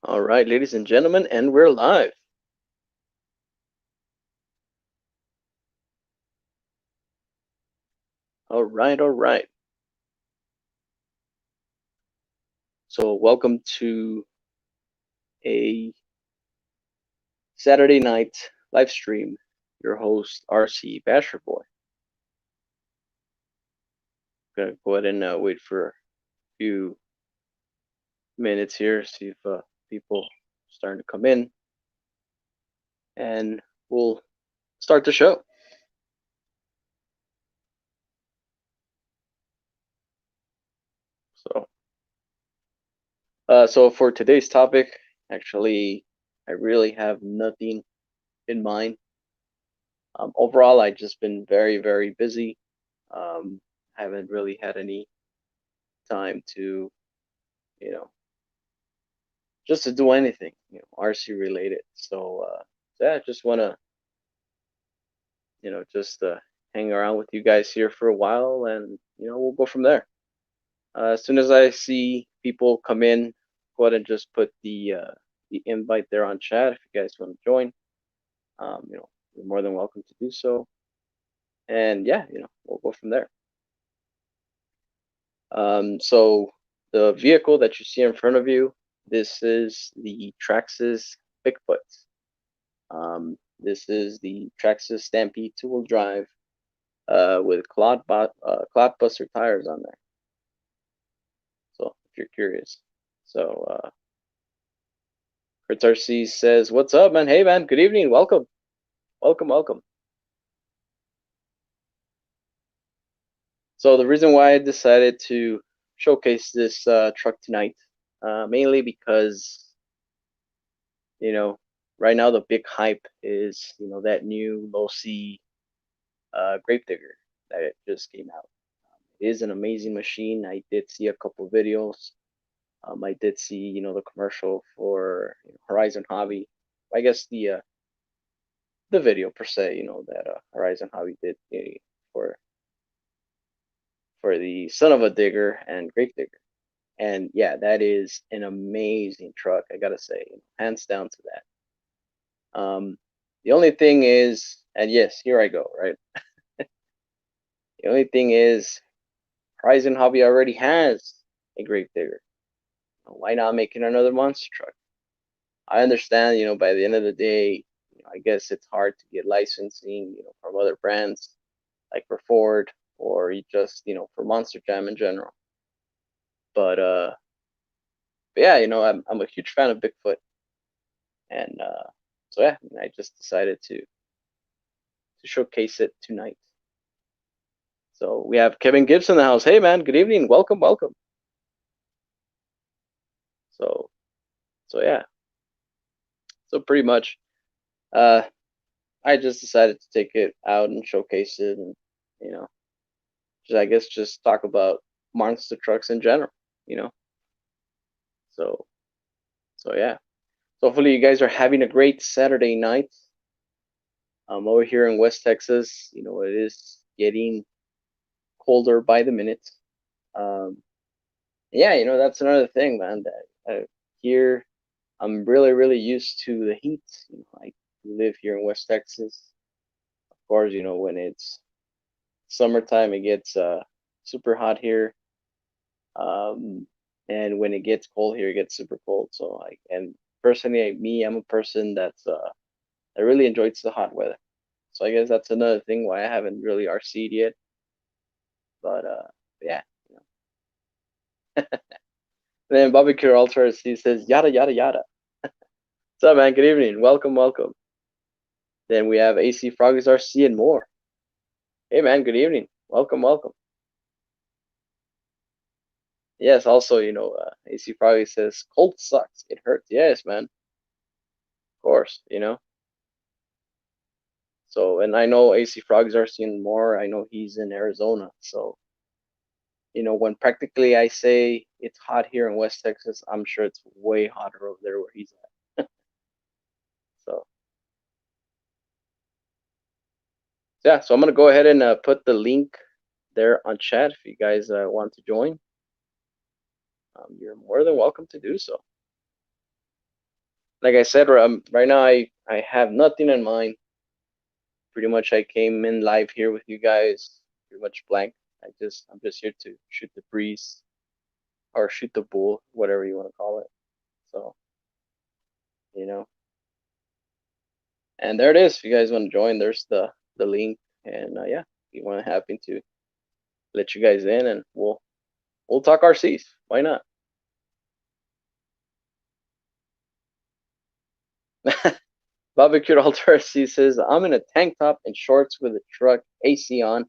All right, ladies and gentlemen, and we're live. All right, all right. So, welcome to a Saturday night live stream. Your host, RC Basher Boy. Gonna go ahead and wait for a few minutes here, see if people starting to come in, and we'll start the show. So, so for today's topic, actually, I really have nothing in mind. Overall, I just been very, very busy. Haven't really had any time to, you know, just to do anything, RC related. So, yeah, just want to, just hang around with you guys here for a while, and we'll go from there. As soon as I see people come in, go ahead and just put the invite there on chat if you guys want to join. You're more than welcome to do so. And yeah, we'll go from there. So the vehicle that you see in front of you, this is the Traxxas Bigfoot. This is the Traxxas Stampede two-wheel drive with clodbuster tires on there. So if you're curious. So Fritz RC says, "What's up, man? Hey, man. Good evening. Welcome, welcome, welcome." So the reason why I decided to showcase this truck tonight, mainly because you know right now the big hype is that new low C Grapedigger that it just came out. It is an amazing machine. I did see a couple videos. I did see the commercial for Horizon Hobby. I guess the video per se, that Horizon Hobby did for the Son of a Digger and Grapedigger. And yeah, that is an amazing truck. I gotta say, hands down to that. The only thing is, and yes, here I go, right? The only thing is, Horizon Hobby already has a Grapedigger. Why not making another monster truck? I understand, by the end of the day, I guess it's hard to get licensing, from other brands like for Ford or you just, for Monster Jam in general. But yeah, I'm a huge fan of Bigfoot, and so yeah, I just decided to showcase it tonight. So we have Kevin Gibbs in the house. Hey man, good evening. Welcome, welcome. So so yeah. So pretty much uh I just decided to take it out and showcase it and you know, I guess just talk about monster trucks in general, you know. So so yeah. So hopefully you guys are having a great Saturday night. Over here in West Texas, it is getting colder by the minute. Um, yeah, that's another thing, man. That here I'm really, really used to the heat. I live here in West Texas. Of course, when it's summertime, it gets super hot here. And when it gets cold here, it gets super cold. So and personally, I'm a person that really enjoys the hot weather. So I guess that's another thing why I haven't really RC'd yet. But yeah. Then Bobby Cure Ultras, he says yada yada yada. What's up, man? Good evening. Welcome, welcome. Then we have AC Froggies RC and more. Hey, man. Good evening. Welcome, welcome. Yes. Also, AC Froggy says cold sucks. It hurts. Yes, man. Of course. So, and I know AC Froggies RC and more. I know he's in Arizona. So, when practically I say it's hot here in West Texas, I'm sure it's way hotter over there where he's at. So, yeah. So I'm gonna go ahead and put the link there on chat if you guys want to join. You're more than welcome to do so. like I said, right now I have nothing in mind. Pretty much, I came in live here with you guys, pretty much blank. I'm just here to shoot the breeze or shoot the bull, whatever you want to call it. So, you know, and there it is. If you guys want to join, there's the link, and yeah, if you want to happen to let you guys in, and we'll talk RCs. Why not? Barbecue Alter RC says, I'm in a tank top and shorts with a truck AC on.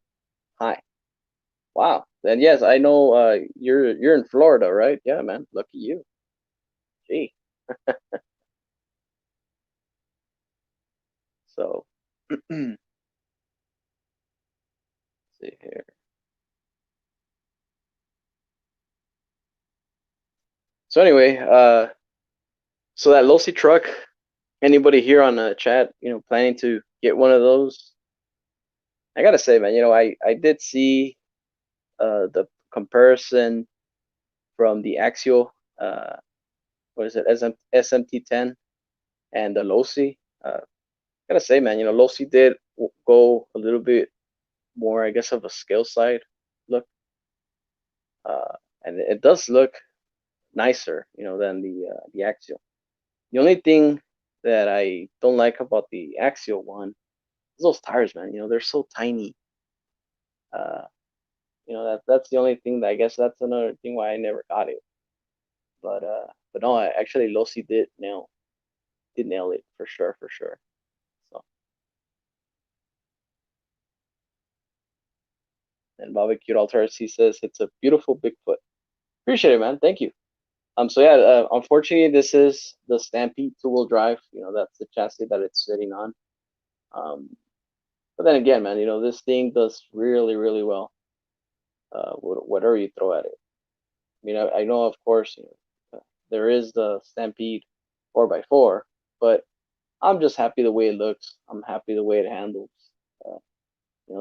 Hi. Wow. Then yes, I know you're in Florida, right? Yeah, man. Lucky you. Gee. So let's see here. So anyway, so that Losi truck, anybody here on the chat, planning to get one of those? I gotta say, man, I did see the comparison from the Axial, what is it, SMT10 and the Losi. Gotta say, man, Losi did go a little bit more, I guess, of a scale side look, uh, and it does look nicer, than the Axial. The only thing that I don't like about the Axial one is those tires, man. They're so tiny. Uh, that's the only thing that I guess that's another thing why I never got it. But no, actually Losi did nail it for sure, for sure. So, and Barbecue Altars, he says it's a beautiful Bigfoot. Appreciate it, man. Thank you. So yeah, unfortunately, this is the Stampede two-wheel drive. That's the chassis that it's sitting on. But then again, man, this thing does really, really well. Whatever you throw at it. I mean, I know, of course, there is the Stampede 4x4, but I'm just happy the way it looks. I'm happy the way it handles. Uh,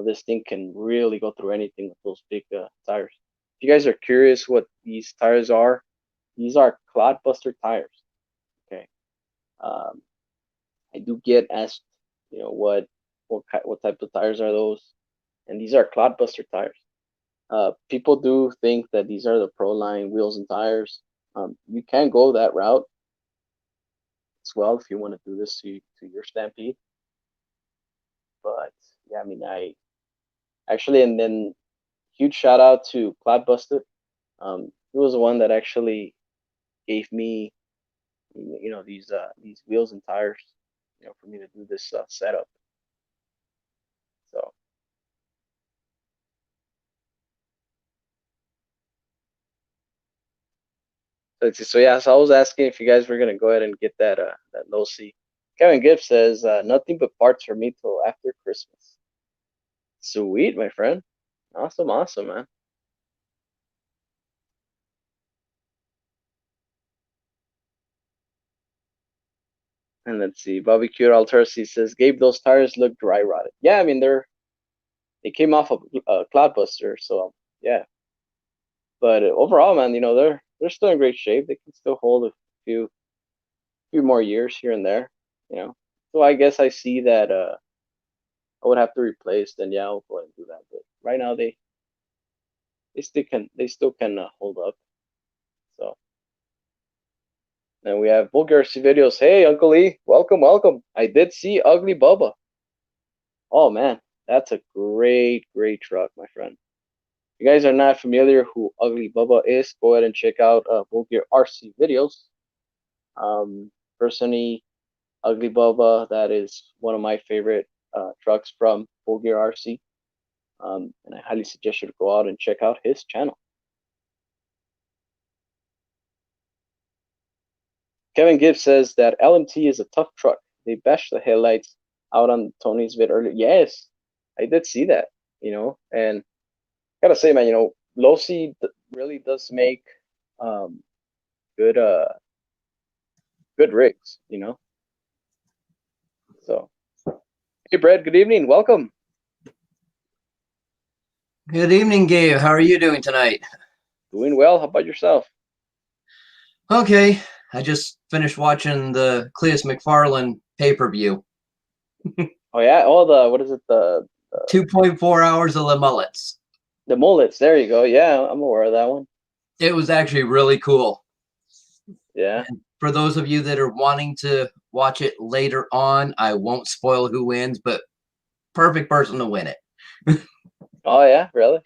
this thing can really go through anything with those big tires. If you guys are curious what these tires are, these are Clodbuster tires. Okay. Um, I do get asked, what type of tires are those? And these are Clodbuster tires. People do think that these are the Pro Line wheels and tires. You can go that route as well if you want to do this to your Stampede. But yeah, I mean, I actually, and then huge shout out to Cloudbuster. He was the one that actually gave me, these wheels and tires, for me to do this setup. So so yeah, so I was asking if you guys were gonna go ahead and get that low C. Kevin Gibbs says nothing but parts for me till after Christmas. Sweet, my friend. Awesome, awesome, man. And let's see, Barbecue Altersi says Gabe, those tires look dry rotted. Yeah, I mean they came off of Cloudbuster, so yeah. But overall, man, they're still in great shape. They can still hold a few more years here and there, So I guess I see that I would have to replace. Then yeah, I'll go ahead and do that. But right now they still can hold up. So then we have Bulgarcy videos. Hey, Uncle E, welcome, welcome. I did see Ugly Bubba. Oh man, that's a great truck, my friend. If you guys are not familiar who Ugly Bubba is, go ahead and check out Bulgar RC videos. Personally, Ugly Bubba, that is one of my favorite trucks from Bulgar RC. And I highly suggest you to go out and check out his channel. Kevin Gibbs says that LMT is a tough truck. They bashed the headlights out on Tony's vid earlier. Yes, I did see that, and I gotta say, man, Losi really does make um, good good rigs, So, hey, Brad, good evening. Welcome. Good evening, Gabe. How are you doing tonight? Doing well. How about yourself? Okay. I just finished watching the Cleus McFarlane pay-per-view. Oh yeah. Oh, the what is it? 2.4 hours of the Mullets. The mullets. There you go. Yeah, I'm aware of that one. It was actually really cool. Yeah. And for those of you that are wanting to watch it later on, I won't spoil who wins, but perfect person to win it. Oh yeah, really?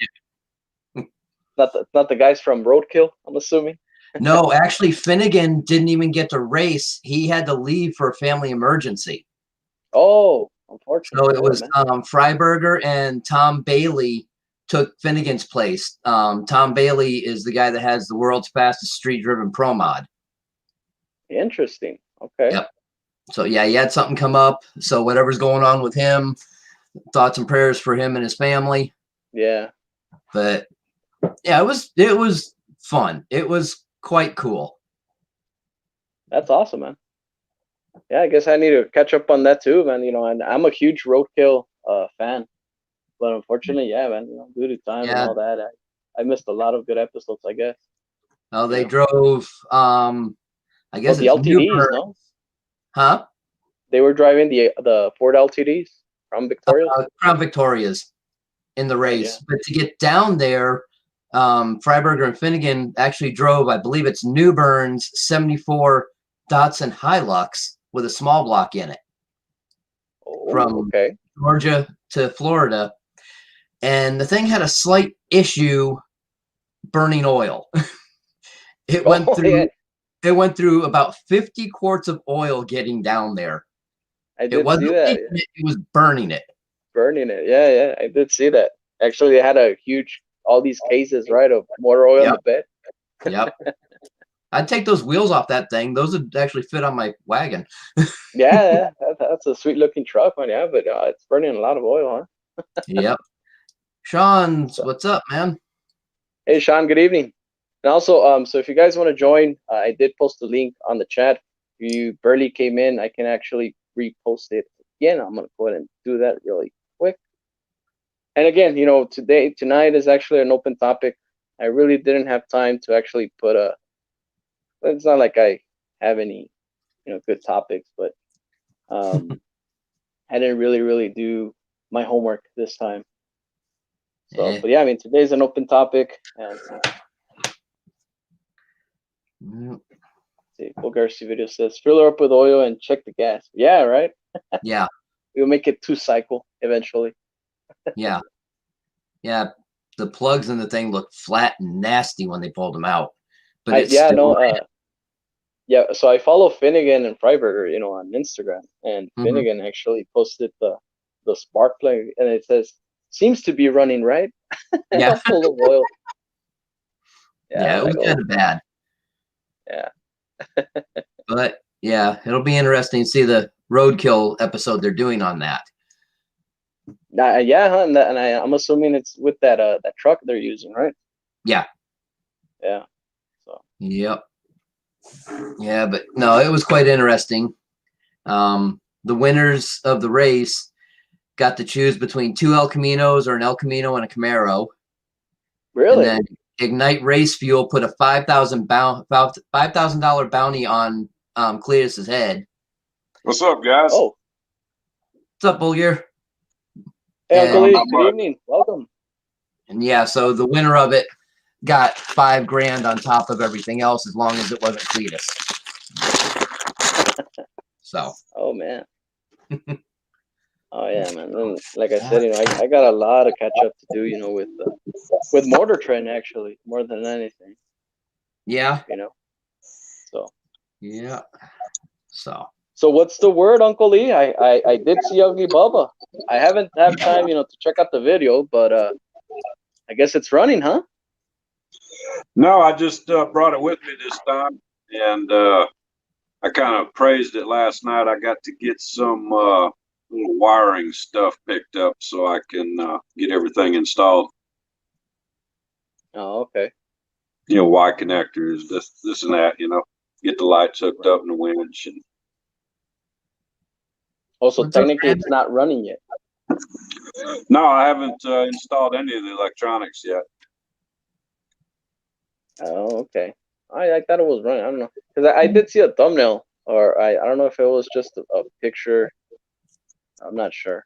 Not the guys from Roadkill, I'm assuming. No, actually, Finnegan didn't even get to race. He had to leave for a family emergency. Oh, unfortunate. So it Yeah, was man. Freiberger and Tom Bailey took Finnegan's place. Tom Bailey is the guy that has the world's fastest street-driven pro mod. Interesting. Okay. Yep. So yeah, he had something come up. So whatever's going on with him, thoughts and prayers for him and his family. Yeah. But yeah, it was fun. It was quite cool. That's awesome, man. Yeah, I guess I need to catch up on that too, man. And I'm a huge Roadkill fan, but unfortunately, yeah, man. Due to time and Yeah. all that, I missed a lot of good episodes, I guess. Oh, they drove. I guess The it's LTDs, Newburgh, no? huh? They were driving the Ford LTDs from Victoria's. Crown Victorias in the Right. race, Yeah. but to get down there, Freiberger and Finnegan actually drove. I believe it's Newburn's '74 Datsun Hilux with a small block in it Oh, from okay. Georgia to Florida, and the thing had a slight issue burning oil. It went Oh, yeah. through. It went through about 50 quarts of oil getting down there. I It did see wasn't that. leaking it, it was burning it. Burning it. Yeah, yeah. I did see that. Actually, they had all these cases, right, of motor oil in Yep. the bed. Yep. I'd take those wheels off that thing. Those would actually fit on my wagon. Yeah, that's a sweet looking truck, man. Yeah, but it's burning a lot of oil, huh? Yep. Sean, So, what's up, man? hey, Sean, good evening. And also, so if you guys want to join, I did post the link on the chat. If you barely came in, I can actually repost it again. I'm gonna go ahead and do that really quick. And again, tonight is actually an open topic. I really didn't have time to actually put a. It's not like I have any, good topics, but I didn't really do my homework this time. So, but yeah, I mean, today's an open topic, and see, Full Garcia video says fill her up with oil and check the gas. Yeah, right. Yeah. We'll make it 2-cycle eventually. Yeah. Yeah. The plugs in the thing look flat and nasty when they pulled them out. But it's yeah, so I follow Finnegan and Freiberger, on Instagram, and Finnegan actually posted the spark plug, and it says seems to be running right. Yeah. Full of oil. Yeah, it was kind of bad. Yeah. But yeah, it'll be interesting to see the roadkill episode they're doing on that. Yeah, and I'm assuming it's with that truck they're using, right? Yeah. Yeah. So. Yep. Yeah, but no, it was quite interesting. The winners of the race got to choose between 2 El Caminos or an El Camino and a Camaro. Really? And then Ignite Race Fuel put a $5,000 bounty on Cletus's head. What's up, guys? Oh. What's up, Bulgier? Hey, Uncle Lee, good evening. Welcome. And yeah, so the winner of it got $5,000 on top of everything else, as long as it wasn't Cletus. So. Oh man. Oh yeah, man. And like I said, I got a lot of catch up to do, with Mortar Trend actually, more than anything. Yeah. So. Yeah. So what's the word, Uncle Lee? I did see Ugly Bubba. I haven't had time, to check out the video, but I guess it's running, huh? No, I just brought it with me this time, and I kind of praised it last night. I got to get some little wiring stuff picked up so I can get everything installed. Oh, okay. Y connectors, this and that, get the lights hooked up in the winch. And also, technically, it's not running yet. No, I haven't installed any of the electronics yet. Oh, okay. I thought it was running. I don't know, because I did see a thumbnail, or I don't know if it was just a picture. I'm not sure.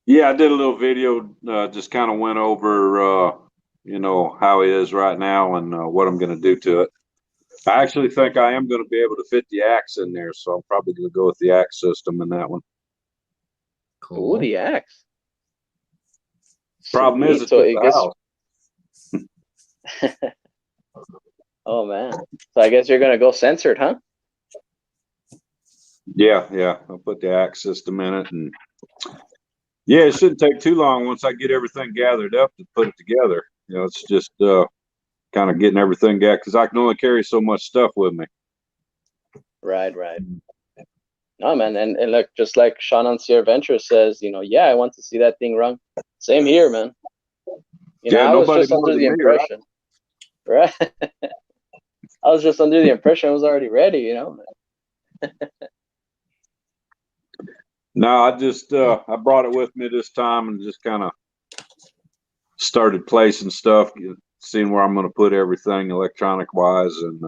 Yeah, I did a little video, just kind of went over, how he is right now and what I'm going to do to it. I actually think I am going to be able to fit the axe in there, so I'm probably going to go with the axe system in that one. Ooh, Cool. the axe. Problem is, Sweet. it's So at it the gets. house. Oh man. So I guess you're gonna go censored, huh? Yeah, I'll put the axe system in it, and yeah, it shouldn't take too long once I get everything gathered up to put it together. It's just kind of getting everything gathered because I can only carry so much stuff with me. Right. No man, and look, just like Sean on Sierra Venture says, yeah, I want to see that thing run. Same here, man. Yeah, I was nobody just more under than the me, right? impression, right? I was just under the impression it was already ready. No, I just I brought it with me this time and just kind of started placing stuff, seeing where I'm going to put everything electronic wise, and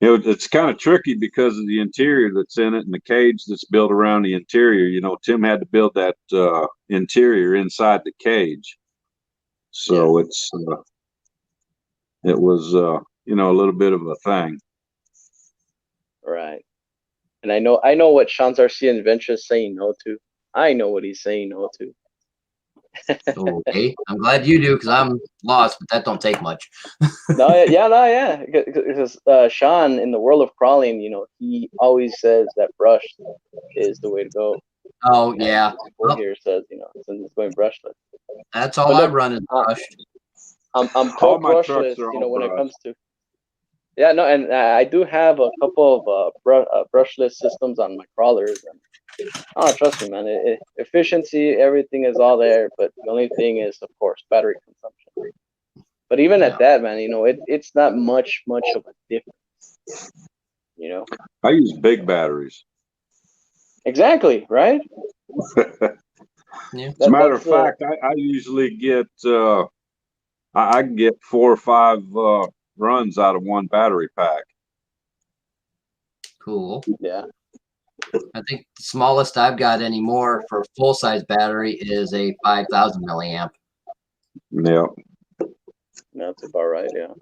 it's kind of tricky because of the interior that's in it and the cage that's built around the interior. Tim had to build that interior inside the cage, so it was a little bit of a thing. Right. And I know what Sean Garcia Venture is saying no to. I know what he's saying no to. Okay, I'm glad you do because I'm lost, but that don't take much. No, yeah. Because Sean, in the world of crawling, he always says that brush is the way to go. Oh And yeah, Bull here says, since it's going brushless. that's all But I look, run is brush. I'm pro All my trucks brushless. are all When it brushed. comes to no, and I do have a couple of brushless systems on my crawlers. And oh, trust me, man, efficiency, everything is all there. But the only thing is, of course, battery consumption. But even at that, man, it's not much of a difference. I use big batteries. Exactly, right? Yeah. As a matter of fact, I usually get I can get 4 or 5 runs out of one battery pack. Cool. Yeah. I think the smallest I've got anymore for full size battery is a 5,000 milliamp. Yeah. That's about right. Yeah.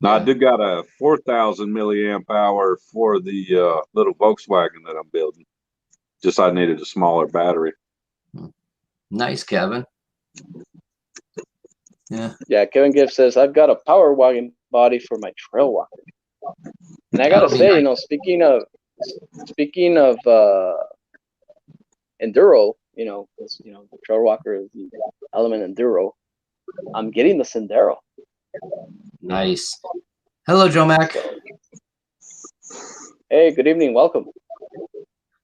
Now I do got a 4,000 milliamp hour for the little Volkswagen that I'm building. Just I needed a smaller battery. Nice, Kevin. Yeah. Yeah. Kevin Gift says I've got a power wagon body for my trail walker, and I gotta say, nice. speaking of enduro, the trail walker is the element enduro. I'm getting the Sendero. Nice. Hello, Joe Mac. So, hey, good evening, welcome.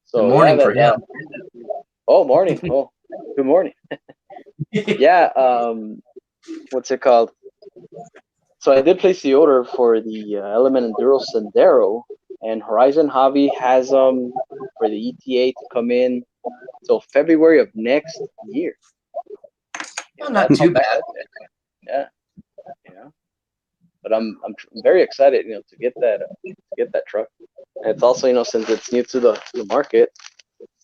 So Good morning for him. Oh, morning. Oh, good morning. Yeah. What's it called? So I did place the order for the Element Enduro Sendero, and Horizon Hobby has for the ETA to come in till February of next year. Oh, not too bad. Yeah. But I'm very excited, to get that truck. And it's also, since it's new to the market,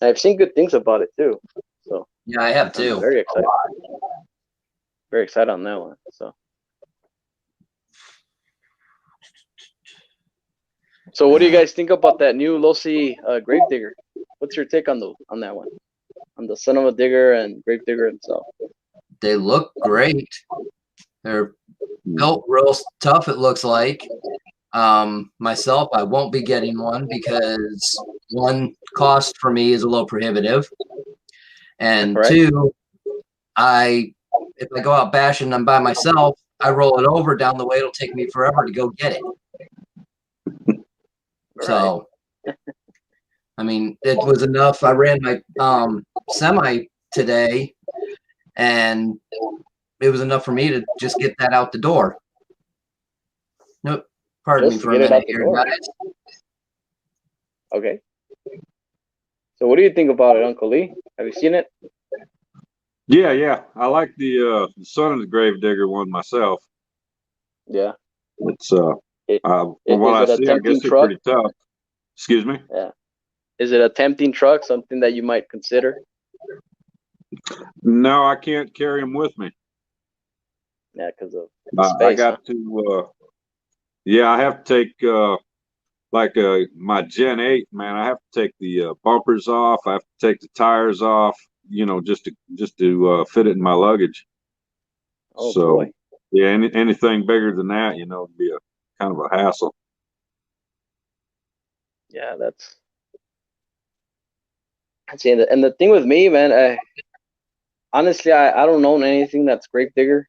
I've seen good things about it too. So yeah, I have too. I'm very excited. Very excited on that one. So what do you guys think about that new Losi Gravedigger? What's your take on that one? On the Son of a Digger and Gravedigger himself. They look great. They're built real tough, it looks like. Myself, I won't be getting one because one, cost for me is a little prohibitive. And right. Two, if I go out bashing them by myself, I roll it over down the way. It'll take me forever to go get it. Right. So, I mean, it was enough. I ran my semi today, and it was enough for me to just get that out the door. Nope. Pardon me for a minute here, guys. Okay. So what do you think about it, Uncle Lee? Have you seen it? Yeah. I like the Son of the Gravedigger one myself. Yeah. It's It, from what is I it a see, I tempting guess they're truck? pretty tough. Excuse me. Yeah. Is it a tempting truck? Something that you might consider? No, I can't carry them with me. Yeah, because of the I space, huh? got to. Yeah, I have to take like my Gen 8, man. I have to take the bumpers off. I have to take the tires off. You know, just to fit it in my luggage. Oh So boy. yeah, anything bigger than that, you know, would be a kind of a hassle. Yeah, that's the and the thing with me, man. Honestly, I don't own anything that's Gravedigger.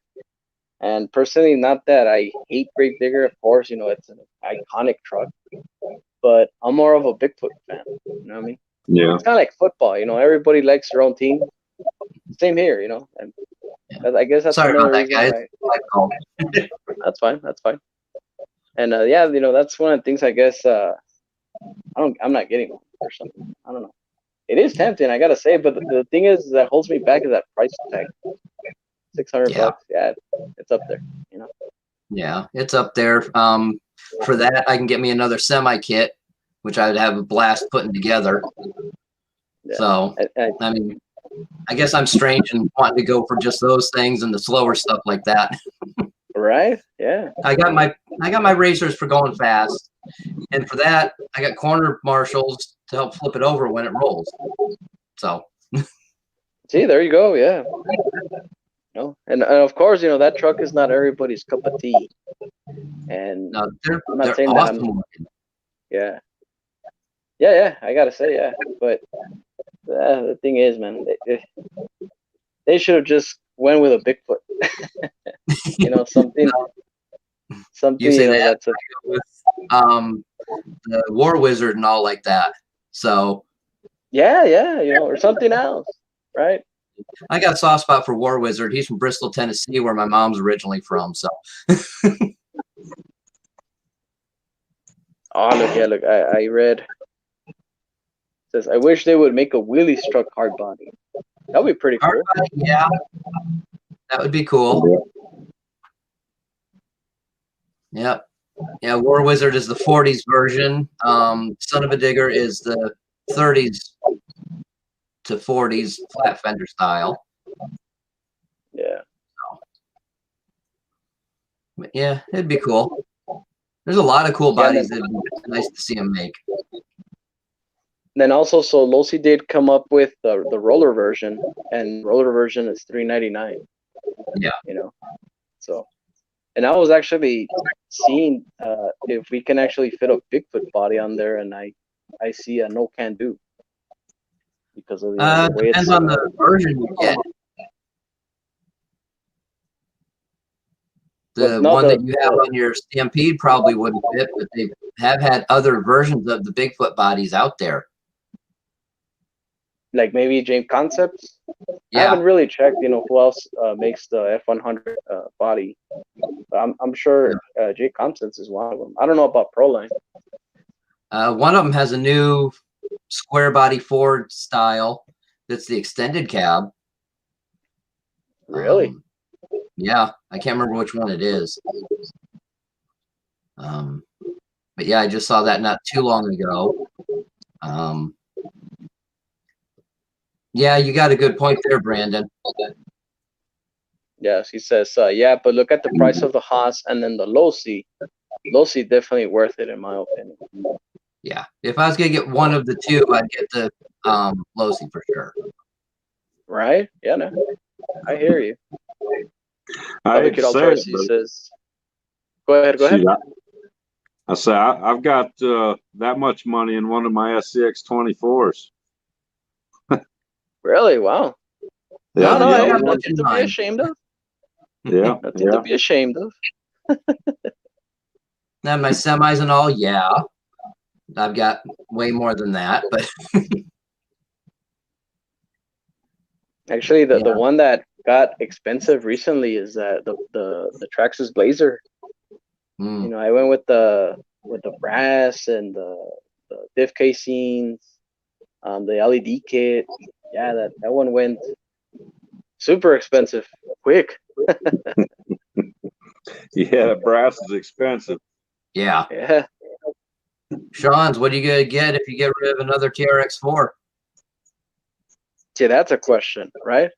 And personally, not that I hate Gravedigger. Of course, you know, it's an iconic truck. But I'm more of a Bigfoot fan. You know what I mean? Yeah. It's kind of like football. You know, everybody likes their own team. Same here. You know, and I guess that's Sorry about another that, reason guys. why. My fault. That's fine. That's fine. And yeah, you know, that's one of the things. I guess I'm not getting one or something. I don't know. It is tempting, I gotta say, but the thing is that holds me back is that price tag. 600 Yeah, bucks. Yeah, it's up there. You know. yeah, it's up there. For that, I can get me another semi kit, which I'd have a blast putting together. Yeah. So, I mean, I guess I'm strange and wanting to go for just those things and the slower stuff like that. Right? Yeah. I got my racers for going fast, and for that, I got corner marshals to help flip it over when it rolls. So, See, there you go. Yeah. No, and of course, you know that truck is not everybody's cup of tea. And no, I'm not they're saying that awesome I'm. looking. Yeah. Yeah, yeah. I gotta say, yeah. But the thing is, man, they should have just went with a Bigfoot. You know, You something. say You know, that that's a. with the War Wizard and all like that. So Yeah, yeah. You know, or something else, right? I got a soft spot for War Wizard. He's from Bristol, Tennessee, where my mom's originally from. So Oh, look, yeah, look. I read. It says I wish they would make a wheelie struck hard body. That'd be pretty cool. yeah, that would be cool. Yep. Yeah, War Wizard is the 40s version. Son of a Digger is the 30s to 40s flat fender style. Yeah. But yeah, it'd be cool. There's a lot of cool Yeah, bodies that'd be nice to see him make. then also, so Losi did come up with the roller version, and roller version is $399. Yeah. You know, so and I was actually seeing if we can actually fit a Bigfoot body on there, and I see a no can do because of the way Depends it's. on the version you get. Well, The no, one that you have on your Stampede probably wouldn't fit, but they have had other versions of the Bigfoot bodies out there. like maybe James Concepts. I Yeah. haven't really checked, you know, who else makes the F100 body. But I'm sure J Concepts is one of them. I don't know about Proline. One of them has a new square body Ford style that's the extended cab. Really? Yeah, I can't remember which one it is. But yeah, I just saw that not too long ago. Yeah, you got a good point there, Brandon. Yes, he says, yeah, but look at the price of the Haas and then the Losi. Losi definitely worth it in my opinion. Yeah, if I was gonna get one of the two, I'd get the Losi for sure. Right? Yeah, no, I hear you. I hate to say it, He but says, go ahead. shoot, I say I've got that much money in one of my SCX 24s. Really? Wow. Yeah, No, the hey, yellow one. nothing to be ashamed of. Yeah, Nothing to be ashamed of. Now my semis and all, yeah, I've got way more than that, but Actually, the one that got expensive recently is the Traxxas Blazer. You know, I went with the brass and the diff casings, the LED kit. Yeah, that one went super expensive, quick. Yeah, brass is expensive. Yeah. Yeah. Sean's, what are you gonna get if you get rid of another TRX4? See, that's a question, right?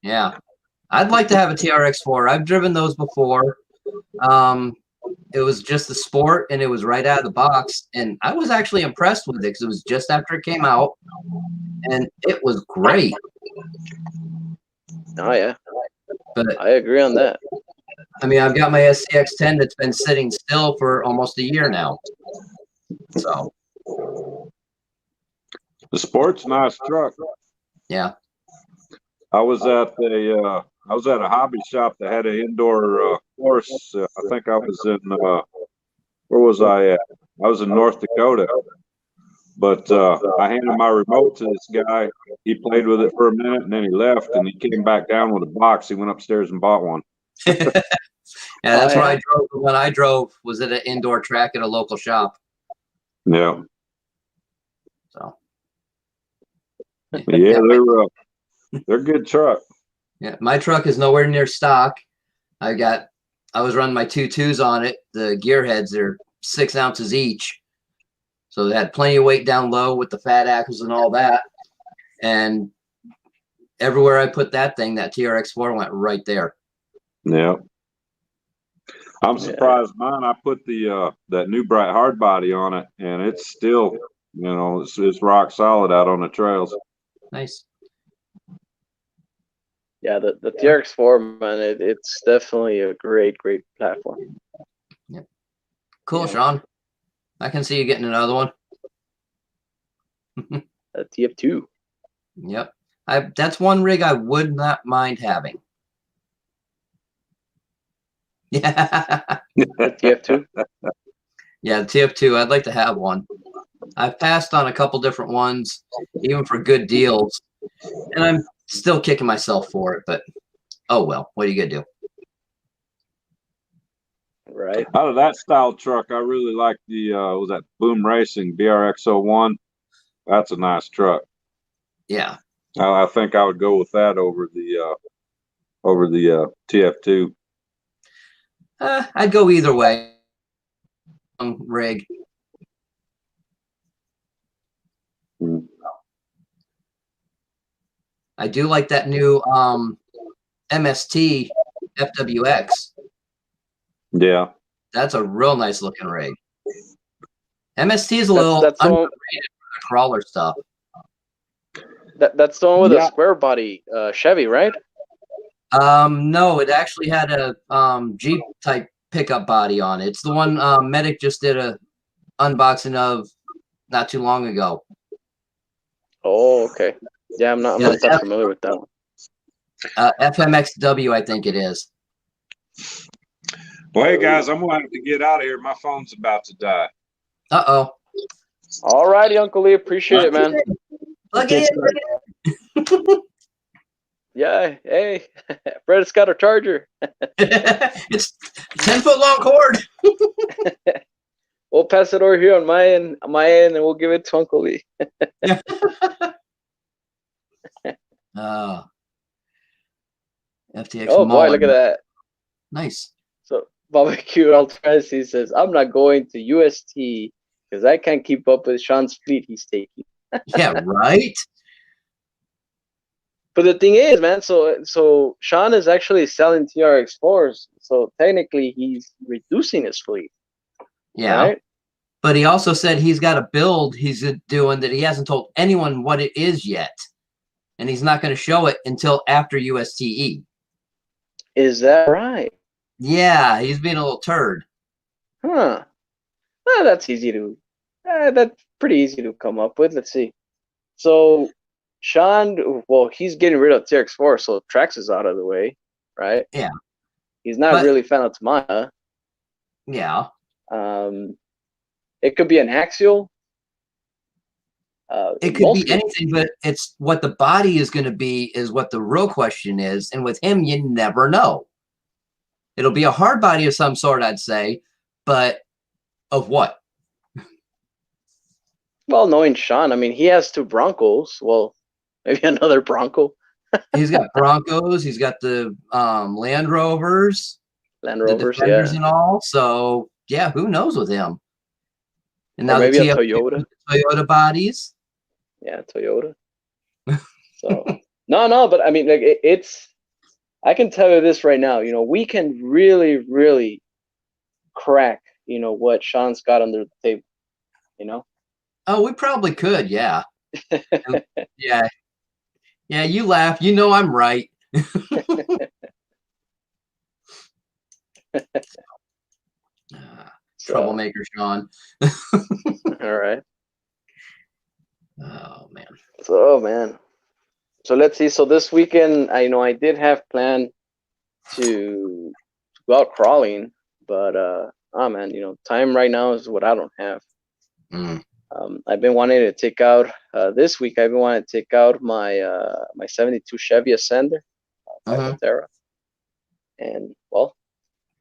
Yeah. I'd like to have a TRX4. I've driven those before. It was just the sport and it was right out of the box. And I was actually impressed with it because it was just after it came out and it was great. Oh yeah, But I agree on that. I mean, I've got my SCX10 that's been sitting still for almost a year now. So The Sport's a nice truck. yeah. I was at a hobby shop that had an indoor course. I think I was in where was I at? I was in North Dakota. But I handed my remote to this guy. He played with it for a minute and then he left and he came back down with a box. He went upstairs and bought one. Yeah, that's Oh, where yeah. I drove. When I drove was at an indoor track at a local shop. Yeah. So Yeah, they're good truck. yeah, my truck is nowhere near stock. I was running my 2.2s on it. The gear heads are 6 ounces each. So they had plenty of weight down low with the fat axles and all that. And everywhere I put that thing, that TRX4 went right there. Yeah. I'm surprised mine. I put the that new bright hard body on it and it's still, it's rock solid out on the trails. Nice. Yeah, the TRX4, man, it's definitely a great platform. Yeah. Cool, Yeah. Sean. I can see you getting another one. A TF2. Yep. That's one rig I would not mind having. Yeah. The TF2. Yeah, the TF2. I'd like to have one. I've passed on a couple different ones, even for good deals, and I'm still kicking myself for it. But oh well, what are you gonna do? Right. Out of that style truck, I really like the was that Boom Racing BRX01. That's a nice truck. Yeah. I think I would go with that over the TF2. I'd go either way. Rig. I do like that new MST FWX. Yeah. That's a real nice looking rig. MST is a little That's the one, underrated for the crawler stuff. that's the one with a square body Chevy, right? No, it actually had a Jeep type pickup body on it. It's the one Medic just did a unboxing of not too long ago. Oh, okay. Yeah, I'm not that familiar with that one. FMXW, I think it is. Well, hey guys, I'm gonna have to get out of here. My phone's about to die. Uh-oh. All righty, Uncle Lee. Appreciate it, man. Look at it. Yeah, hey. Fred's got a charger. It's 10-foot long cord. We'll pass it over here on my end, and we'll give it to Uncle Lee. FTX. Oh boy, look at that. Nice. So Barbecue Ultras, he says, I'm not going to UST because I can't keep up with Sean's fleet he's taking. Yeah, right? But the thing is, man, so Sean is actually selling TRX4s, so technically he's reducing his fleet. Yeah. Right? But he also said he's got a build he's doing that he hasn't told anyone what it is yet. And he's not going to show it until after USTE. Is that right? Yeah, he's being a little turd. Huh. Well, that's pretty easy to come up with. Let's see. So Sean, well, he's getting rid of TRX4, so Trax is out of the way, right? Yeah. He's not really a fan of Tamana. Yeah. It could be an axial. It could be anything, but it's what the body is going to be is what the real question is. And with him, you never know. It'll be a hard body of some sort, I'd say, but of what? Well, knowing Sean, I mean, he has 2 Broncos. Well, maybe another Bronco. He's got Broncos. He's got the Land Rovers. Land the Rovers, Defenders yeah, and all. So yeah, who knows with him? And or now the maybe a TF2 Toyota. with the Toyota bodies. Yeah, Toyota. So no, but I mean, like it's. I can tell you this right now. We can really, really crack. What Sean's got under the table. You know. Oh, we probably could. Yeah. Yeah. Yeah. You laugh. You know I'm right. So, Troublemaker, Sean. all right. Oh man. So, oh man. So let's see. So this weekend, I did have planned to go out crawling, but oh man, time right now is what I don't have. Mm. I've been wanting to take out this week. I've been wanting to take out my '72 Chevy Ascender, 5 Terra, and well,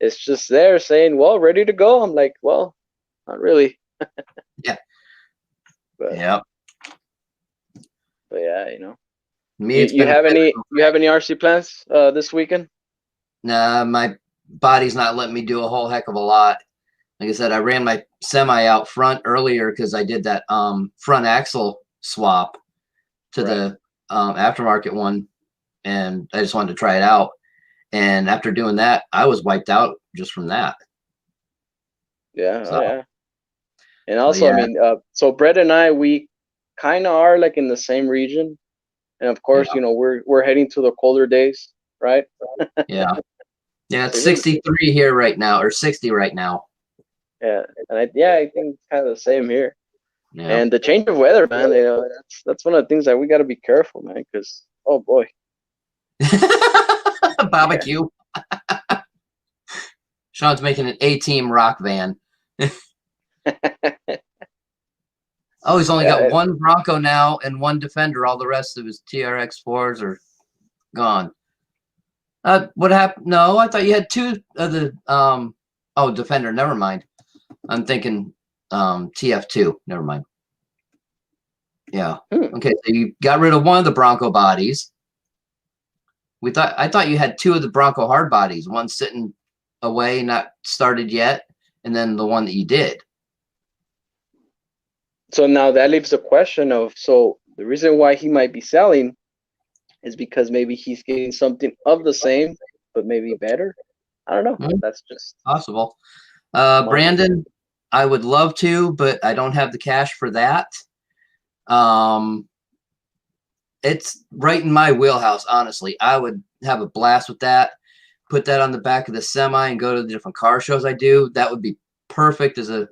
it's just there saying, "Well, ready to go." I'm like, "Well, not really." Yeah. But Yep. but yeah, Me, You it's you been a have bit any of you have any RC plans this weekend? nah, my body's not letting me do a whole heck of a lot. Like I said, I ran my semi out front earlier because I did that front axle swap to Right. the aftermarket one, and I just wanted to try it out. And after doing that, I was wiped out just from that. Yeah, oh So, yeah. And but also, I yeah, mean, so Brett and I, we kind of are like in the same region, and of course, yeah, we're heading to the colder days, right? yeah, yeah. So It's even 63 here right now, or 60 right now. yeah, and I think it's kind of the same here. Yeah. And the change of weather, man, that's one of the things that we got to be careful, man, because oh boy, Barbecue. Sean's making an A-team rock van. Oh, he's only got yeah, one Bronco now and one Defender. All the rest of his TRX4s are gone. What happened? No, I thought you had two of the oh, Defender. Never mind. I'm thinking TF2. Never mind. Yeah. hmm. Okay, so you got rid of one of the Bronco bodies. I thought you had two of the Bronco hard bodies, one sitting away, not started yet, and then the one that you did. So now that leaves the question of, so the reason why he might be selling is because maybe he's getting something of the same, but maybe better. I don't know. Hmm, That's just possible. my Brandon, I would love to, but I don't have the cash for that. Um, it's right in my wheelhouse, honestly. I would have a blast with that. Put that on the back of the semi and go to the different car shows I do. That would be perfect as a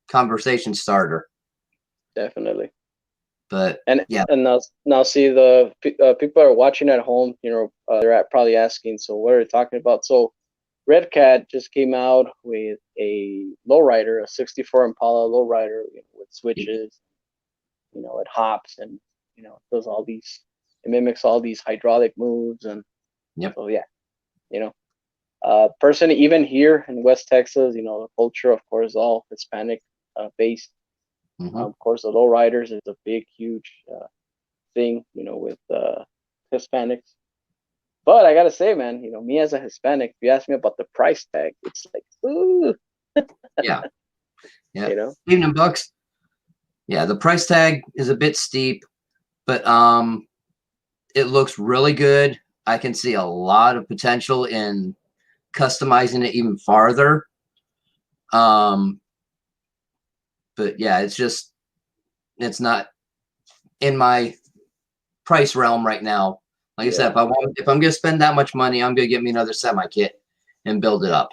conversation starter. definitely. But And yeah, and now see the people are watching at home. They're probably asking, so what are they talking about? So Red Cat just came out with a lowrider, a '64 Impala lowrider with switches. It hops and does all these. It mimics all these hydraulic moves, and yep. so yeah, you know. Person even here in West Texas, the culture, of course, all Hispanic based. Mm-hmm. Of course, the lowriders is a big, huge thing, with Hispanics. But I gotta say, man, me as a Hispanic, if you ask me about the price tag, it's like, ooh, Yeah. Yeah. you know. Evening Bucks. Yeah, the price tag is a bit steep, but it looks really good. I can see a lot of potential in customizing it even farther. But yeah, it's not in my price realm right now. Like I said, Yeah, if I'm gonna spend that much money, I'm gonna get me another semi kit and build it up.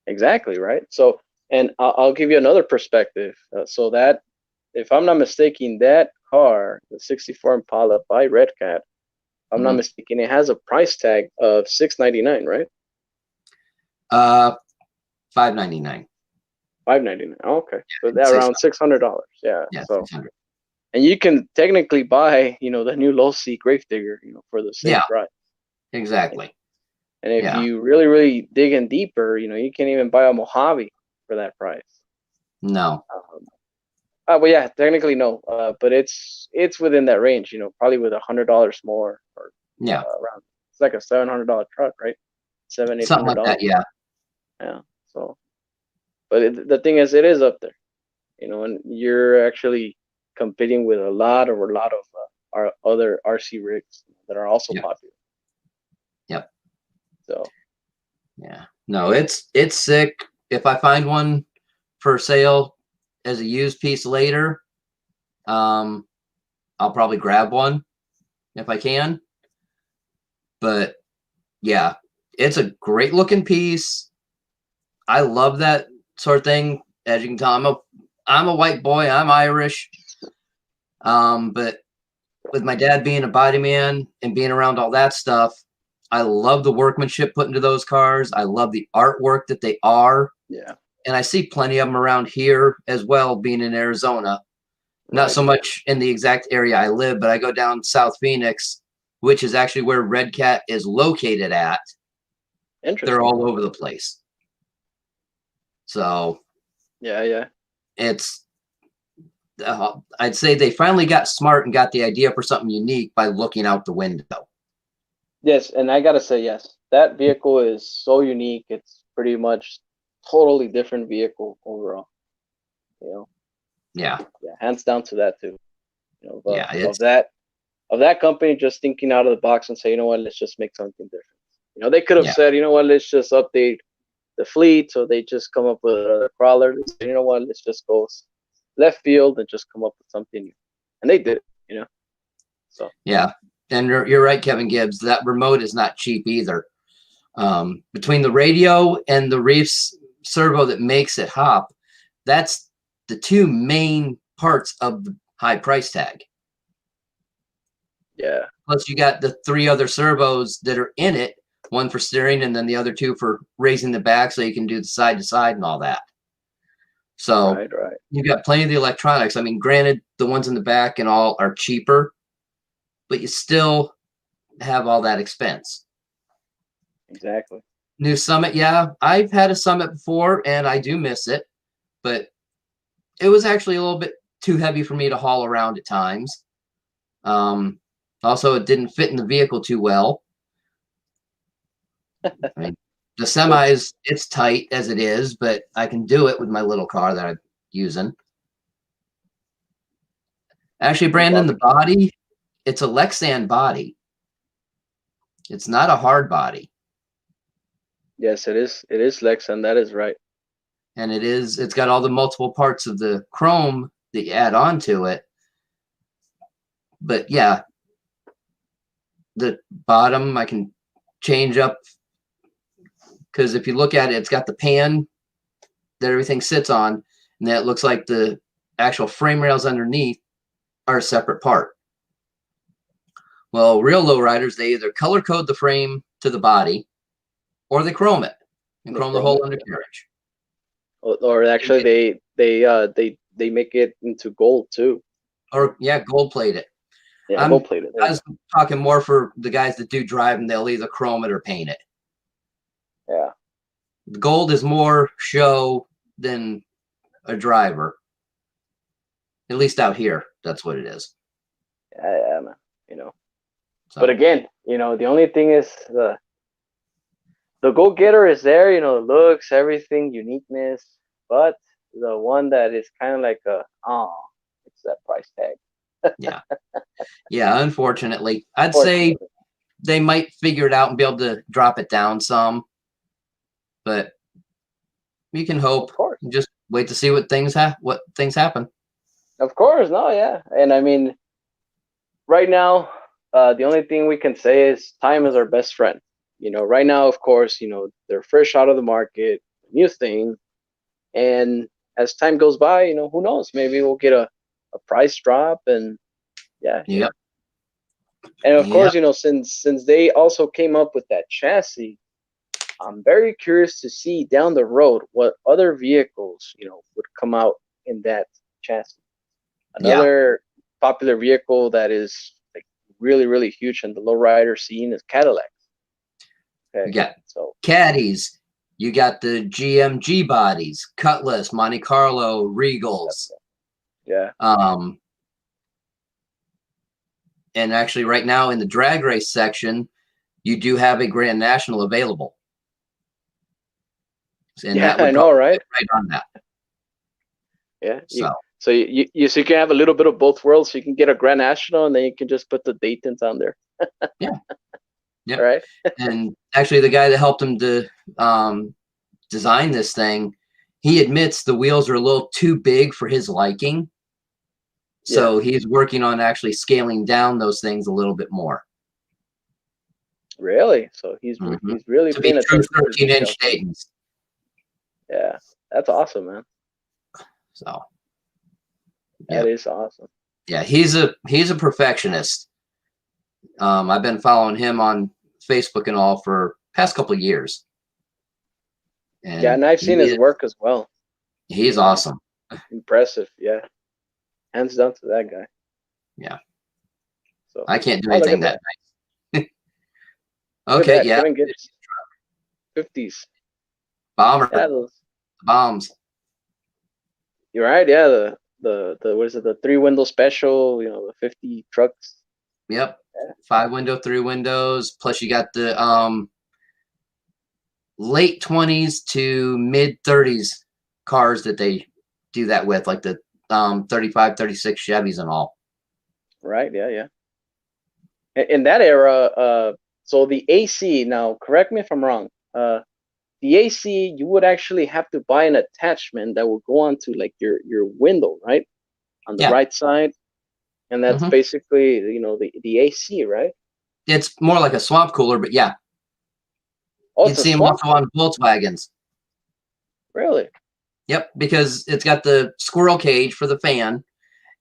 exactly, right. So, and I'll give you another perspective. So that, if I'm not mistaken, that car, the '64 Impala by Red Cat, if I'm not Mhm. mistaken, it has a price tag of $699, right? $599. $599. Oh, okay, so And that around $600. Yeah. yeah, So, 600. and you can technically buy, the new low C Gravedigger, for the same Yeah, price. exactly. And if Yeah. you really, really dig in deeper, you can even buy a Mojave for that price. No. Well, yeah, technically no, but it's within that range. Probably with $100 more, or Yeah. around. It's like a $700 truck, right? seven, eight Something hundred like that. dollars. Yeah. Yeah. So, but the thing is, it is up there, and you're actually competing with a lot of our other RC rigs that are also Yep. popular. Yep. So. Yeah. No, it's sick. If I find one for sale as a used piece later, I'll probably grab one if I can. But yeah, it's a great looking piece. I love that sort of thing. As you can tell, I'm a white boy. I'm Irish. But with my dad being a body man and being around all that stuff, I love the workmanship put into those cars. I love the artwork that they are. Yeah. And I see plenty of them around here as well, being in Arizona. Not so much in the exact area I live, but I go down South Phoenix, which is actually where Red Cat is located at. Interesting. They're all over the place. So yeah. It's I'd say they finally got smart and got the idea for something unique by looking out the window. Yes, and I gotta say, yes, that vehicle is so unique. It's pretty much totally different vehicle overall. Yeah. Yeah, hands down to that too. Yeah, of that company just thinking out of the box and say, you know what, let's just make something different. They could have said, you know what, let's just update the fleet, so they just come up with another crawler. They said, you know what, let's just go left field and just come up with something new, and they did it. So yeah, and you're right, Kevin Gibbs. That remote is not cheap either. Between the radio and the Reefs servo that makes it hop, that's the two main parts of the high price tag. Yeah. Plus, you got the three other servos that are in it, one for steering and then the other two for raising the back so you can do the side to side and all that. So right. You've got plenty of the electronics. I mean, granted, the ones in the back and all are cheaper, but you still have all that expense. Exactly. New Summit, yeah, I've had a Summit before and I do miss it, but it was actually a little bit too heavy for me to haul around at times. Also, it didn't fit in the vehicle too well. I mean, the semi it's tight as it is, but I can do it with my little car that I'm using. Actually, Brandon, the body, it's a Lexan body. It's not a hard body. Yes, it is. It is Lexan. That is right. And it's got all the multiple parts of the chrome that you add on to it. But yeah, the bottom I can change up, because if you look at it, it's got the pan that everything sits on, and then it looks like the actual frame rails underneath are a separate part. Well, real lowriders, they either color code the frame to the body, or they chrome it and chrome the whole undercarriage. Or actually, they make it into gold too. Or yeah, gold plate it. Yeah, gold plate it. I was talking more for the guys that do drive, and they'll either chrome it or paint it. Yeah. The gold is more show than a driver. At least out here, that's what it is. Yeah, man. So. But again, the only thing is the go-getter is there, looks, everything, uniqueness, but the one that is kind of like it's that price tag. Yeah, unfortunately. I'd say they might figure it out and be able to drop it down some, but we can hope. Of course. Just wait to see what things happen. Of course, no, yeah. And I mean, right now, the only thing we can say is time is our best friend. Right now, of course, they're fresh out of the market, new thing. And as time goes by, who knows? Maybe we'll get a price drop, and yeah. Yep. And of course, since they also came up with that chassis, I'm very curious to see down the road what other vehicles, would come out in that chassis. Another popular vehicle that is like really, really huge in the lowrider scene is Cadillac. Okay. Yeah. So Caddies, you got the GMG bodies, Cutlass, Monte Carlo, Regals. Yeah. And actually right now in the drag race section, you do have a Grand National available. And Yeah, that would I know, probably right? fit right on that. Yeah. So So you can have a little bit of both worlds. So you can get a Grand National, and then you can just put the Daytons on there, yeah, yep. right? And actually, the guy that helped him to design this thing, he admits the wheels are a little too big for his liking. So he's working on actually scaling down those things a little bit more. Really? So he's really To be paying true attention to 13-inch details. Daytons. Yeah, that's awesome, man. So That yeah, is awesome. yeah, he's a perfectionist. I've been following him on Facebook and all for past couple of years. Yeah, And and I've seen his work as well. he's awesome. Impressive. Yeah, hands down to that guy. Yeah. So I can't do look anything at that nice. Look at Okay, that. yeah. Kevin gets 50s. Bomber. Yeah, those. Bombs. You're right. Yeah, the what is it? The 3-window special. You know, the 50 trucks. Yep. Yeah. 5-window, 3 windows. Plus you got the late 20s to mid 30s cars that they do that with, like the 35, 36 Chevys and all. Right. Yeah. Yeah. In that era, so the AC. Now, correct me if I'm wrong. The AC, you would actually have to buy an attachment that will go onto like your window, right, on the Yeah. right side, and that's basically the AC, right? It's more like a swamp cooler, but yeah. Oh, You'd it's a see them swamp. also on Volkswagens. Really? Yep, because it's got the squirrel cage for the fan,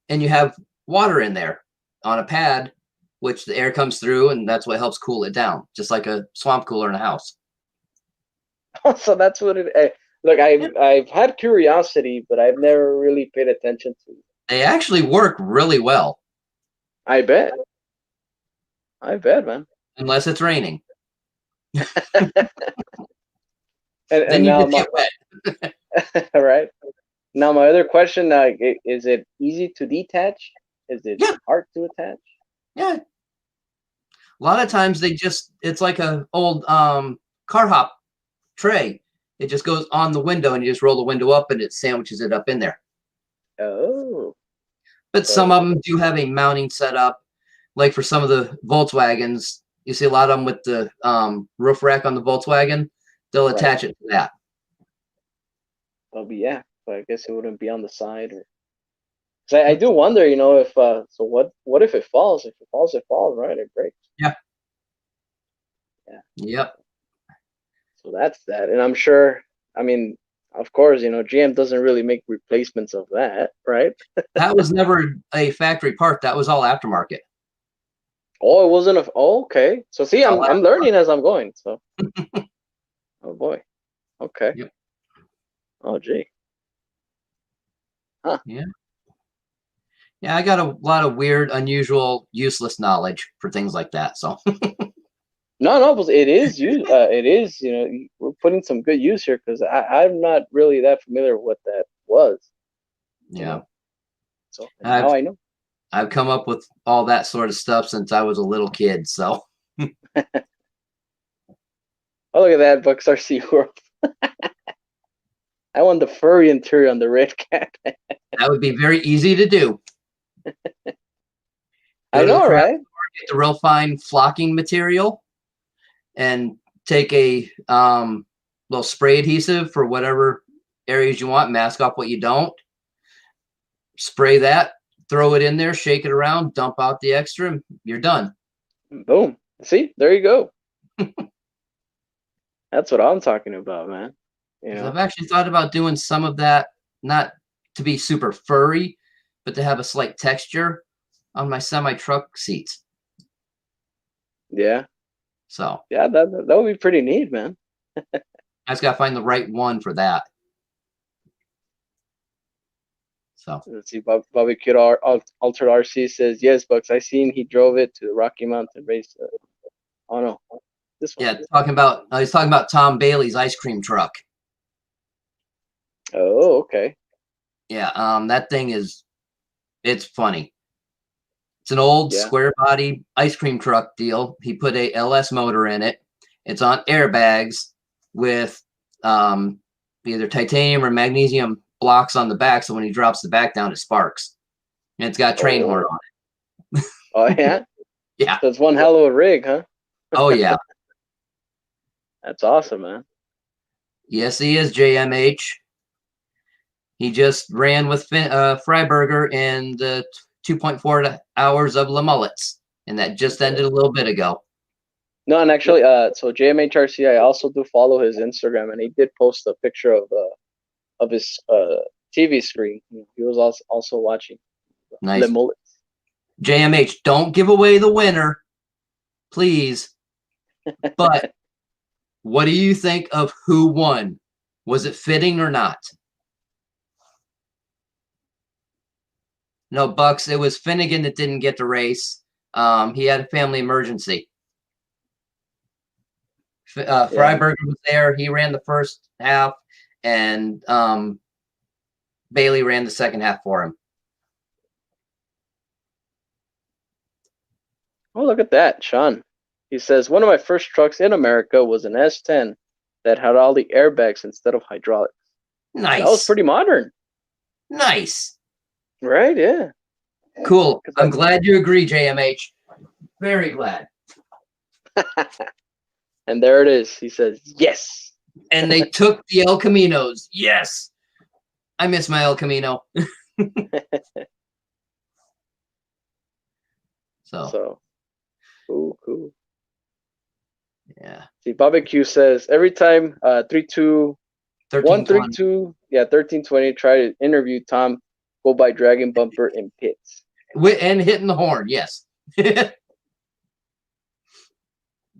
and you have water in there on a pad, which the air comes through, and that's what helps cool it down, just like a swamp cooler in a house. So that's what it. Look, I've had curiosity, but I've never really paid attention to it. They actually work really well. I bet. I bet, man. Unless it's raining. And Then you now just get wet. all right. Now my other question: is it easy to detach? Is it hard to attach? Yeah. A lot of times it's like a old car hop tray. It just goes on the window and you just roll the window up and it sandwiches it up in there. Oh. But some of them do have a mounting setup. Like for some of the Volkswagens, you see a lot of them with the roof rack on the Volkswagen. They'll attach it to that. That'll be but I guess it wouldn't be on the side. So I do wonder, if so what if it falls? If it falls, right? It breaks. Yeah. Yeah. Yep. So that's that, and I'm sure. I mean, of course, GM doesn't really make replacements of that, right? That was never a factory part. That was all aftermarket. Oh, it wasn't a. Oh, okay. So see, I'm learning as I'm going. So. Oh boy. Okay. Yep. Oh gee. Huh. Yeah. Yeah, I got a lot of weird, unusual, useless knowledge for things like that. So. No, but it is use. It is. We're putting some good use here because I'm not really that familiar with what that was. Yeah. So now I know. I've come up with all that sort of stuff since I was a little kid. So. Oh, look at that, Bucks RC World. I want the furry interior on the red cat. That would be very easy to do. I know, right? Get the real fine flocking material and take a little spray adhesive for whatever areas you want, mask off what you don't. Spray that, throw it in there, shake it around, dump out the extra, and you're done. Boom. See, there you go. That's what I'm talking about, man. I've actually thought about doing some of that, not to be super furry, but to have a slight texture on my semi-truck seats. Yeah. So. Yeah, that would be pretty neat, man. I just gotta find the right one for that. So. Let's see. Bobby Kid Altered RC says, yes, Bucks. I seen he drove it to the Rocky Mountain race. Oh no. This one. Yeah, he's talking about Tom Bailey's ice cream truck. Oh, okay. Yeah, that thing it's funny. It's an old square body ice cream truck deal. He put a LS motor in it. It's on airbags with either titanium or magnesium blocks on the back, so when he drops the back down, it sparks. And it's got train horn on it. Oh yeah. Yeah. So it's one hell of a rig, huh? Oh yeah. That's awesome, man. Yes, he is, JMH. He just ran with Freiberger in the 2.4 hours of Le Mullets, and that just ended a little bit ago. No, and actually, so JMHRC, I also do follow his Instagram, and he did post a picture of his TV screen. He was also watching Nice. Le Mullets. JMH, don't give away the winner, please. But what do you think of who won? Was it fitting or not? No, Bucks, it was Finnegan that didn't get the race. He had a family emergency. Freiberger was there. He ran the first half, and Bailey ran the second half for him. Oh, look at that, Sean. He says, one of my first trucks in America was an S10 that had all the airbags instead of hydraulics. Nice. That was pretty modern. Nice. Right, yeah. Cool. I'm glad you agree, JMH. Very glad. And there it is. He says, yes. And they took the El Caminos. Yes. I miss my El Camino. So. Cool. Yeah. See, Bobby Q says, every time 132, 1320 try to interview Tom, go by Dragon Bumper in pits. And hitting the horn, yes.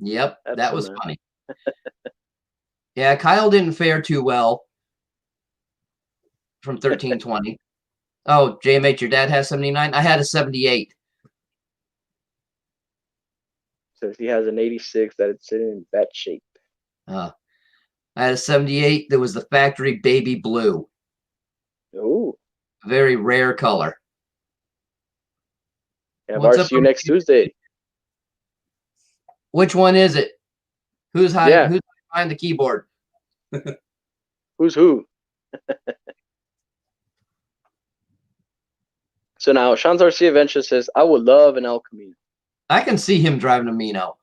Yep, that was funny. Yeah, Kyle didn't fare too well from 1320. Oh, JMH, your dad has 79? I had a 78. Says he has an 86 that it's sitting in bad shape. I had a 78 that was the factory baby blue. Ooh. Very rare color. Yeah, RCU next Tuesday. Which one is it? Who's behind the keyboard? Who's who? So now Sean's RC Adventure says, I would love an El Camino. I can see him driving a Mino.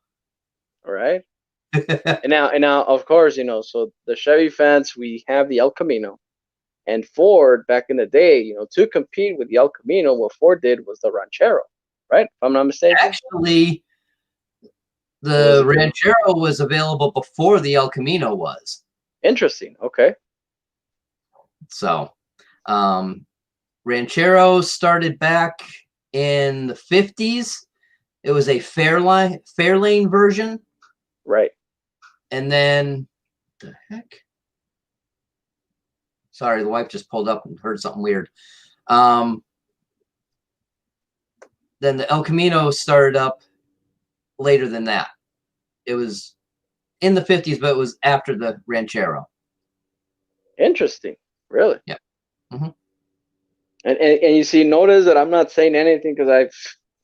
All right. and now, of course, so the Chevy fans, we have the El Camino. And Ford, back in the day, to compete with the El Camino, what Ford did was the Ranchero, right? If I'm not mistaken. Actually, the Ranchero was available before the El Camino was. Interesting. Okay. So, Ranchero started back in the 50s. It was a Fairlane version. Right. And then, the heck? Sorry, the wife just pulled up and heard something weird. Then the El Camino started up later than that. It was in the 50s, but it was after the Ranchero. Interesting. Really? Yeah. Mm-hmm. And you see, notice that I'm not saying anything because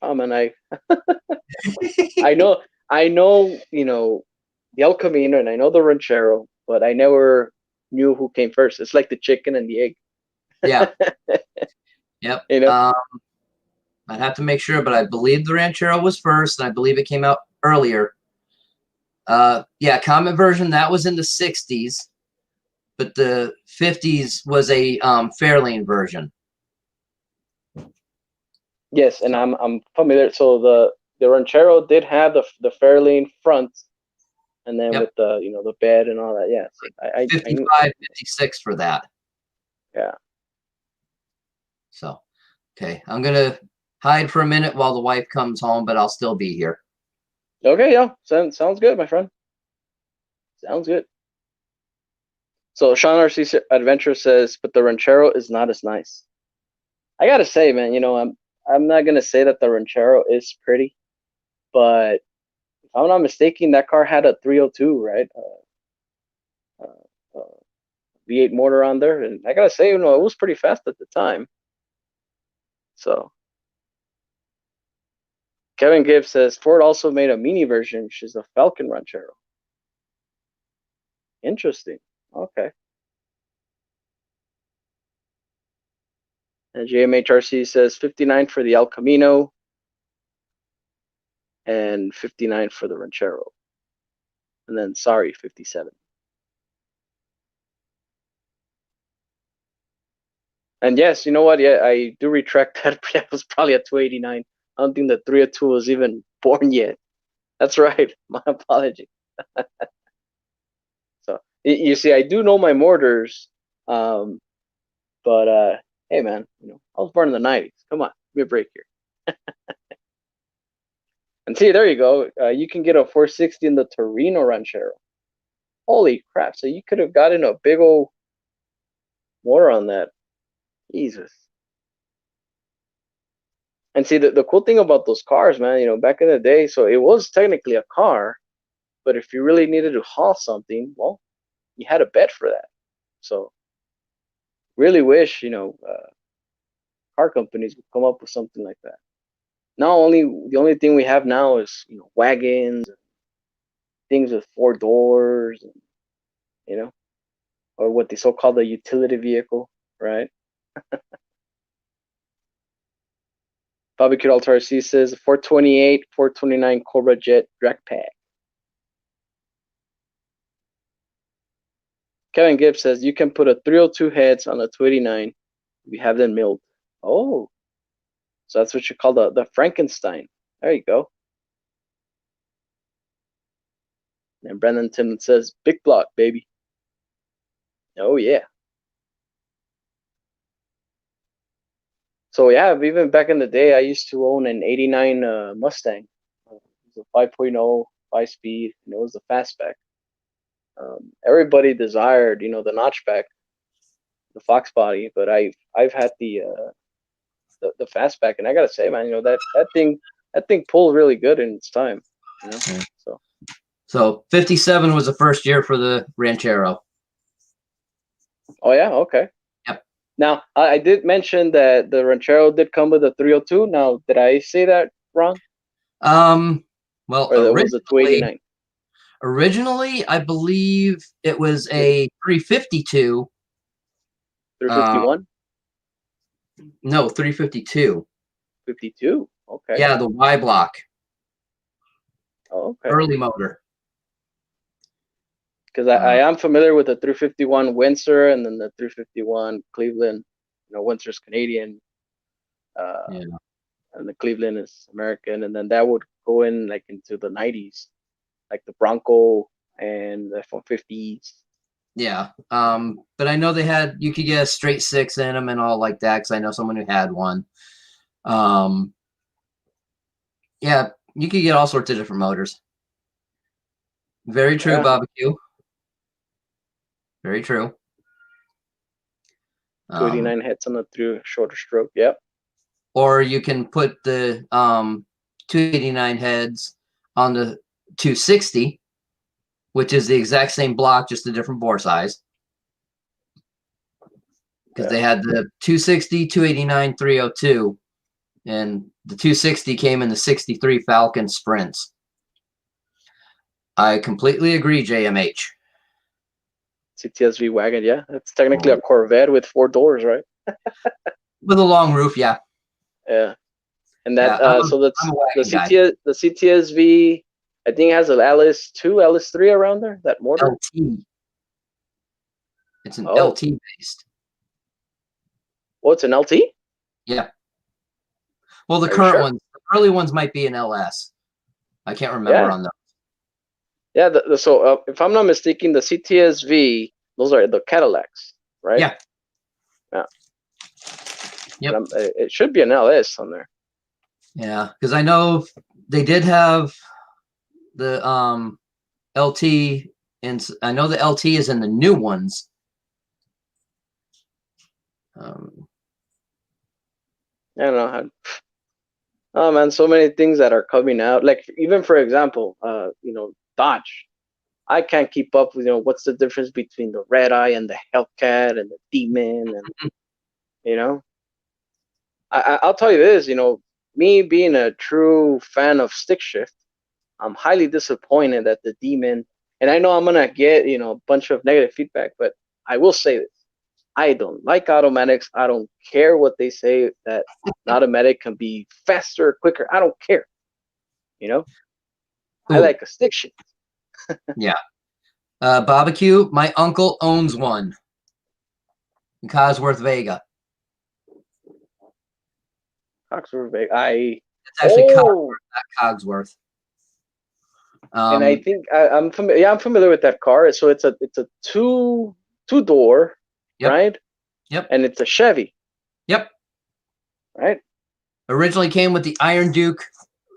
I know, the El Camino and I know the Ranchero, but I never knew who came first. It's like the chicken and the egg. Yeah. Yep. I'd have to make sure, but I believe the Ranchero was first, and I believe it came out earlier. Yeah, Comet version, that was in the 60s, but the 50s was a Fairlane version. Yes, and I'm familiar. So the Ranchero did have the Fairlane front, and then with the the bed and all that. Yeah, so 55, 56 for that. Yeah. So, okay, I'm gonna hide for a minute while the wife comes home, but I'll still be here. Okay, yeah, sounds good, my friend. Sounds good. So Sean RC Adventure says, but the Ranchero is not as nice. I gotta say, man, I'm not gonna say that the Ranchero is pretty, but if I'm not mistaken, that car had a 302, right? V8 motor on there, and I gotta say, it was pretty fast at the time. So Kevin Gibbs says Ford also made a mini version, which is a Falcon Ranchero. Interesting. Okay. And JMHRC says 59 for the El Camino and 59 for the Ranchero. And then, sorry, 57. And yes, you know what? Yeah, I do retract that. That was probably a 289. I don't think the 302 was even born yet. That's right. My apology. So you see, I do know my mortars, but hey, man, I was born in the '90s. Come on, give me a break here. And see, there you go. You can get a 460 in the Torino Ranchero. Holy crap! So you could have gotten a big old motor on that. Jesus. And see, the cool thing about those cars, man, back in the day, so it was technically a car, but if you really needed to haul something, well, you had a bed for that. So really wish, car companies would come up with something like that. The only thing we have now is, wagons, and things with 4 doors, and, or what they so-called a utility vehicle, right? Bobby Kid Altar C says 428, 429 Cobra Jet Drag Pack. Kevin Gibbs says you can put a 302 heads on a 289 if you have them milled. Oh, so that's what you call the Frankenstein. There you go. And Brandon Timlin says big block, baby. Oh yeah. So yeah, even back in the day, I used to own an '89 Mustang. It was a 5.0 5-speed, and it was the fastback. Everybody desired, the notchback, the Fox body, but I've had the fastback, and I gotta say, man, that thing pulled really good in its time. So 57 was the first year for the Ranchero. Oh yeah, okay. Yep. Now I did mention that the Ranchero did come with a 302. Now, did I say that wrong? Well, Or that was a 289. Originally, I believe it was a 352. 351? No, 352. 52. Okay. Yeah, the Y block. Oh, okay. Early motor. Because I am familiar with the 351 Windsor and then the 351 Cleveland. Windsor's Canadian. Yeah. And the Cleveland is American. And then that would go in like into the 90s, like the Bronco and the F-150s. Yeah. But I know you could get a straight 6 in them and all like that, because I know someone who had one. Yeah, you could get all sorts of different motors. Very true, Yeah. Barbecue. Very true. 289 hits on the through shorter stroke. Yep. Or you can put the 289 heads on the 260, which is the exact same block, just a different bore size. Because they had the 260, 289, 302, and the 260 came in the 63 Falcon Sprints. I completely agree, JMH. CTSV wagon, yeah. It's technically a Corvette with 4 doors, right? With a long roof, yeah. Yeah. And that so that's the CTSV, I think it has an LS2, LS3 around there, that motor. LT. It's an LT based. Oh, it's an LT? Yeah. Well, the current ones, the early ones might be an LS. I can't remember on those. Yeah, so if I'm not mistaken, the CTSV, those are the Cadillacs, right? Yeah. Yeah. Yep. It should be an LS on there. Yeah, because I know they did have the LT, and I know the LT is in the new ones. I don't know. Oh man, so many things that are coming out. Like even for example, Dodge. I can't keep up with what's the difference between the Red Eye and the Hellcat and the Demon, and I'll tell you this, me being a true fan of stick shift, I'm highly disappointed at the Demon, and I know I'm gonna get a bunch of negative feedback, but I will say this: I don't like automatics. I don't care what they say that an automatic can be faster, quicker. I don't care. You know, I Ooh, like a stick shift. yeah. Barbecue. My uncle owns one in Cosworth, Vega. Cogsworth, I It's actually oh, Cogsworth. and I think I'm familiar. Yeah, I'm familiar with that car. So it's a two door, Yep. right? Yep. And it's a Chevy. Yep. Right. Originally came with the Iron Duke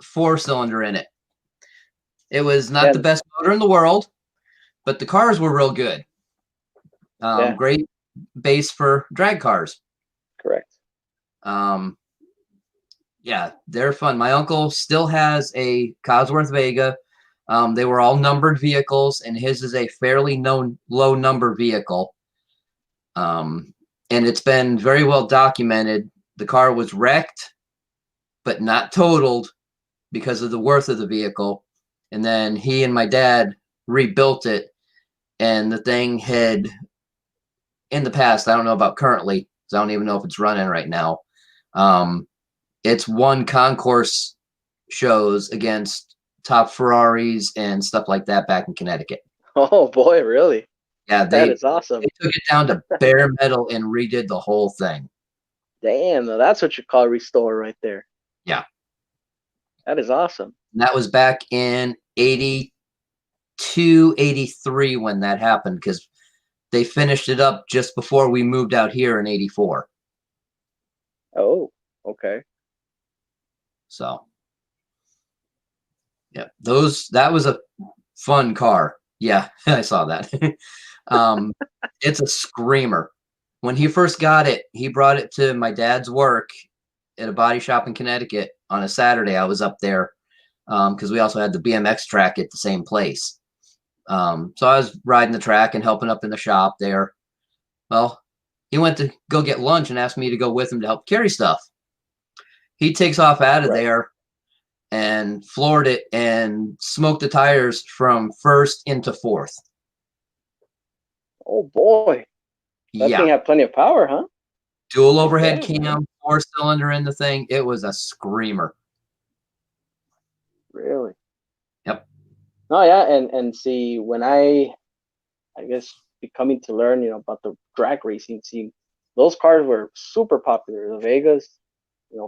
4-cylinder in it. It was not the best motor in the world, but the cars were real good. Great base for drag cars. Correct. Yeah, they're fun. My uncle still has a Cosworth Vega. They were all numbered vehicles, and his is a fairly low number vehicle. And it's been very well documented. The car was wrecked, but not totaled because of the worth of the vehicle. And then he and my dad rebuilt it, and the thing had, in the past, I don't know about currently, because I don't even know if it's running right now. It's won concourse shows against top Ferraris and stuff like that back in Connecticut. Oh boy, really? Yeah, That is awesome. They took it down to bare metal and redid the whole thing. Damn, that's what you call restore right there. Yeah. That is awesome. And that was back in 82, 83 when that happened, because they finished it up just before we moved out here in 84. Oh, okay. So, yeah, that was a fun car. Yeah, I saw that. It's a screamer. When he first got it, he brought it to my dad's work at a body shop in Connecticut on a Saturday. I was up there because we also had the BMX track at the same place. So I was riding the track and helping up in the shop there. Well, he went to go get lunch and asked me to go with him to help carry stuff. He takes off out of there and floored it and smoked the tires from first into fourth. Oh boy. That thing had plenty of power, huh? Dual overhead cam, 4-cylinder in the thing. It was a screamer. Really? Yep. Oh yeah, and see, when I guess becoming to learn, about the drag racing scene, those cars were super popular. The Vegas,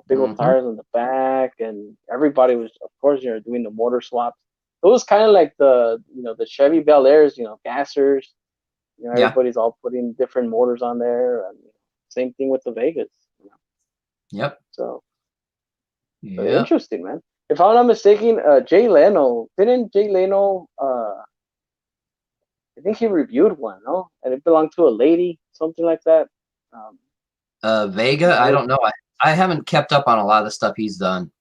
big old tires on the back, and everybody was, of course, doing the motor swaps. It was kind of like the Chevy Bel Airs, gassers. Everybody's all putting different motors on there, and same thing with the Vegas. Yep. So interesting, man. If I'm not mistaken, Jay Leno, I think he reviewed one, no? And it belonged to a lady, something like that. Vega, I don't know. I haven't kept up on a lot of the stuff he's done.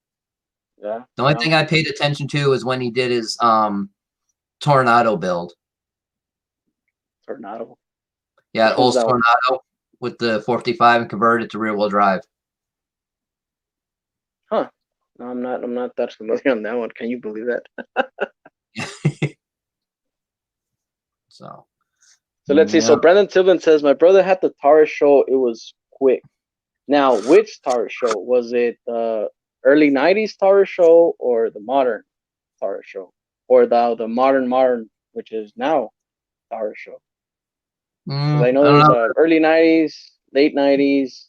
Yeah. The only thing I paid attention to was when he did his Tornado build. Tornado. Yeah, old Tornado with the 455 and converted to rear wheel drive. Huh. No, I'm not that familiar on that one. Can you believe that? So let's see. So Brandon Tillman says, my brother had the Taurus show. It was quick. Now, which Taurus show? Was it the early 90s Taurus show or the modern Taurus show? Or the modern, which is now Taurus show? Because I know there's early 90s, late 90s.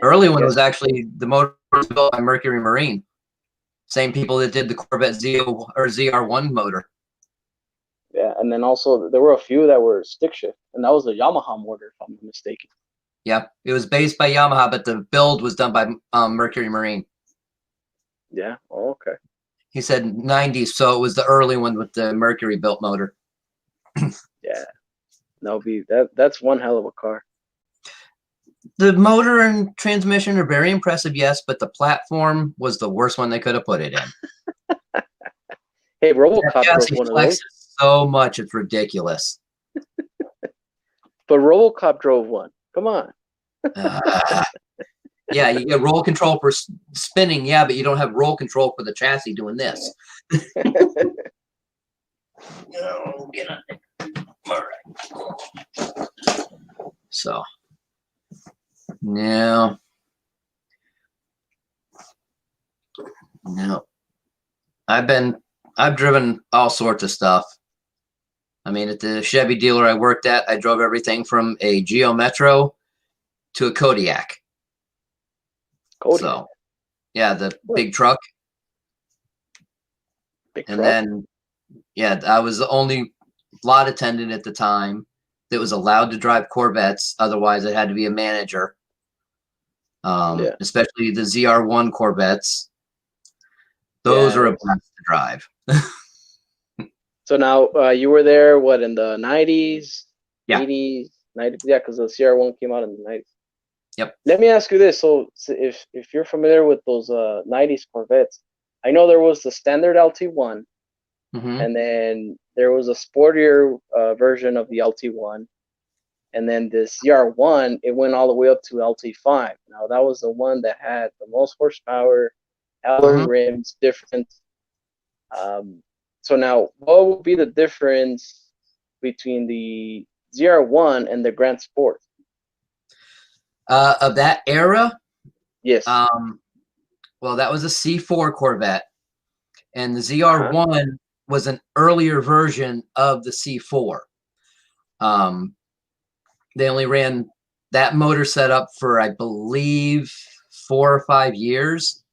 Early one was actually the motor built by Mercury Marine. Same people that did the Corvette ZR1 motor. Yeah, and then also there were a few that were stick shift, and that was a Yamaha motor, if I'm not mistaken. Yeah, it was based by Yamaha, but the build was done by Mercury Marine. Yeah. Oh, okay. He said 90s, so it was the early one with the Mercury built motor. Yeah. That's one hell of a car. The motor and transmission are very impressive, yes, but the platform was the worst one they could have put it in. Hey, RoboCop drove one of those. So much, it's ridiculous. But RoboCop drove one. Come on. Yeah, you get roll control for spinning, yeah, but you don't have roll control for the chassis doing this. No, get on there. All right. So No. No. I've driven all sorts of stuff. I mean, at the Chevy dealer I worked at, I drove everything from a Geo Metro to a Kodiak. Cody, So, yeah, the What? big truck. big And truck. then, yeah, I was the only lot attendant at the time that was allowed to drive Corvettes. Otherwise, it had to be a manager. Yeah. Especially the ZR1 Corvettes. Those are a blast to drive. So now you were there, what, in the 90s, Yeah. 80s, 90s? Yeah, because the CR1 came out in the 90s. Yep. Let me ask you this. So if you're familiar with those 90s Corvettes, I know there was the standard LT1, Mm-hmm. and then there was a sportier version of the LT1, and then the CR1, it went all the way up to LT5. Now, that was the one that had the most horsepower, alloy rims, different. So now, what would be the difference between the ZR1 and the Grand Sport? Of that era, Yes. well, that was a C4 Corvette, and the ZR1 was an earlier version of the C4. They only ran that motor setup for, I believe, 4 or 5 years,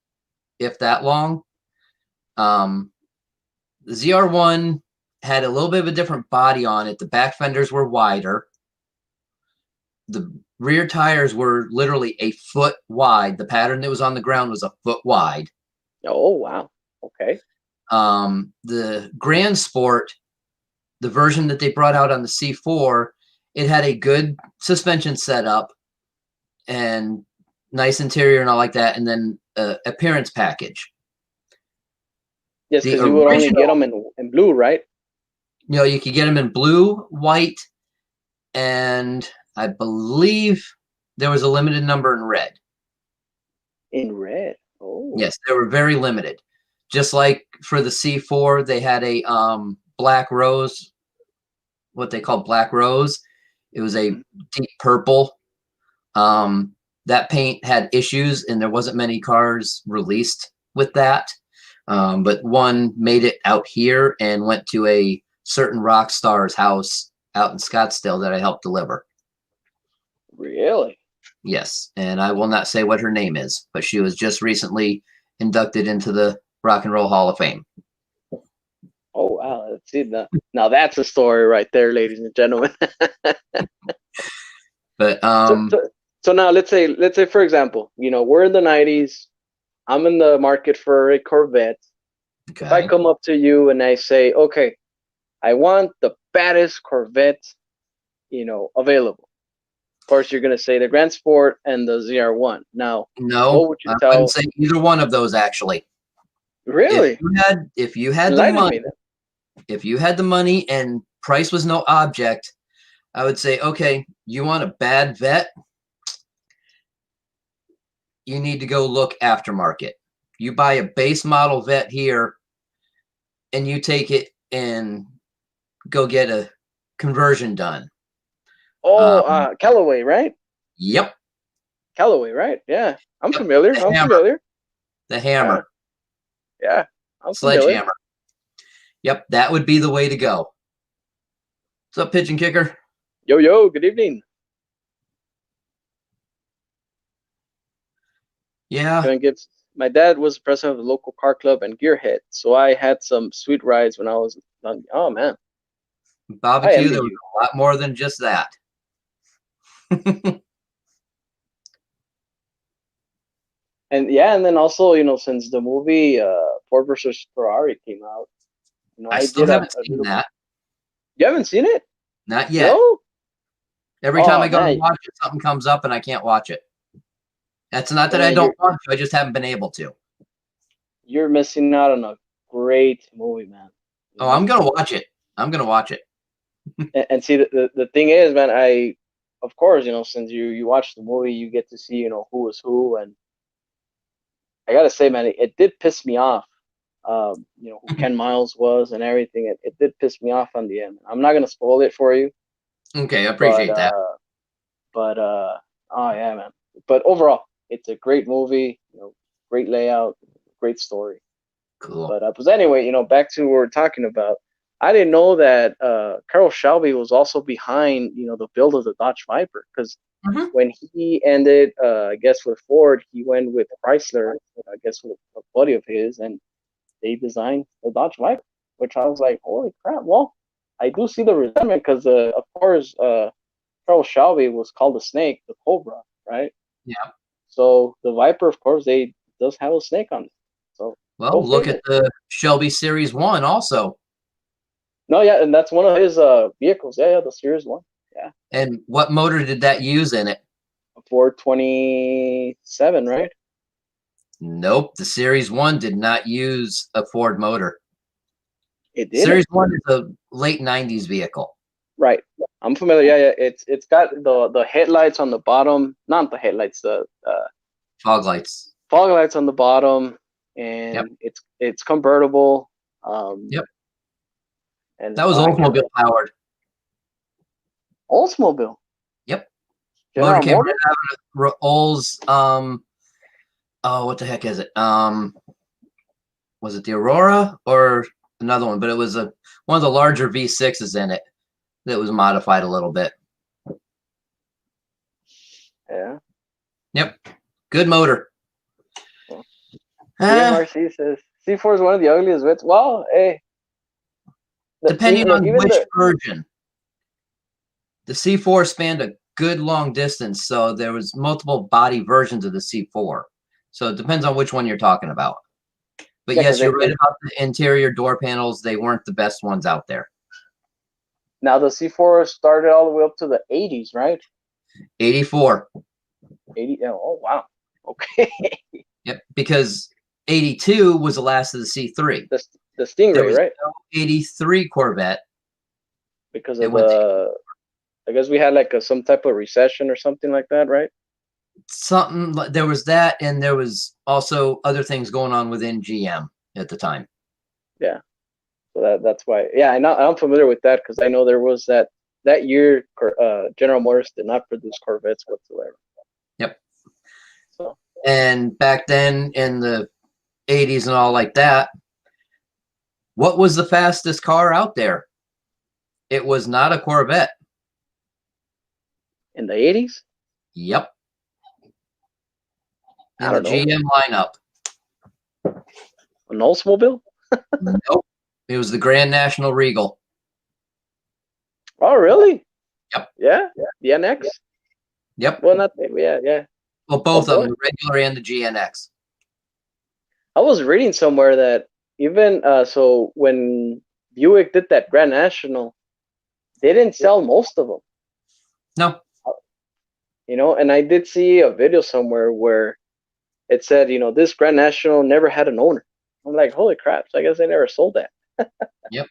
if that long. The ZR1 had a little bit of a different body on it. The back fenders were wider. The rear tires were literally a foot wide. The pattern that was on the ground was a foot wide. Oh, wow. Okay. The Grand Sport, the version that they brought out on the C4, it had a good suspension setup and nice interior and all like that, and then appearance package. Yes, because you would only get them in blue, right? You know, you could get them in blue, white, and I believe there was a limited number in red. In red. Oh. Yes, they were very limited. Just like for the C4, they had a black rose, what they called black rose. It was a deep purple. That paint had issues, and there wasn't many cars released with that. But one made it out here and went to a certain rock star's house out in Scottsdale that I helped deliver. Really? Yes, and I will not say what her name is, but she was just recently inducted into the Rock and Roll Hall of Fame. Oh, wow. Let's see that. Now that's a story right there, ladies and gentlemen. But so now let's say for example, we're in the 90s. I'm in the market for a Corvette. okay. If I come up to you and I say, okay, I want the baddest Corvette, available. Of course, you're going to say the Grand Sport and the ZR1. Now, no, what would you I tell? wouldn't say either one of those actually. Really? If you had the Enlighten money, me then. if you had the money and price was no object, I would say, okay, you want a bad vet? You need to go look aftermarket. You buy a base model vet here and you take it and go get a conversion done. Oh, Callaway, right? Yep. Callaway, right? Yeah. I'm Yep. familiar. The I'm hammer. familiar. The hammer. Yeah. I'm familiar. Sledgehammer. Yep, that would be the way to go. What's up, Pigeon Kicker? Yo, good evening. Yeah. My dad was president of the local car club and gearhead, so I had some sweet rides when I was young. Oh man, Barbecue, there was a lot more than just that. And then also, since the movie Ford versus Ferrari came out, I still haven't seen that. You haven't seen it? Not yet. No? Every time I go to watch it, something comes up and I can't watch it. That's not that I don't want to, I just haven't been able to. You're missing out on a great movie, man. Oh, I'm gonna watch it. I'm gonna watch it. And see, the thing is, man, of course, since you watch the movie, you get to see, who was who, and I gotta say, man, it did piss me off. Who Ken Miles was and everything. It did piss me off on the end. I'm not gonna spoil it for you. Okay, I appreciate that. But oh yeah, man. but overall, it's a great movie. Great layout, great story. Cool. But anyway, back to what we're talking about. I didn't know that Carroll Shelby was also behind, the build of the Dodge Viper, because when he ended, I guess with Ford, he went with Chrysler, I guess with a buddy of his, and they designed the Dodge Viper, which I was like, holy crap! Well, I do see the resentment because, of course, Carroll Shelby was called the Snake, the Cobra, right? Yeah. So the Viper, of course, they does have a snake on it. So well, look at the Shelby Series 1 also. No, yeah, and that's one of his vehicles. Yeah, the Series 1. Yeah. And what motor did that use in it? A 427, right? Nope, the Series 1 did not use a Ford motor. It did. Series 1 is a late 90s vehicle. Right. I'm familiar. Yeah. It's got the headlights on the bottom, not the headlights, the fog lights. Fog lights on the bottom, and it's convertible. Yep. And that was Oldsmobile powered. Oldsmobile. Yep. General Motor came Motors? right out of Olds. Oh, what the heck is it? Was it the Aurora or another one? But it was one of the larger V6s in it that was modified a little bit. Yeah. Yep. Good motor. CMRC says C4 is one of the ugliest bits. Well, hey. Depending on which version. The C4 spanned a good long distance, so there was multiple body versions of the C4. So it depends on which one you're talking about. But yes, you're right about the interior door panels. They weren't the best ones out there. Now the C4 started all the way up to the 80s, right? 84. 80. Oh, wow. Okay. Yep, because 82 was the last of the C3. The Stingray, there was right? No 83 Corvette. Because of I guess we had like some type of recession or something like that, right? Something like there was that, and there was also other things going on within GM at the time. Yeah, so that's why. Yeah, I'm familiar with that because I know there was that year. General Motors did not produce Corvettes whatsoever. Yep. So, and back then in the 80s and all like that, what was the fastest car out there? It was not a Corvette. In the 80s? Yep. In the GM lineup. An Oldsmobile? Nope. It was the Grand National Regal. Oh, really? Yep. Yeah? The NX? Yep. Well, not yeah. Well, both of them, the regular and the GNX. I was reading somewhere that even so when Buick did that Grand National, they didn't sell most of them. No. And I did see a video somewhere where it said, this Grand National never had an owner. I'm like, holy crap. So I guess they never sold that. Yep.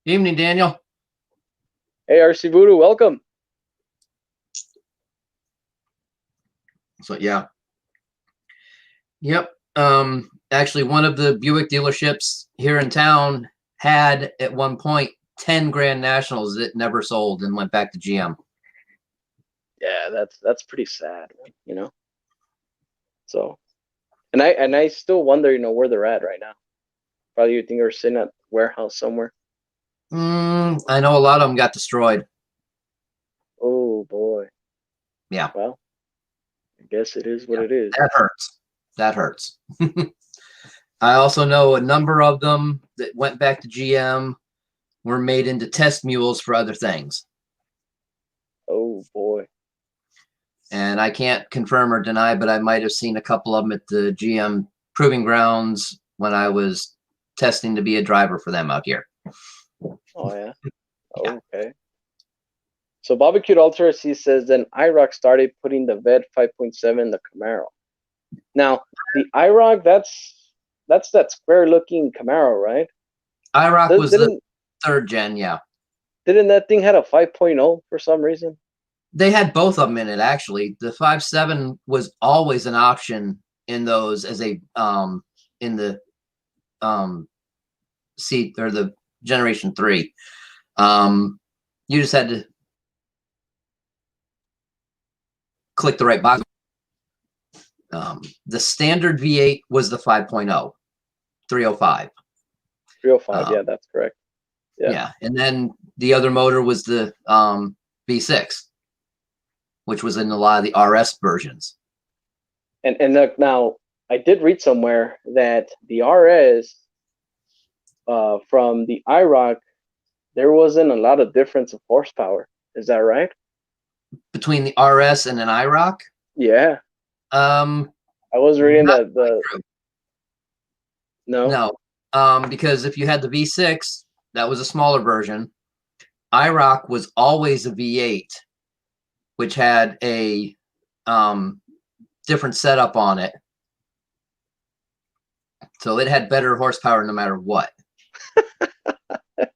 Evening, Daniel. Hey, RC Voodoo, welcome. So, yeah. Yep. Actually, one of the Buick dealerships here in town had at one point 10 Grand Nationals that never sold and went back to GM. Yeah, that's pretty sad, So, and I still wonder, where they're at right now. Probably you think they're sitting at a warehouse somewhere. I know a lot of them got destroyed. Oh boy. Yeah. Well, I guess it is what it is. That hurts. That hurts. I also know a number of them that went back to GM were made into test mules for other things. Oh boy. And I can't confirm or deny, but I might have seen a couple of them at the GM proving grounds when I was testing to be a driver for them out here. Oh yeah. Okay. So Barbecued Ultra C says then IROC started putting the VED 5.7 in the Camaro. Now the IROC, that's that square looking Camaro, right? IROC was the third gen, yeah. Didn't that thing had a 5.0 for some reason? They had both of them in it, actually. The 5.7 was always an option in those as a in the seat or the generation 3. You just had to click the right box. The standard V8 was the 5.0, 305. 305. Yeah, that's correct. Yeah. And then the other motor was the V6, which was in a lot of the RS versions. And look, now I did read somewhere that the RS from the IROC, there wasn't a lot of difference of horsepower. Is that right? Between the RS and an IROC? Yeah. Um, I was reading not that the true. no. No. Because if you had the V6, that was a smaller version. IROC was always a V8, which had a different setup on it. So it had better horsepower no matter what.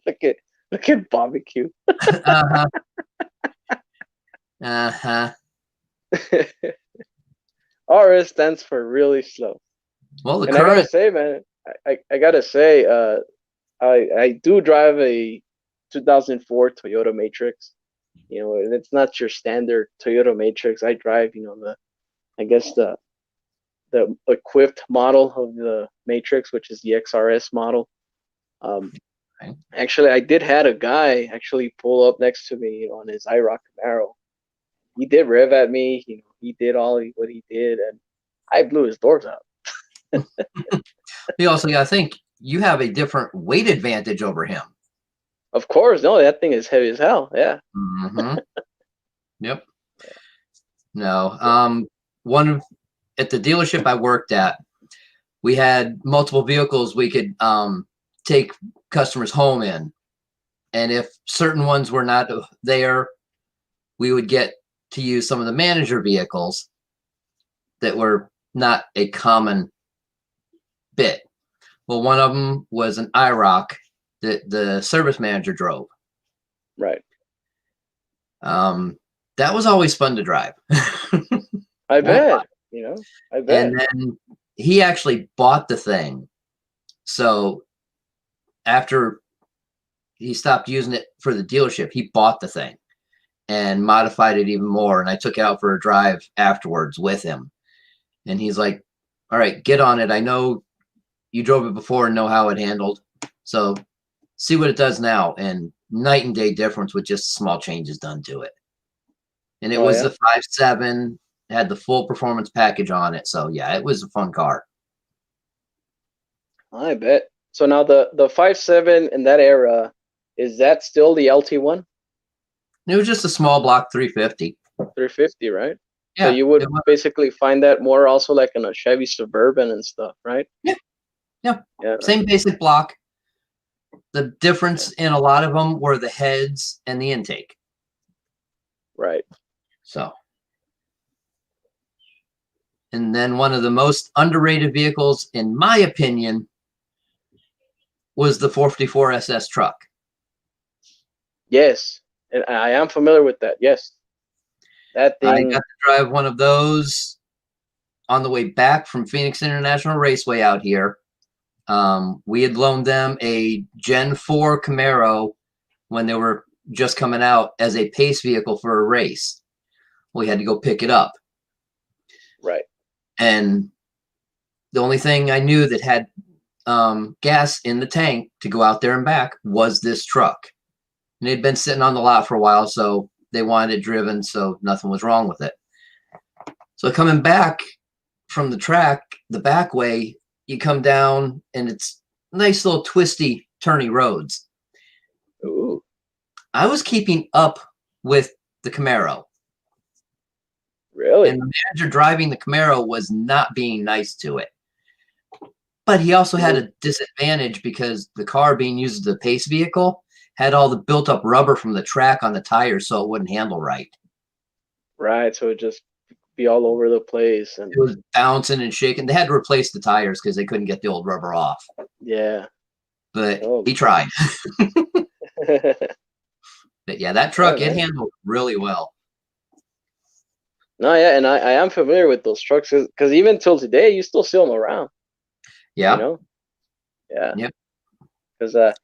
Look at barbecue. Uh-huh. Uh-huh. RS stands for really slow. Well, the And I current gotta say, man, I gotta say, I do drive a 2004 Toyota Matrix. You know, and it's not your standard Toyota Matrix. I drive, you know, I guess the equipped model of the Matrix, which is the XRS model. Okay. Actually, I did had a guy actually pull up next to me on his IROC Camaro. He did rev at me. You know, he did what he did, and I blew his doors out. You also got to think you have a different weight advantage over him. Of course, no, that thing is heavy as hell. Yeah. Mm-hmm. Yep. No. At the dealership I worked at, we had multiple vehicles we could take customers home in, and if certain ones were not there, we would get to use some of the manager vehicles that were not a common bit. Well, one of them was an IROC that the service manager drove. Right. That was always fun to drive. I bet. You know, I bet. And then he actually bought the thing. So after he stopped using it for the dealership, he bought the thing and modified it even more. And I took it out for a drive afterwards with him. And he's like, all right, get on it. I know you drove it before and know how it handled. So see what it does now. And night and day difference with just small changes done to it. And it was the 5.7, had the full performance package on it. So yeah, it was a fun car. I bet. So now the 5.7 in that era, is that still the LT1? It was just a small block 350. 350, right? Yeah. So you would basically find that more also like in a Chevy Suburban and stuff, right? Yeah. Yeah. Same basic block. The difference in a lot of them were the heads and the intake. Right. So. And then one of the most underrated vehicles, in my opinion, was the 454 SS truck. Yes. And I am familiar with that. Yes. That thing. I got to drive one of those on the way back from Phoenix International Raceway out here. We had loaned them a Gen 4 Camaro when they were just coming out as a pace vehicle for a race. We had to go pick it up. Right. And the only thing I knew that had gas in the tank to go out there and back was this truck. And it had been sitting on the lot for a while, so they wanted it driven, so nothing was wrong with it. So coming back from the track, the back way, you come down, and it's nice little twisty, turny roads. Ooh. I was keeping up with the Camaro. Really? And the manager driving the Camaro was not being nice to it. But he also had a disadvantage because the car being used as a pace vehicle had all the built-up rubber from the track on the tires, so it wouldn't handle right. Right, so it just be all over the place. And it was bouncing and shaking. They had to replace the tires because they couldn't get the old rubber off. Yeah. But he tried. But yeah, that truck, it handled really well. No, yeah, and I am familiar with those trucks because even till today, you still see them around. Yeah. You know? Yeah. Yep. Because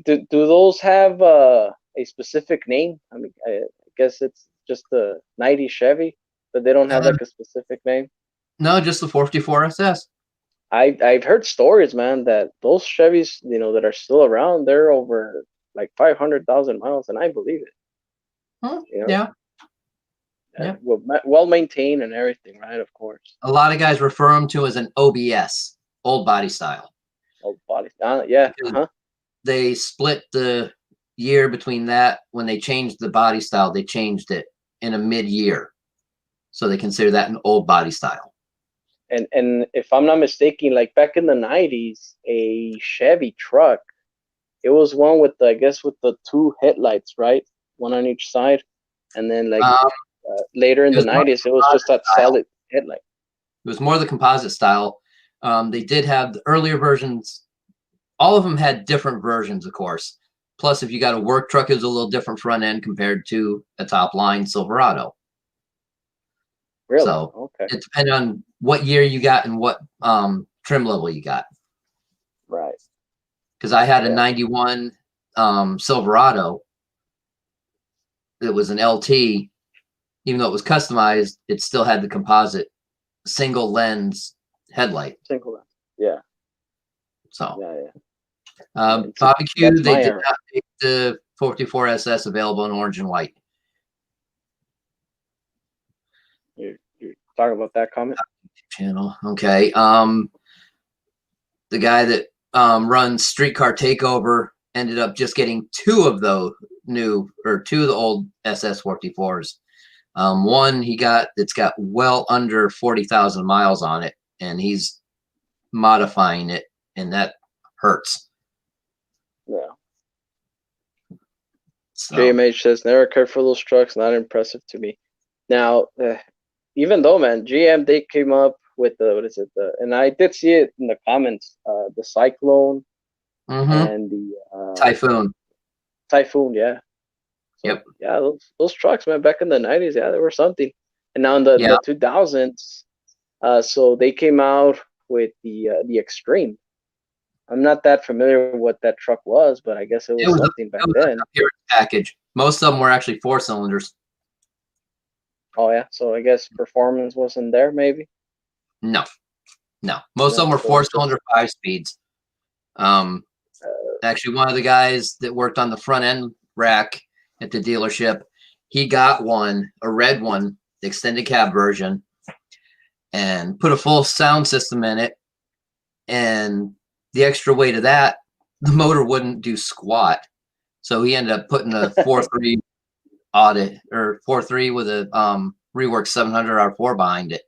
do those have a specific name? I mean, I guess it's just the 90 Chevy, but they don't have like a specific name. No, just the 44 SS. I've heard stories, man, that those Chevys, that are still around, they're over like 500,000 miles, and I believe it. Huh? You know, Yeah. Yeah. well maintained and everything, right? Of course. A lot of guys refer them to as an OBS, old body style. Old body. Yeah. They split the year between that when they changed the body style. They changed it in a mid-year, so they consider that an old body style. And if I'm not mistaken, like back in the 90s, a Chevy truck, it was one with I guess with the two headlights, right? One on each side, and then like later in the 90s, it was just that solid headlight. It was more the composite style. They did have the earlier versions. All of them had different versions, of course. Plus, if you got a work truck, it was a little different front end compared to a top line Silverado. Really? So okay. it depended on what year you got and what trim level you got. Right. Because I had a 91 Silverado. It was an LT. Even though it was customized, it still had the composite single lens headlight. Single lens. Yeah. So yeah. Barbecue, they did not make the 44 SS available in orange and white. You're talking about that comment? Channel. Okay. The guy that runs Streetcar Takeover ended up just getting two of the old SS 44s. One he got that's got well under 40,000 miles on it, and he's modifying it, and that hurts. Yeah. So. JMH says, never cared for those trucks, not impressive to me. Now, even though, man, GM, they came up with and I did see it in the comments, the Cyclone and the Typhoon, yeah. So, yep. Yeah, those trucks, man, back in the 90s, yeah, they were something. And now in the 2000s, so they came out with the Extreme. I'm not that familiar with what that truck was, but I guess it was something back then. A package. Most of them were actually 4 cylinders. Oh yeah, so I guess performance wasn't there, maybe. No. Most of them were 4-cylinder 5 speeds. Actually, one of the guys that worked on the front end rack at the dealership, he got a red one, the extended cab version, and put a full sound system in it. And the extra weight of that, the motor wouldn't do squat. So he ended up putting a 4.3 audit or 4.3 with a reworked 700 R4 behind it.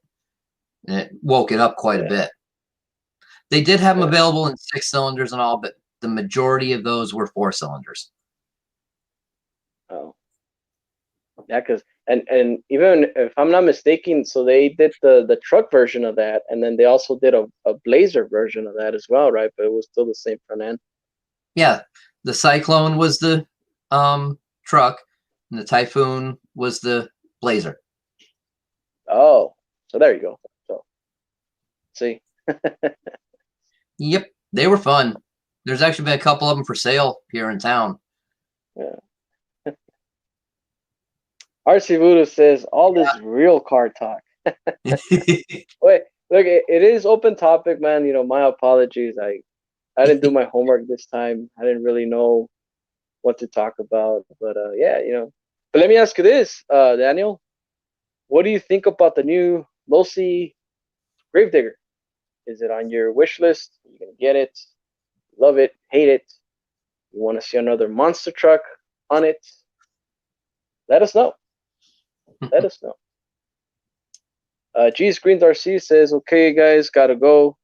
And it woke it up quite a bit. They did have them available in 6 cylinders and all, but the majority of those were 4 cylinders. Oh. Yeah, because and even if I'm not mistaken, so they did the truck version of that, and then they also did a Blazer version of that as well, right? But it was still the same front end. Yeah, the Cyclone was the truck, and the Typhoon was the Blazer. Oh, so there you go. So, see. Yep, they were fun. There's actually been a couple of them for sale here in town. Yeah. RC Voodoo says all this real car talk. Wait, look, it is open topic, man. My apologies. I didn't do my homework this time. I didn't really know what to talk about, but yeah, But let me ask you this, Daniel. What do you think about the new Losi Gravedigger? Is it on your wish list? Are you gonna get it? Love it? Hate it? You want to see another monster truck on it? Let us know. Let us know. G's Green RC says, okay, guys, gotta go.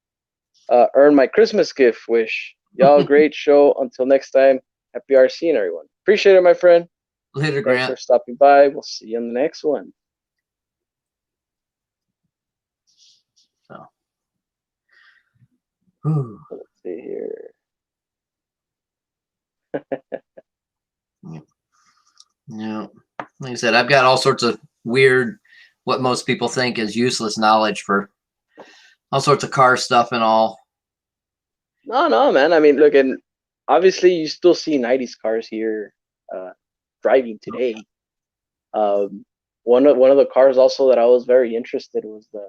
Earn my Christmas gift wish. Y'all, great show. Until next time, happy RCing, everyone. Appreciate it, my friend. Later, Grant. Thanks for stopping by. We'll see you on the next one. So. Let's see here. Yeah. Like I said, I've got all sorts of weird, what most people think is useless knowledge for all sorts of car stuff and all. No, man. I mean, look, and obviously you still see 90s cars here driving today. one of the cars also that I was very interested was the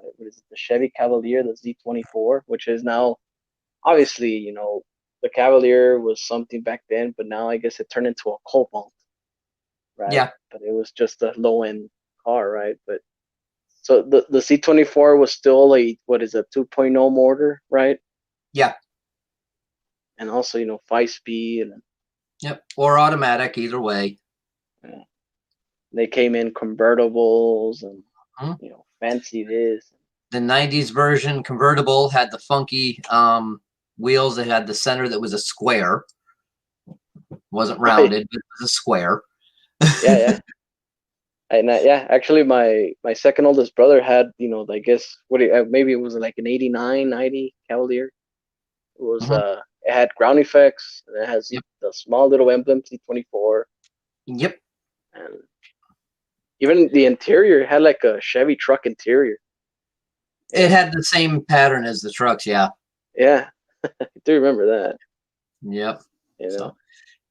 Chevy Cavalier, the Z24, which is now obviously, the Cavalier was something back then, but now I guess it turned into a Cobalt, right? Yeah. But it was just a low end car, right? But so the Z24 was still a what is a 2.0 motor, right? Yeah. And also, 5 speed, and Yep. Or automatic, either way. yeah, they came in convertibles and Hmm. fancy this. The 90s version convertible had the funky wheels. It had the center that was a square. Wasn't rounded, but it was a square. Yeah, yeah. And yeah, actually, my second oldest brother had, I guess maybe it was like an 89, 90 Cavalier. It was Mhm. it had ground effects. And it has Yep. the small little emblem T24, Yep. and even the interior had like a Chevy truck interior. It Yeah, had the same pattern as the trucks. Yeah. yeah, I do remember that. Yep. You So, know.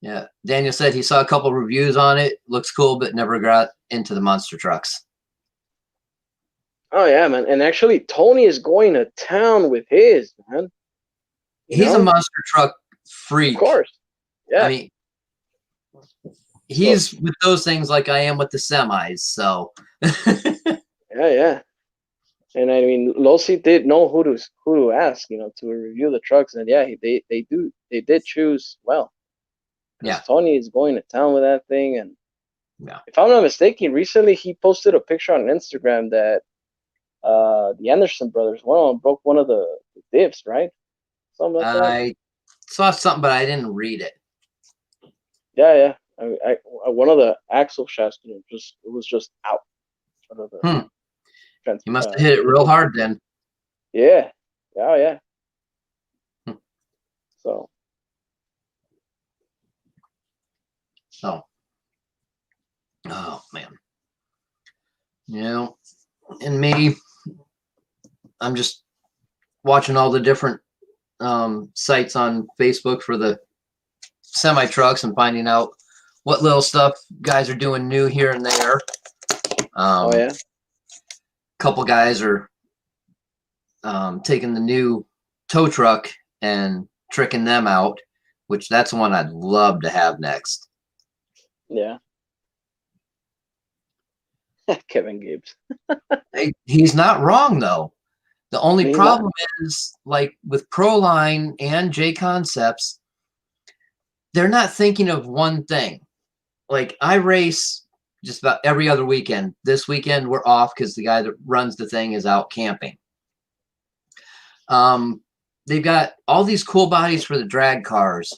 yeah. Daniel said he saw a couple reviews on it. Looks cool, but never got into the monster trucks. Oh yeah, man. And actually, Tony is going to town with his man. He's a monster truck Of freak. course. I Yeah. mean, So he's with those things like I am with the semis. So, yeah, yeah. And I mean, Losi did know who to ask, to review the trucks, and yeah, they did choose well, because yeah. Tony is going to town with that thing, and Yeah. if I'm not mistaken, recently he posted a picture on Instagram that the Anderson brothers, one of them broke one of the divs, right? Something like that. I saw something, but I didn't read it. Yeah, yeah. One of the axle shafts, it was just out of the You must have hit it real hard then. Yeah, oh yeah. So. Oh man. And me, I'm just watching all the different sites on Facebook for the semi trucks and finding out what little stuff guys are doing new here and there. Oh yeah. Couple guys are taking the new tow truck and tricking them out, which that's one I'd love to have next. Yeah. Kevin Gibbs. He's not wrong though. The only He's problem is, like with Proline and J Concepts, they're not thinking of one thing. Like I race just about every other weekend. This weekend we're off because the guy that runs the thing is out camping. They've got all these cool bodies for the drag cars,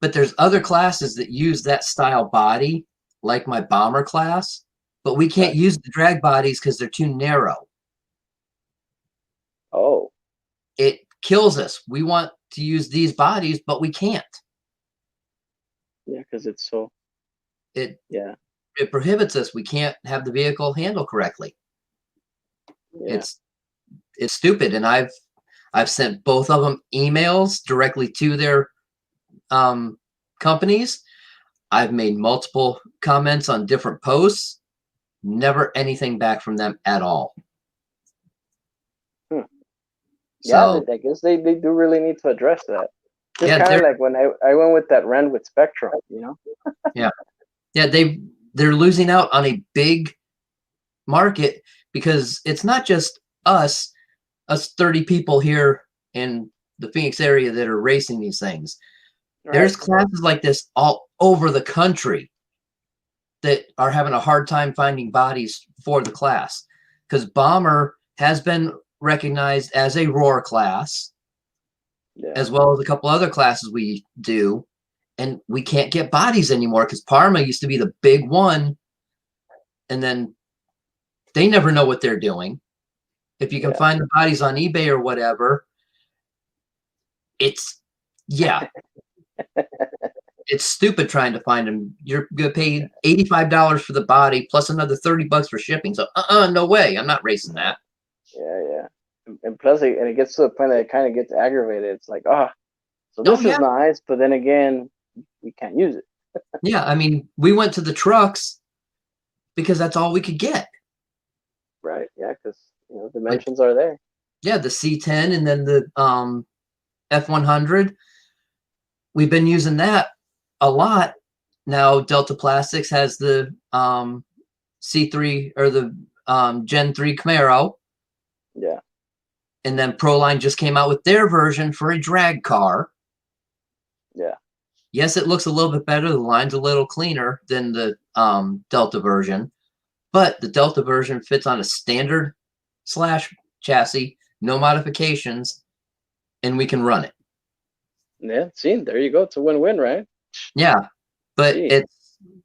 but there's other classes that use that style body, like my bomber class, but we can't Right. use the drag bodies because they're too narrow. Oh. It kills us. We want to use these bodies, but we can't. Yeah, because it's so. It Yeah. it prohibits us. We can't have the vehicle handle correctly. Yeah. It's stupid, and I've sent both of them emails directly to their companies. I've made multiple comments on different posts. Never anything back from them at all. Yeah, So I guess they do really need to address that. Just yeah, kind of they're like when I went with that rent with Spectrum. yeah they're losing out on a big market because it's not just us 30 people here in the Phoenix area that are racing these things. Right. There's classes like this all over the country that are having a hard time finding bodies for the class because Bomber has been recognized as a roar class, Yeah. as well as a couple other classes we do, and we can't get bodies anymore because Parma used to be the big one, and then they never know what they're doing. If you can Yeah. find the bodies on eBay or whatever, it's it's stupid trying to find them. You're gonna pay $85 for the body plus another $30 for shipping. So no way, I'm not racing that. Yeah, yeah. And plus, it gets to the point that it kind of gets aggravated. It's like, so Oh this yeah, is nice, but then again, we can't use it. yeah. I mean, we went to the trucks because that's all we could get. Right. Yeah, because Like, dimensions are there. yeah, the C10 and then the F100. We've been using that a lot. Now Delta Plastics has the C3 or the Gen 3 Camaro. Yeah. And then Proline just came out with their version for a drag car. Yeah. Yes, it looks a little bit better. The line's a little cleaner than the Delta version, but the Delta version fits on a standard / chassis, no modifications, and we can run it. Yeah. See, there you go. It's a win-win, right? Yeah, but Gee.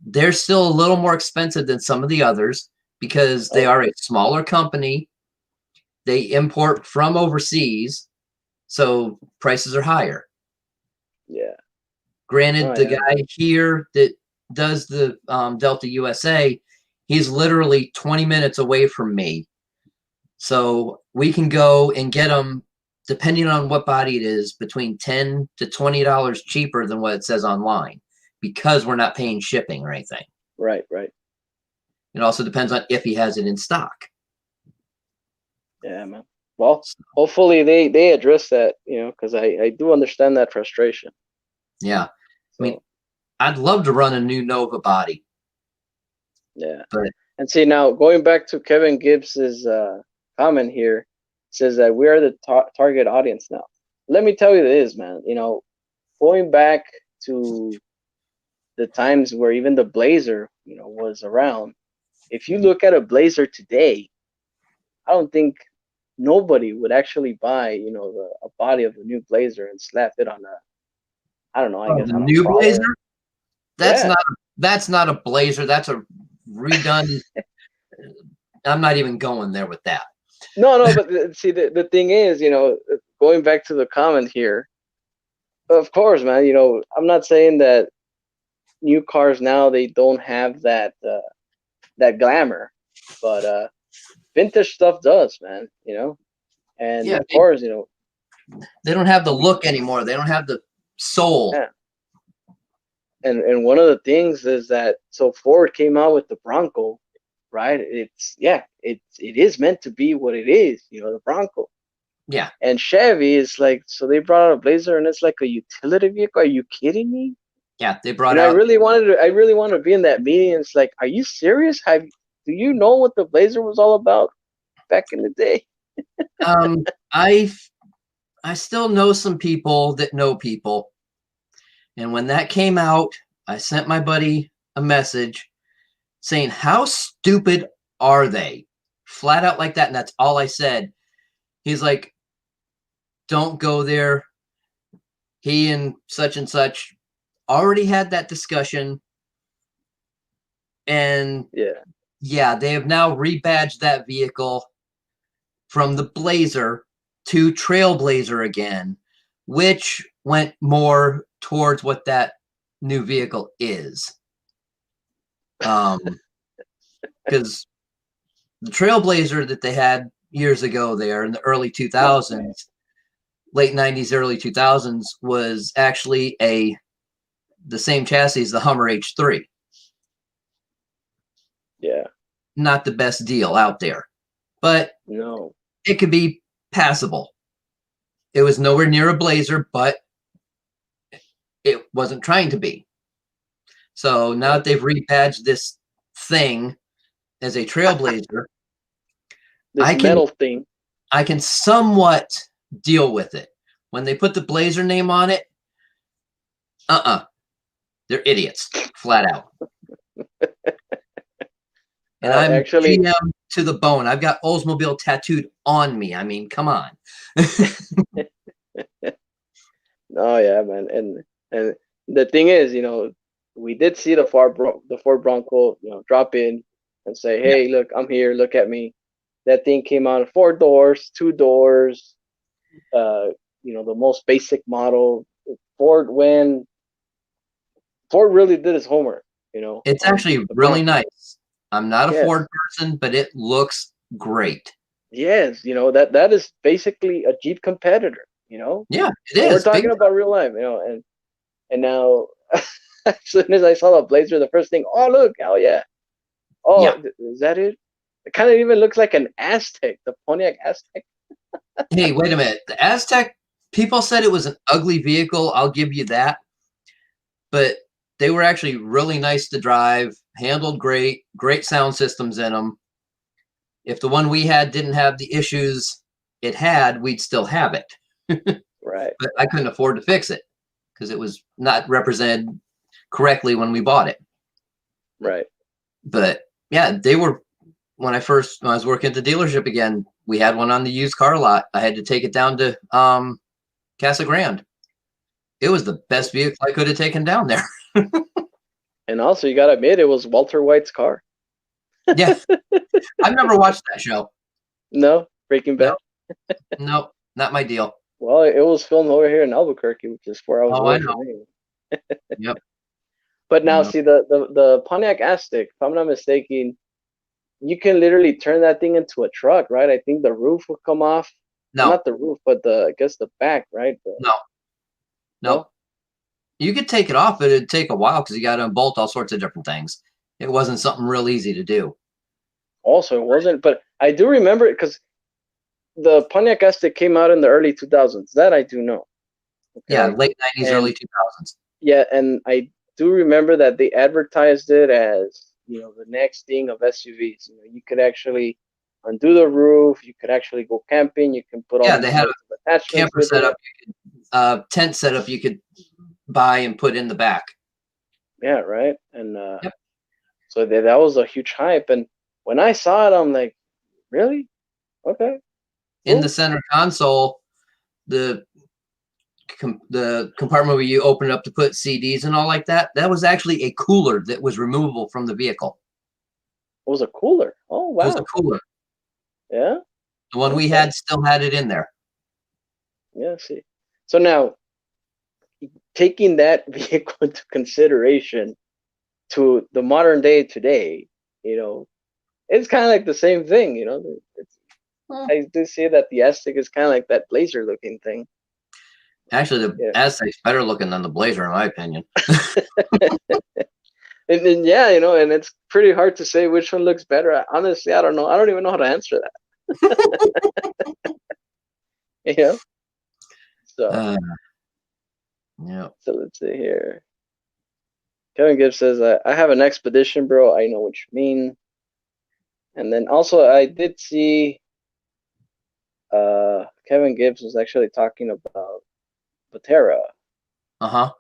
they're still a little more expensive than some of the others because they are a smaller company. They import from overseas, so prices are higher. Yeah. Granted, Oh, the yeah. guy here that does the Delta USA, he's literally 20 minutes away from me. So we can go and get them, depending on what body it is, between $10 to $20 cheaper than what it says online because we're not paying shipping or anything. Right. Right. It also depends on if he has it in stock. Yeah, man. Well, hopefully they address that, because I do understand that frustration. Yeah. So, I mean, I'd love to run a new Nova body. yeah. But And see, now going back to Kevin Gibbs's comment here, says that we are the target audience now. Let me tell you this, man. Going back to the times where even the Blazer, was around. If you look at a Blazer today, I don't think nobody would actually buy, a body of a new Blazer and slap it on I don't know, I guess the on a new crawler. Blazer, Yeah. that's not a Blazer. That's a redone. I'm not even going there with that. No, but see, the thing is, going back to the comment here, of course, man, I'm not saying that new cars now, they don't have that glamour, but vintage stuff does, man, and Yeah, of course, they don't have the look anymore. They don't have the soul. yeah. And one of the things is that, so Ford came out with the Bronco, right? It is meant to be what it is, the Bronco. Yeah. And Chevy is like, so they brought out a Blazer and it's like a utility vehicle. Are you kidding me? Yeah, they brought I out. really wanted to be in that meeting. It's like, are you serious? Do you know what the Blazer was all about back in the day? I still know some people that know people. And when that came out, I sent my buddy a message saying, how stupid are they? Flat out like that. And that's all I said. He's like, don't go there. He and such already had that discussion. And yeah, they have now rebadged that vehicle from the Blazer to Trailblazer again, which went more towards what that new vehicle is. Because the Trailblazer that they had years ago there in the early 2000s, late 90s, early 2000s, was actually the same chassis as the Hummer H3. Yeah. Not the best deal out there, but No, it could be passable. It was nowhere near a Blazer, but it wasn't trying to be. So now that they've rebadged this thing as a Trailblazer, this metal thing. I can somewhat deal with it. When they put the Blazer name on it, they're idiots, flat out. And I'm actually GM to the bone. I've got Oldsmobile tattooed on me. I mean, come on. Oh yeah, man, and the thing is, we did see the Ford Bronco, drop in and say, "Hey, look, I'm here. Look at me." That thing came out 4 doors, 2 doors. The most basic model. Ford really did his homework. It's actually really nice. I'm not a Ford person, but it looks great. Yes, that is basically a Jeep competitor. Yeah, it is. We're talking about real life, and now as soon as I saw the Blazer, the first thing, oh look, hell yeah, Oh, Yeah. is that it? It kind of even looks like an Aztec, the Pontiac Aztec. Hey, wait a minute. The Aztec, people said it was an ugly vehicle. I'll give you that. But they were actually really nice to drive, handled great, great sound systems in them. If the one we had didn't have the issues it had, we'd still have it. Right. But I couldn't afford to fix it because it was not represented correctly when we bought it. Right. But yeah, they were, when I was working at the dealership again, we had one on the used car lot. I had to take it down to Casa Grande. It was the best vehicle I could have taken down there. And also, you gotta admit, it was Walter White's car. Yeah. I've never watched that show. No, Breaking Bad. No, not my deal. Well, it was filmed over here in Albuquerque, which is 4 hours Oh, away I know. from me. Yep. But now, Yep. see, the Pontiac Aztec, if I'm not mistaken, you can literally turn that thing into a truck, right? I think the roof will come off. No, Not the roof, but I guess the back, right? no. No? You could take it off, but it'd take a while because you got to unbolt all sorts of different things. It wasn't something real easy to do. Also, it wasn't, but I do remember it because the Pontiac Aztec came out in the early 2000s. That I do know. Okay? Yeah, late 90s, And early 2000s. yeah, and I do remember that they advertised it as, the next thing of SUVs. You could actually undo the roof. You could actually go camping. You can put all Yeah, these they had sorts of attachments Camper with setup, it. tent setup you could buy and put in the back. Yeah, right. And Yep. so that was a huge hype. And when I saw it, I'm like, really? Okay. In Cool. the center console, the compartment where you open it up to put CDs and all like that, that was actually a cooler that was removable from the vehicle. It was a cooler. Oh, It was a wow. cooler. Yeah. The one we Okay. had still had it in there. Yeah. See. So now, taking that vehicle into consideration to the modern day today, it's kind of like the same thing. I do see that the Aztec is kind of like that Blazer looking thing. Actually, the Yeah. Aztec's better looking than the Blazer, in my opinion. And yeah, and it's pretty hard to say which one looks better. Honestly, I don't know. I don't even know how to answer that. So, Yeah. so let's see here. Kevin Gibbs says, I have an expedition, bro. I know what you mean. And then also, I did see Kevin Gibbs was actually talking about Vatera. Uh-huh.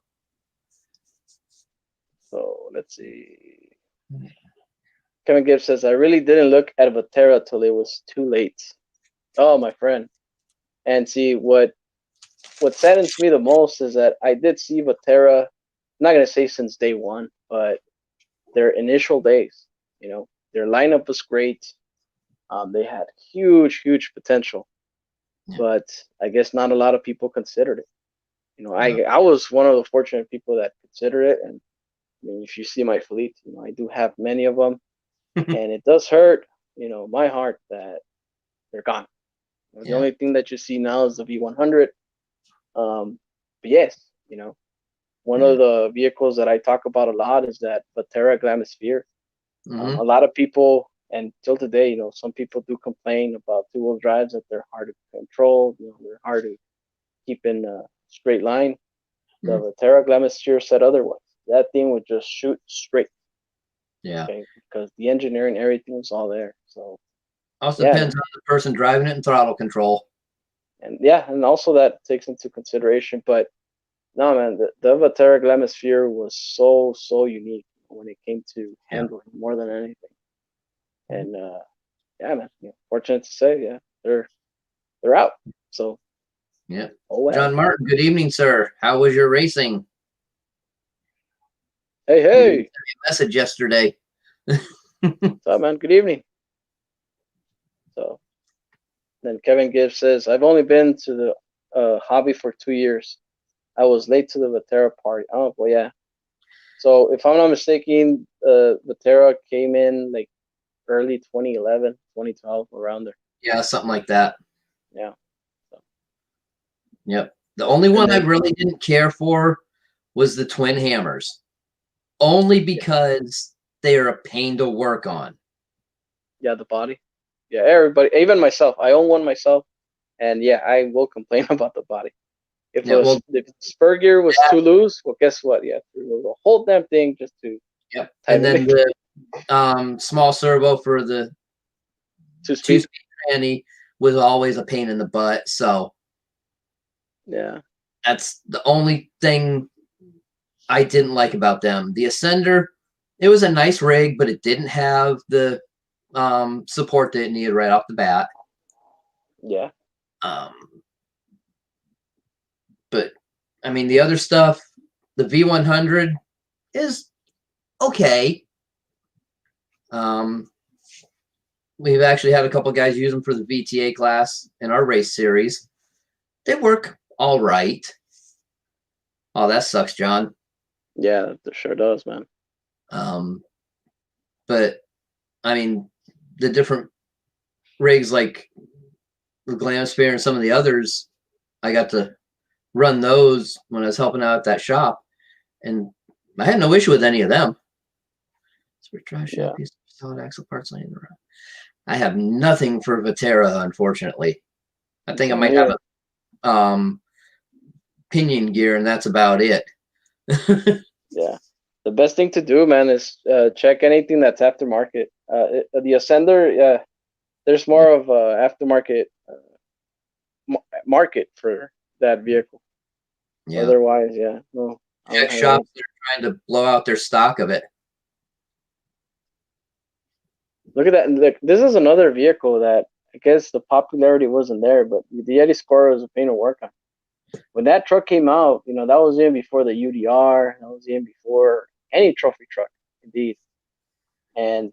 So let's see. Kevin Gibbs says, I really didn't look at Vatera till it was too late. Oh, my friend. And see, what saddens me the most is that I did see Vatera, I'm not going to say since day one, but their initial days. Their lineup was great. They had huge, huge potential. Yeah. But I guess not a lot of people considered it. Yeah. I was one of the fortunate people that consider it. And I mean, if you see my fleet, I do have many of them. And it does hurt, my heart that they're gone. The only thing that you see now is the V100. But yes, one of the vehicles that I talk about a lot is that Vatera Glamisphere. A lot of people, and till today, some people do complain about two-wheel drives, that they're hard to control, they're hard to keep in a straight line. The Vatera Glamisphere said otherwise. That thing would just shoot straight. Yeah. Okay, because the engineering, everything was all there. So also depends on the person driving it and throttle control. And also that takes into consideration. But no, man, the Vatera Glamisphere was so unique when it came to handling more than anything. And yeah, man, fortunate to say, they're out. So yeah. Oh well. John Martin, good evening, sir. How was your racing? Hey, You sent hey. me a message yesterday. What's up, man? Good evening. So then Kevin Gibbs says, I've only been to the hobby for 2 years. I was late to the Vatera party. Oh, well, yeah. So if I'm not mistaken, Vatera came in like early 2011, 2012, around there. Yeah, something like that. Yeah. So. Yep. The only one I really didn't care for was the twin hammers. Only because they are a pain to work on. Yeah, the body. Yeah, everybody, even myself. I own one myself, and yeah, I will complain about the body. If Yeah, well, if the spur gear was too loose, well, guess what? Yeah, the whole damn thing just to yep. And tighten then it. the small servo for the 2 speed. two-speed tranny was always a pain in the butt. So Yeah. that's the only thing I didn't like about them. The Ascender, it was a nice rig, but it didn't have the support that it needed right off the bat. Yeah. Um, but I mean, the other stuff, the V100 is okay. We've actually had a couple guys use them for the VTA class in our race series. They work all right. Oh, that sucks, John. Yeah, it sure does, man. But I mean, the different rigs like the Glamisphere and some of the others, I got to run those when I was helping out at that shop, and I had no issue with any of them. Split drive shaft piece, solid axle parts laying around. I have nothing for Viterra, unfortunately. I think I might have a pinion gear, and that's about it. Yeah. The best thing to do, man, is check anything that's aftermarket. The Ascender, there's more of a aftermarket market for that vehicle. Yeah. Otherwise, yeah, no. Check shops that are trying to blow out their stock of it. Look at that. Look, this is another vehicle that I guess the popularity wasn't there, but the Yeti Score was a pain to work on. When that truck came out, you know, that was in before the UDR, that was in before any trophy truck, indeed. And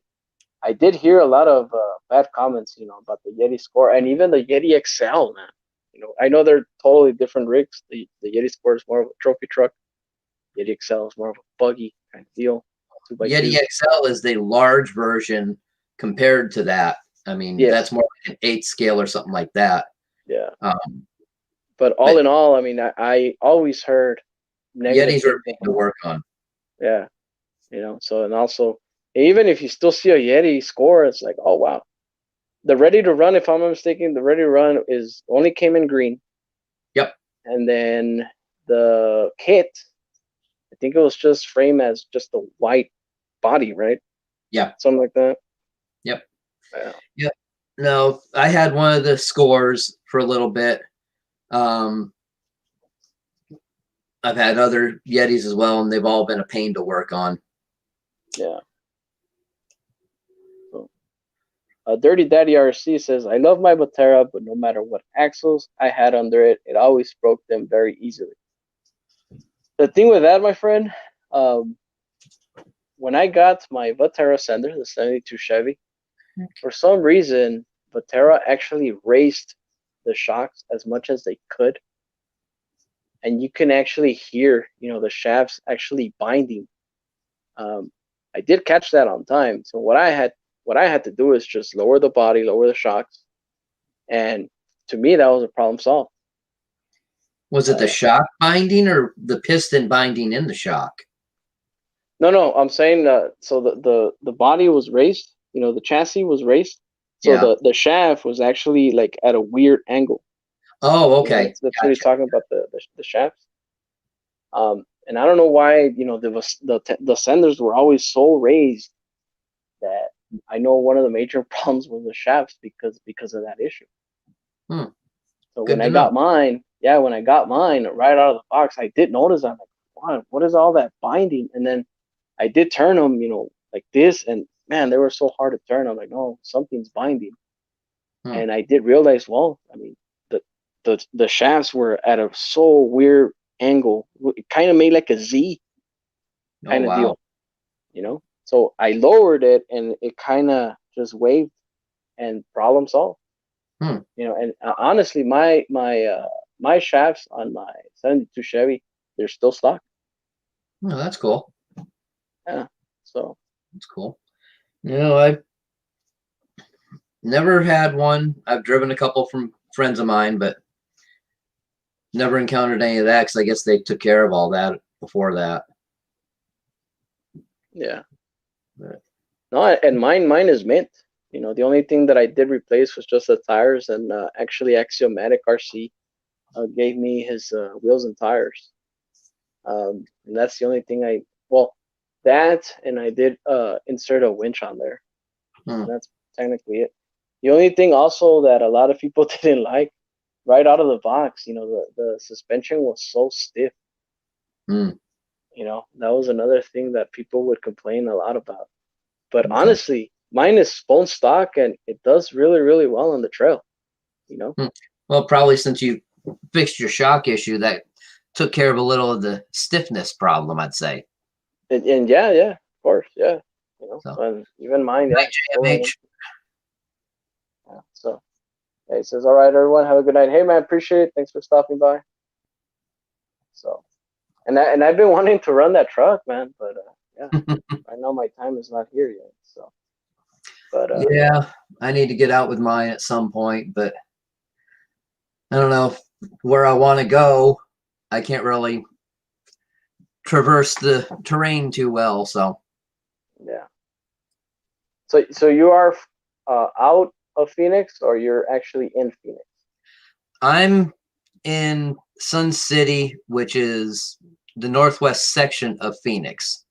I did hear a lot of bad comments, you know, about the Yeti Score and even the Yeti XL, man. You know, I know they're totally different rigs. The Yeti Score is more of a trophy truck. Yeti XL is more of a buggy kind of deal. Yeti XL is the large version compared to that. I mean, that's more like an 8 scale or something like that. Yeah. But all in all, I mean, I always heard negative Yetis are big to work on. Yeah. You know, so, and also, even if you still see a Yeti Score, it's like, oh, wow. The ready to run, if I'm not mistaken, the ready to run is only came in green. Yep. And then the kit, I think it was just framed as just a white body, right? Yeah. Something like that. Yep. Yeah. Yep. No, I had one of the Scores for a little bit. I've had other Yetis as well, and they've all been a pain to work on. Yeah. So, Dirty Daddy RC says, I love my Botera, but no matter what axles I had under it, it always broke them very easily. The thing with that, my friend, when I got my Botera Sender, the 72 Chevy, for some reason, Botera actually raised the shocks as much as they could. And you can actually hear, you know, the shafts actually binding. I did catch that on time. So what I had to do is just lower the body, lower the shocks, and to me that was a problem solved. Was it the shock binding or the piston binding in the shock? No, I'm saying so the body was raised, you know, the chassis was raised, so the shaft was actually like at a weird angle. Oh, okay. You know, that's what he's talking about, the shafts. And I don't know why, you know, the senders were always so raised that I know one of the major problems was the shafts because of that issue. So when I got mine, right out of the box, I did notice, I'm like, wow, what is all that binding? And then I did turn them, you know, like this, and man, they were so hard to turn. I'm like, no, something's binding. And I did realize, well, I mean, the shafts were at a so weird angle. It kind of made like a Z kind of deal, you know. So I lowered it, and it kind of just waved, and problem solved. You know, and honestly, my shafts on my 72 Chevy, they're still stock. Oh, that's cool. Yeah, so that's cool. You know, I've never had one. I've driven a couple from friends of mine, but never encountered any of that because I guess they took care of all that before that. Yeah. No, and mine is mint. You know, the only thing that I did replace was just the tires, and actually Axiomatic RC gave me his wheels and tires. And that's the only thing that, and I did insert a winch on there. And that's technically it. The only thing also that a lot of people didn't like, right out of the box, you know, the suspension was so stiff. You know, that was another thing that people would complain a lot about. But honestly, mine is bone stock, and it does really, really well on the trail. You know. Well, probably since you fixed your shock issue, that took care of a little of the stiffness problem, I'd say. And yeah, of course, yeah. You know, So, and even mine, yeah. JMH. Yeah, so, yeah, he says, "All right, everyone, have a good night." Hey, man, appreciate it. Thanks for stopping by. So, and I've been wanting to run that truck, man, but yeah, right now my time is not here yet. So, but yeah, I need to get out with mine at some point, but I don't know where I want to go. I can't really traverse the terrain too well, so yeah. So you are out of Phoenix, or you're actually in Phoenix? I'm in Sun City, which is the northwest section of Phoenix,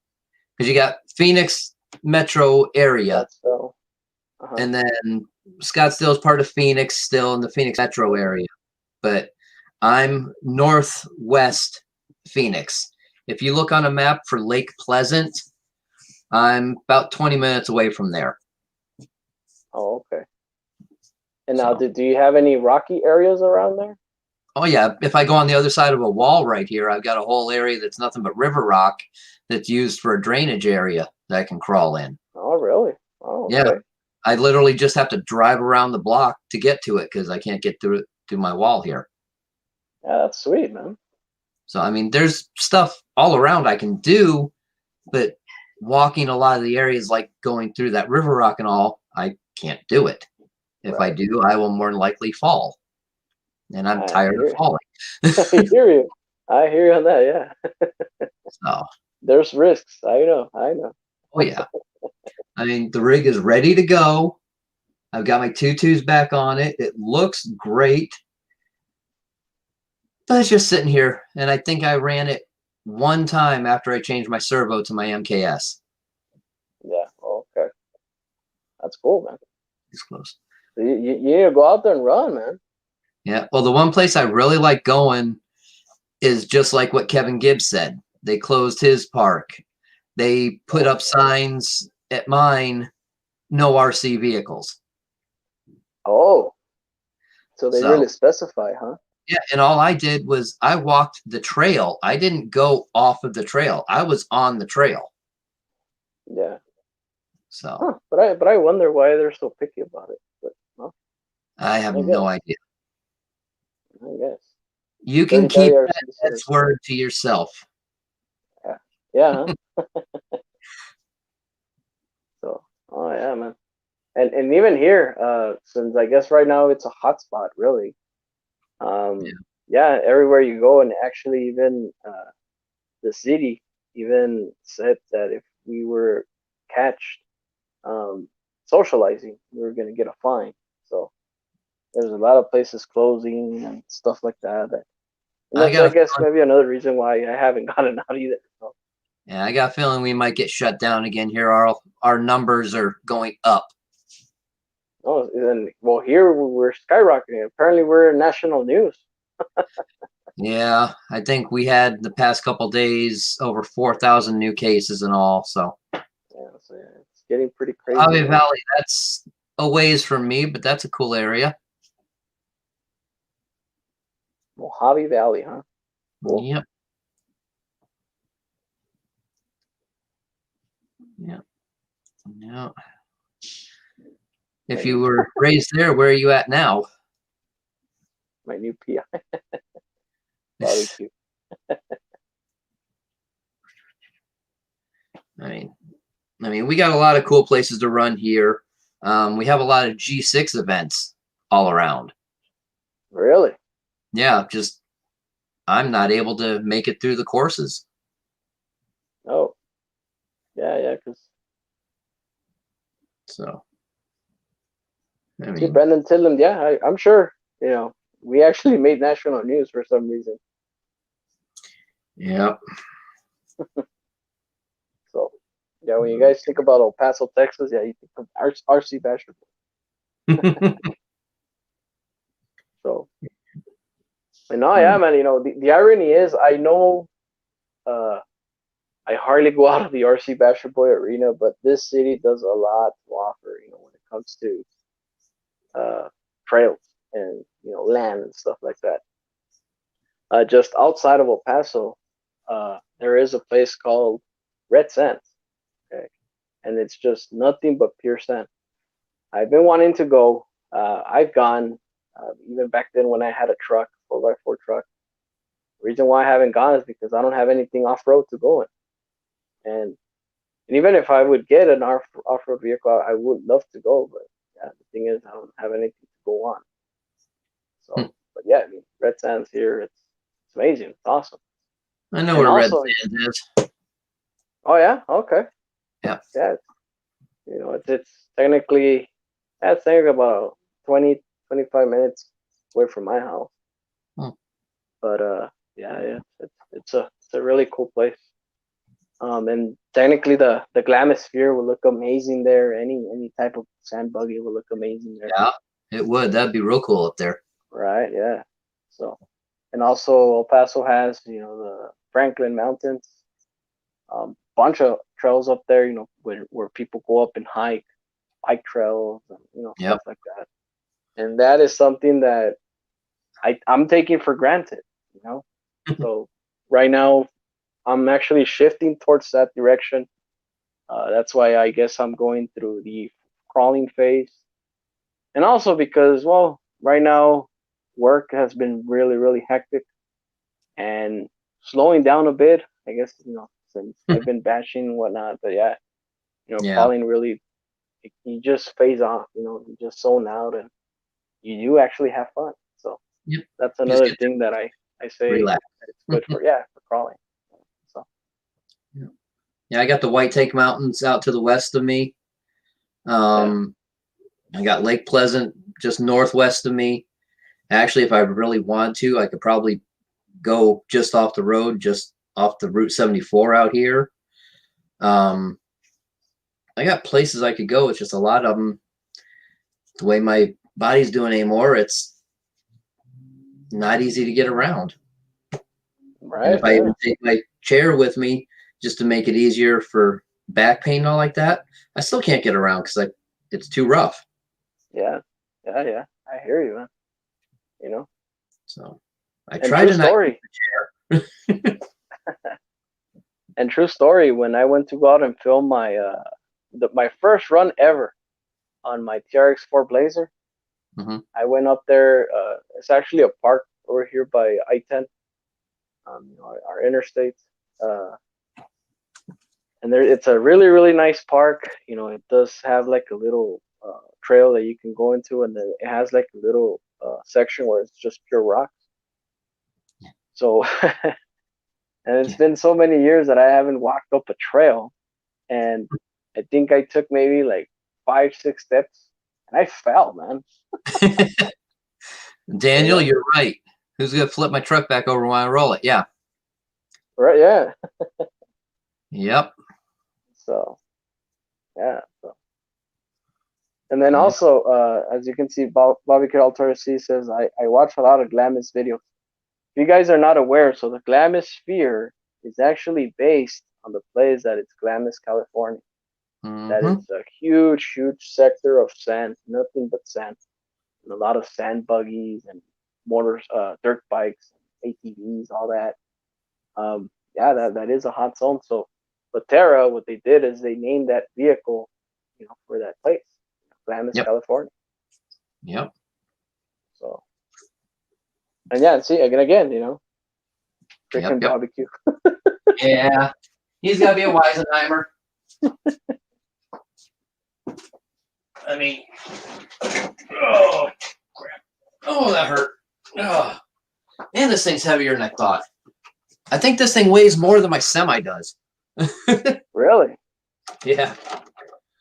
because you got Phoenix metro area, and then Scottsdale is part of Phoenix, still in the Phoenix metro area, but I'm northwest Phoenix. If you look on a map for Lake Pleasant, I'm about 20 minutes away from there. Oh, okay. And now, do you have any rocky areas around there? Oh, yeah. If I go on the other side of a wall right here, I've got a whole area that's nothing but river rock that's used for a drainage area that I can crawl in. Oh, really? Oh, okay. Yeah. I literally just have to drive around the block to get to it because I can't get through my wall here. Yeah, that's sweet, man. So, I mean, there's stuff all around I can do, but walking a lot of the areas like going through that river rock and all, I can't do it. If I do, I will more than likely fall. And I'm tired of falling. I hear you. I hear you on that, yeah. So there's risks. I know. Oh, yeah. I mean, the rig is ready to go. I've got my tutus back on it. It looks great. But it's just sitting here, and I think I ran it one time after I changed my servo to my MKS. Yeah, okay. That's cool, man. It's close. You need to go out there and run, man. Yeah, well, the one place I really like going is just like what Kevin Gibbs said. They closed his park. They put up signs at mine, no RC vehicles. Oh, so they really specify, huh? Yeah, and all I did was I walked the trail. I didn't go off of the trail. I was on the trail. Yeah. So. Huh, but I wonder why they're so picky about it. But well, I have no idea. I guess. You can keep that word to yourself. Yeah. Yeah. Huh? So, oh yeah, man. And even here, since I guess right now it's a hot spot, really. Yeah, everywhere you go, and actually even the city even said that if we were catched socializing, we were gonna get a fine. So there's a lot of places closing and stuff like that. And that's, I guess, maybe another reason why I haven't gotten out either. So. Yeah, I got a feeling we might get shut down again here. Our numbers are going up. Oh, and well, here we're skyrocketing. Apparently, we're national news. Yeah, I think we had the past couple days over 4,000 new cases and all. So yeah, it's getting pretty crazy. Mojave Valley, that's a ways from me, but that's a cool area. Mojave Valley, huh? Cool. Yep. Yeah. If you were raised there, where are you at now? My new PI. Barbecue. I mean, we got a lot of cool places to run here. We have a lot of G6 events all around. Really? Yeah, just I'm not able to make it through the courses. Oh, yeah, because So, I See, mean, Brendan Tidland, yeah, I'm sure, we actually made national news for some reason. yeah. So, yeah, when you guys think about El Paso, Texas, yeah, you think of RC basketball. So, and no, yeah, man, the irony is, I know, I hardly go out of the RC basketball arena, but this city does a lot to offer, when it comes to trails and land and stuff like that. Just outside of El Paso, there is a place called Red Sands, okay, and it's just nothing but pure sand. I've been wanting to go. I've gone, even back then when I had a truck, 4x4 truck. The reason why I haven't gone is because I don't have anything off road to go in, and even if I would get an off road vehicle, I would love to go, but yeah, the thing is, I don't have anything to go on. So, but yeah, I mean, Red Sands here, it's amazing, it's awesome. I know And where Red also, Sands is. oh yeah, okay, Yeah. yeah, it's technically, it's technically about 20, 25 minutes away from my house. But yeah, it's a really cool place. And technically the Glamisphere will look amazing there. Any type of sand buggy will look amazing there. Yeah, it would. That'd be real cool up there. Right, yeah. So, and also El Paso has, the Franklin Mountains, bunch of trails up there, where people go up and hike, bike trails, and stuff like that. And that is something that I'm taking for granted, So right now I'm actually shifting towards that direction. That's why I guess I'm going through the crawling phase, and also because, well, right now work has been really, really hectic and slowing down a bit. I guess since I've been bashing and whatnot, but yeah, Yeah. crawling really, you just phase off. You just zone out and you do actually have fun. So that's another thing that I say relax. that it's good for crawling. So yeah, I got the White Tank Mountains out to the west of me. I got Lake Pleasant just northwest of me. Actually, if I really wanted to, I could probably go just off the road, just off the Route 74 out here. I got places I could go. It's just a lot of them. The way my body's doing anymore, it's not easy to get around. right. And if I even take my chair with me just to make it easier for back pain and all like that, I still can't get around because it's too rough. Yeah. I hear you, man. So I tried to not story. use the chair. And true story, when I went to go out and film my my first run ever on my TRX4 Blazer, I went up there. It's actually a park over here by I-10, our interstate. And it's a really, really nice park. It does have like a little trail that you can go into, and then it has like a little section where it's just pure rocks. So, and it's been so many years that I haven't walked up a trail, and I think I took maybe like 5-6 steps, and I fell, man. Daniel, you're right. Who's gonna flip my truck back over when I roll it? Yeah. Right. Yeah. Yep. So, yeah. So. And then also, as you can see, Bobby Altura C says, I watch a lot of Glamis videos. If you guys are not aware, so the Glamisphere is actually based on the place that it's Glamis, California. That is a huge, huge sector of sand, nothing but sand, and a lot of sand buggies and motors, dirt bikes, ATVs, all that. That is a hot zone. So, but Terra, what they did is they named that vehicle, for that place, Glamis, California. Yep. So, and yeah, see again, freaking barbecue. Yeah, he's got to be a Weisenheimer. I mean, oh crap! Oh, that hurt. Oh, man, this thing's heavier than I thought. I think this thing weighs more than my semi does. Really? Yeah.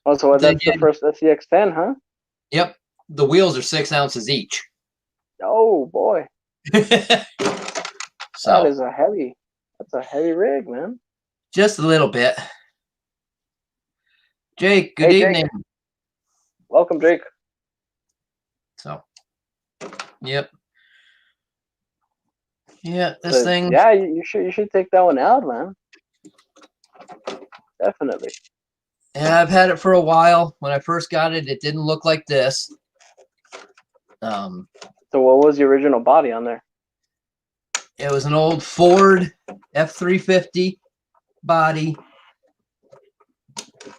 Oh, so Then that's the first. That's the X10, huh? yep, the wheels are 6 ounces each. Oh boy, that So is a heavy. That's a heavy rig, man. just a little bit. Jake, good Hey, Jake. evening. Welcome, Jake. So, yep. Yeah, this So, thing. yeah, you should take that one out, man. Definitely. Yeah, I've had it for a while. When I first got it, it didn't look like this. So what was the original body on there? It was an old Ford F350 body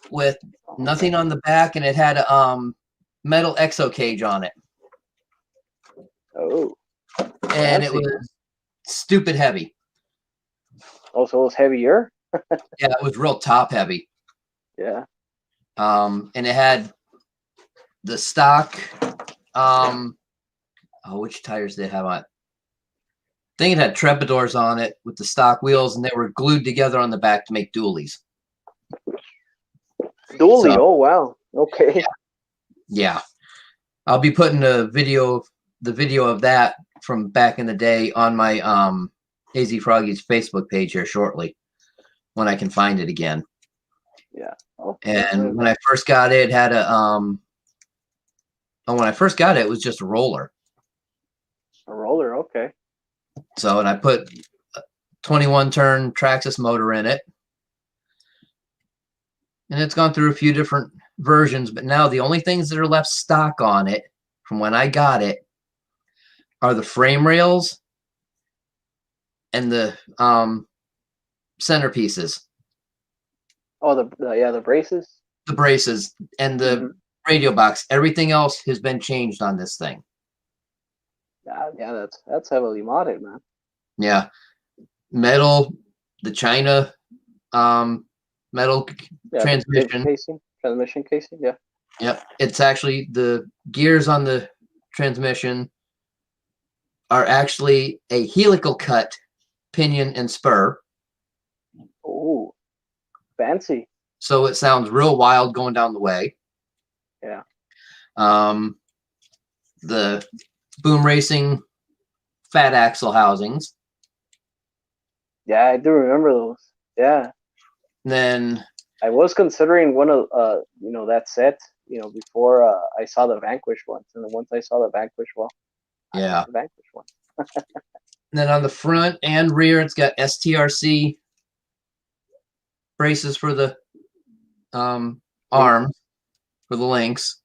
with nothing on the back, and it had a metal exo cage on it. Oh, And it fancy. was stupid heavy. Oh, so it was heavier? Yeah, it was real top heavy. Yeah. And it had the stock. Which tires did it have on it? I think it had Trepadors on it with the stock wheels, and they were glued together on the back to make dualies. Dually. So, Oh, wow. Okay. yeah. I'll be putting the video of that from back in the day on my AZ Froggy's Facebook page here shortly when I can find it again. Yeah. Oh, And when I first got it, it had a when I first got it, it was just a roller. a roller. Okay. So, and I put a 21 turn Traxxas motor in it. And it's gone through a few different versions, but now the only things that are left stock on it from when I got it are the frame rails and the centerpieces. Oh, the braces. The braces and the radio box. Everything else has been changed on this thing. Yeah, that's heavily modded, man. Yeah. Metal, the China metal transmission. Transmission casing, yeah. Yep. It's actually the gears on the transmission are actually a helical cut pinion and spur. Oh, fancy. So it sounds real wild going down the way. Yeah. The Boom Racing fat axle housings. Yeah, I do remember those. Yeah. And then I was considering one of that set, before I saw the Vanquish ones. And then once I saw the Vanquish, well, yeah. I got the Vanquish one. And then on the front and rear, it's got STRC braces for the arms for the links.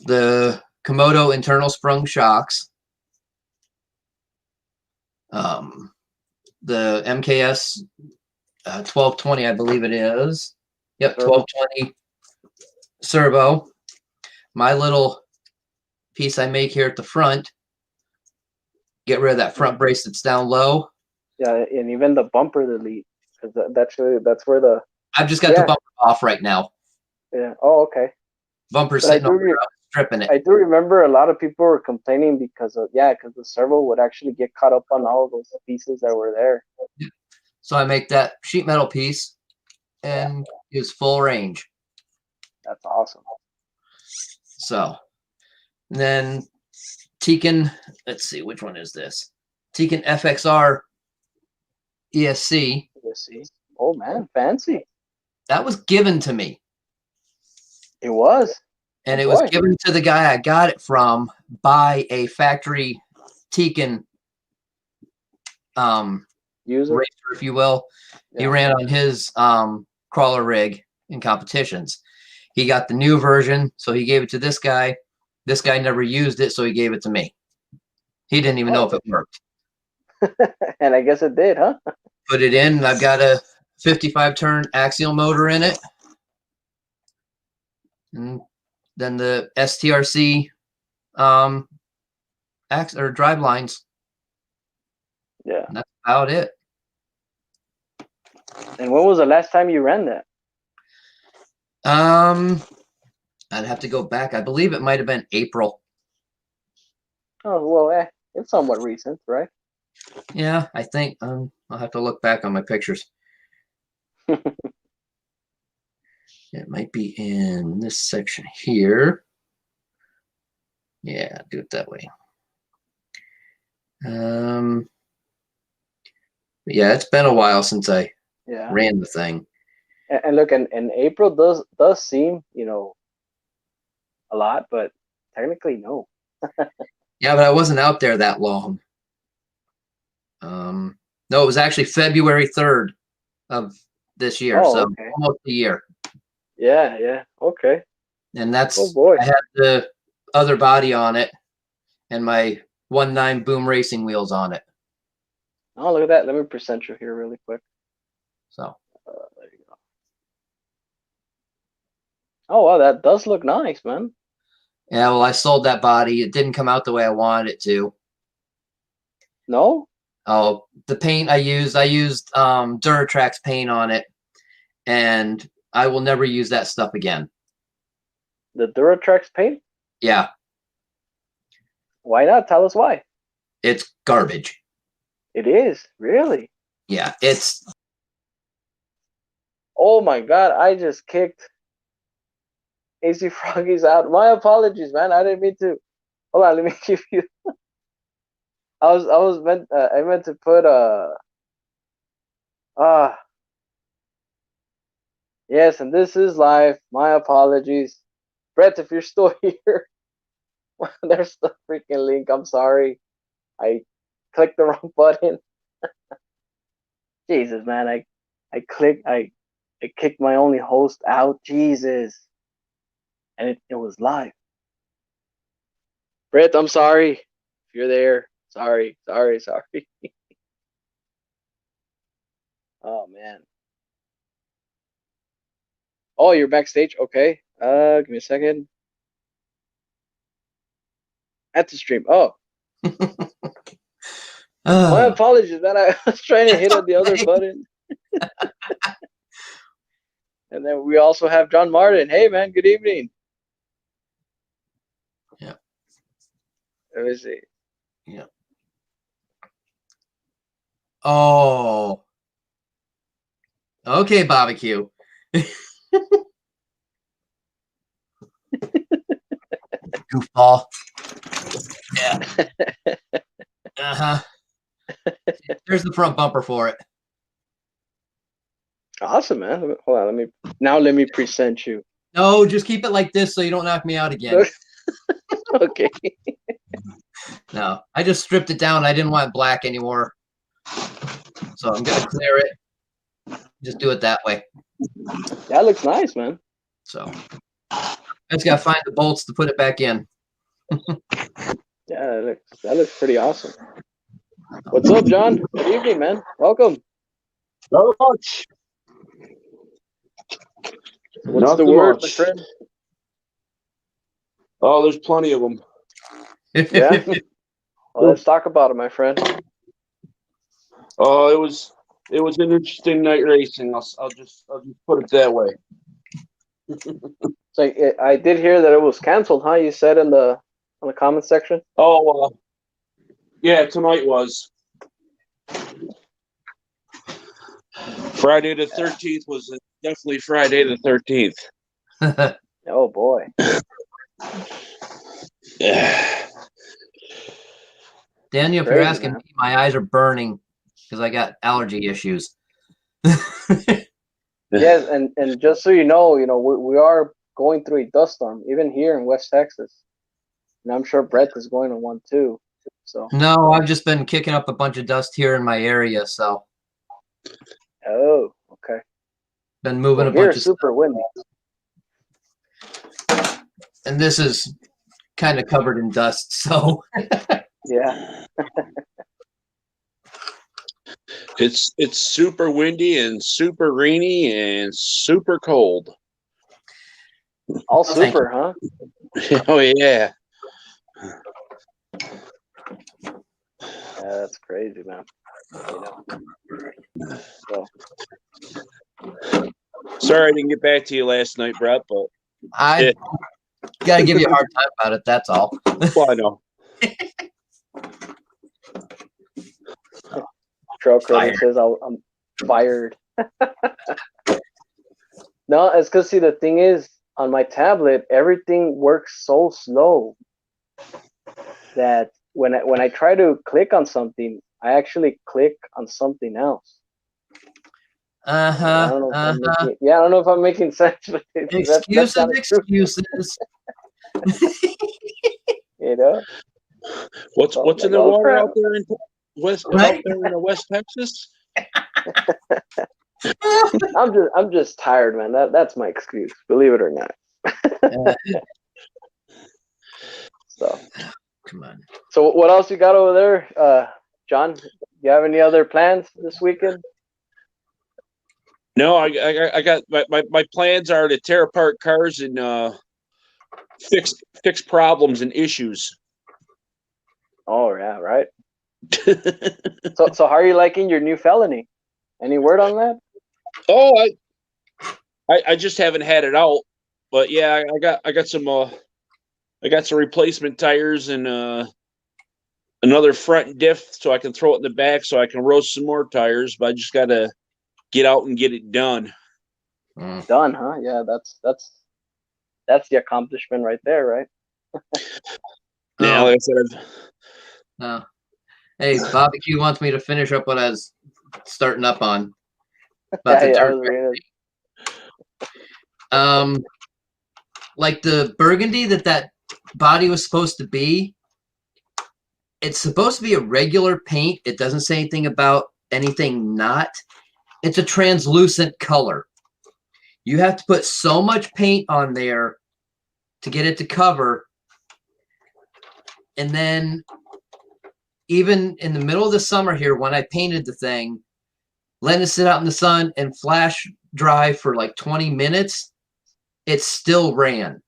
The Komodo internal sprung shocks. The MKS 1220, I believe it is. Yep, 1220 servo. My little piece I make here at the front. Get rid of that front brace that's down low. Yeah, and even the bumper delete, because that's where the. I've just got the bumper off right now. Yeah. Oh, okay. Bumper sitting on the ground, stripping it. I do remember a lot of people were complaining because the servo would actually get caught up on all of those pieces that were there. So I make that sheet metal piece and use full range. That's awesome. So then Tkin, let's see, which one is this? Tkin Fxr Esc. Oh man, fancy. That was given to me. It was. And it was given to the guy I got it from by a factory Tkin racer, if you will. Yeah. He ran on his crawler rig in competitions. He got the new version, so he gave it to this guy. This guy never used it, so he gave it to me. He didn't even know if it worked. And I guess it did, huh? Put it in, and I've got a 55 turn axial motor in it. And then the STRC drive lines. Yeah. And that's about it. And when was the last time you ran that? I'd have to go back. I believe it might have been April. Oh, well, it's somewhat recent, right? Yeah, I think I'll have to look back on my pictures. It might be in this section here. Yeah, do it that way. Yeah, it's been a while since I ran the thing. And look, and April does seem, a lot, but technically no. Yeah, but I wasn't out there that long. No, it was actually February 3rd of this year, so okay. almost a year. Yeah, okay. And that's, oh boy, I had the other body on it and my 1.9 boom racing wheels on it. Oh, look at that. Let me present you here really quick. So there you go. Oh wow, that does look nice, man. yeah, well, I sold that body. It didn't come out the way I wanted it to. No? Oh, the paint I used Duratrax paint on it, and I will never use that stuff again. The Duratrax paint? Yeah. Why not? Tell us why. It's garbage. It is, really? Yeah, it's... Oh my god, I just kicked AC Froggies out. My apologies, man. I didn't mean to. Hold on, let me give you. I meant to put yes, and this is live. My apologies, Brett. If you're still here, there's the freaking link. I'm sorry, I clicked the wrong button. Jesus, man, I kicked my only host out. Jesus, and it was live. Brett, I'm sorry if you're there. Sorry. Oh man. Oh, you're backstage. Okay. Give me a second. At the stream. Oh, my apologies, man. I was trying to hit on the other button. And then we also have John Martin. Hey, man. Good evening. Yeah. Let me see. Yeah. Oh. Okay, barbecue. Goofball. Yeah. Uh-huh. There's the front bumper for it. Awesome, man. Hold on. Let me present you. No, just keep it like this so you don't knock me out again. Okay. No, I just stripped it down. I didn't want black anymore. So I'm going to clear it. Just do it that way. That looks nice, man. So I just got to find the bolts to put it back in. Yeah, that looks pretty awesome. What's up, John? Good evening, man. Welcome. Not much. What's the word, my friend? Oh, there's plenty of them. Yeah. Well, let's talk about it, my friend. Oh, it was an interesting night racing. I'll just put it that way. So I did hear that it was canceled, huh? You said on the comment section. Oh, yeah, tonight was. Friday the 13th was definitely Friday the 13th. Oh boy. Daniel, if you're asking me, my eyes are burning because I got allergy issues. Yes, and just so you know, we are going through a dust storm, even here in West Texas. And I'm sure Brett is going on one too. So no, I've just been kicking up a bunch of dust here in my area, so. Oh, okay. Been moving a here bunch of super stuff. windy. And this is kind of covered in dust, so. Yeah. It's super windy and super rainy and super cold. All super, huh? Oh yeah. Yeah, that's crazy, man. So. Sorry I didn't get back to you last night, Brett, but I gotta give you a hard time about it, that's all. Well, I know. Trail Credit says I'm fired. No, it's because see the thing is on my tablet everything works so slow that when I try to click on something, I actually click on something else. I don't know if I'm making, yeah, I don't know if I'm making sense, but that's kind of true. Excuses. You know, What's so what's like, in the oh water crap. out there in West Right? out there in West Texas? I'm just tired, man. That's my excuse, believe it or not. So Come on. so what else you got over there, John? You have any other plans this weekend? No, I got my plans are to tear apart cars and fix problems and issues. Oh yeah, right. So how are you liking your new felony? Any word on that? Oh, I just haven't had it out, but yeah, I got some replacement tires and another front diff so I can throw it in the back so I can roast some more tires. But I just gotta get out and get it done. Done, huh? Yeah, that's the accomplishment right there, right? Yeah, like I said, Hey, Barbecue wants me to finish up what I was starting up on. About Yeah, the I dirt. was reading. Like the burgundy that body was supposed to be, it's supposed to be a regular paint. It doesn't say anything about anything not. It's a translucent color. You have to put so much paint on there to get it to cover. And then even in the middle of the summer here, when I painted the thing, letting it sit out in the sun and flash dry for like 20 minutes, it still ran.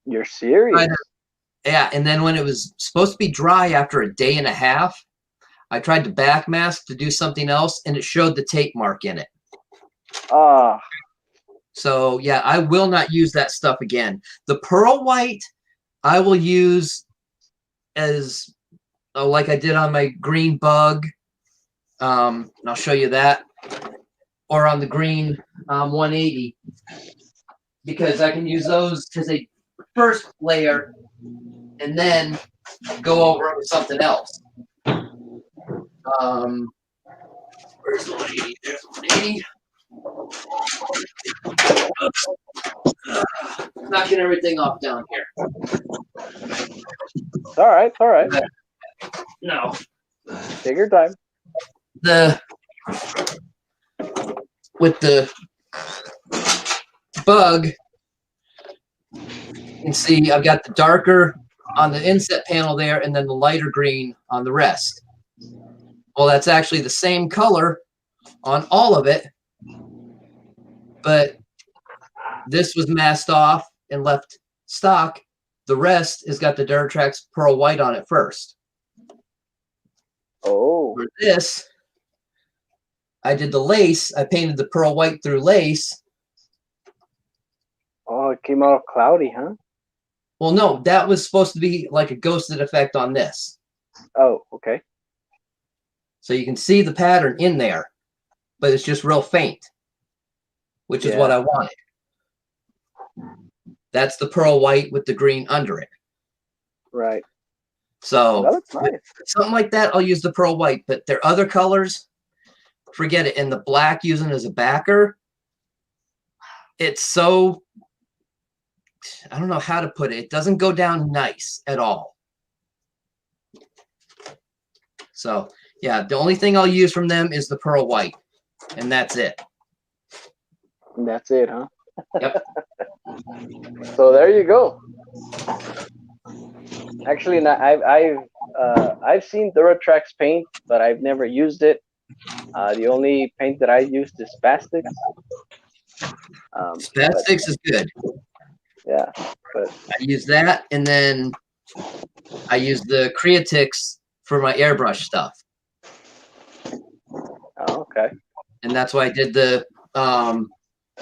You're serious? Yeah, and then when it was supposed to be dry after a day and a half, I tried to back mask to do something else, and it showed the tape mark in it. Ah, So yeah, I will not use that stuff again. The pearl white I will use as like I did on my green bug. And I'll show you that, or on the green 180, because I can use those as a first layer and then go over it with something else. Where's the 180? There's the 180. Knocking everything off down here. it's all right. It's all right. No. Take your time. With the bug, you can see I've got the darker on the inset panel there and then the lighter green on the rest. Well, that's actually the same color on all of it, but this was masked off and left stock. The rest has got the Duratrax Pearl White on it first. Oh. For this, I did the lace. I painted the Pearl White through lace. Oh, it came out cloudy, huh? Well, no, that was supposed to be like a ghosted effect on this. Oh, okay. So you can see the pattern in there, but it's just real faint, which is what I wanted. That's the Pearl White with the green under it. Right. So that looks nice. Something like that, I'll use the Pearl White, but their other colors, forget it. And the black using as a backer, it's so, I don't know how to put it. It doesn't go down nice at all. So yeah, the only thing I'll use from them is the Pearl White, and that's it. And that's it, huh? Yep. So there you go. Actually, I've seen Duratrax paint, but I've never used it. The only paint that I used is Spastix. Spastix is good. Yeah, but I use that, and then I use the Creatix for my airbrush stuff. oh, okay. And that's why I did the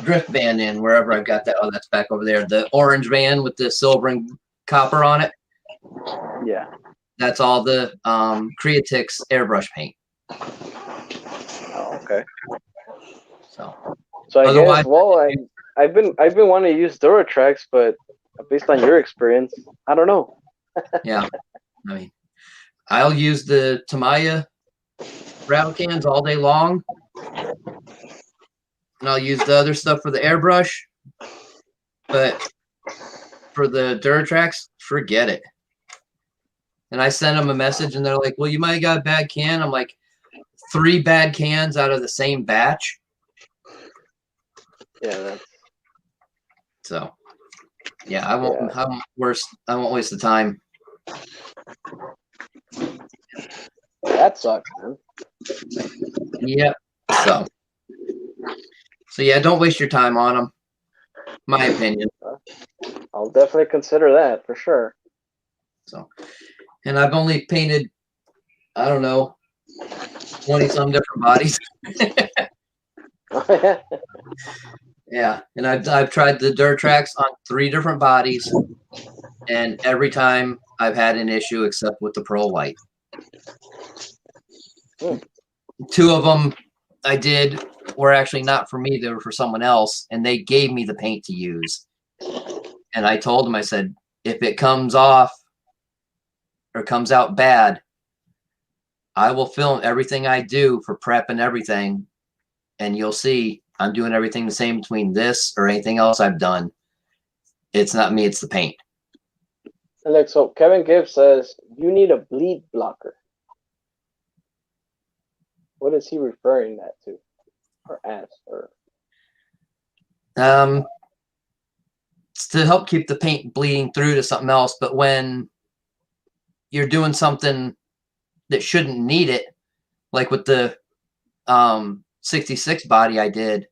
drift band in wherever I've got that. Oh, that's back over there. The orange band with the silver and copper on it. Yeah. That's all the Creatix airbrush paint. Oh, okay. So So I Otherwise, guess, well, I've been wanting to use Duratrax, but based on your experience, I don't know. yeah. I mean, I'll use the Tamaya rattle cans all day long, and I'll use the other stuff for the airbrush. But for the Duratrax, forget it. And I sent them a message, and they're like, "Well, you might have got a bad can." I'm like, 3 bad cans out of the same batch. Yeah, that's So, yeah, I won't. Yeah. I won't waste the time. that sucks, man. Yeah. So yeah, don't waste your time on them. My opinion. I'll definitely consider that for sure. So, and I've only painted, I don't know, 20 some different bodies. Yeah, and I've tried the Duratrax on 3 different bodies, and every time I've had an issue except with the Pearl White. Hmm. 2 of them I did were actually not for me; they were for someone else, and they gave me the paint to use. And I told them, I said, if it comes off or comes out bad, I will film everything I do for prep and everything, and you'll see I'm doing everything the same between this or anything else I've done. It's not me, it's the paint. And look, so Kevin Gibbs says you need a bleed blocker. What is he referring that to, or as, or? It's to help keep the paint bleeding through to something else. But when you're doing something that shouldn't need it, like with the 66 body I did,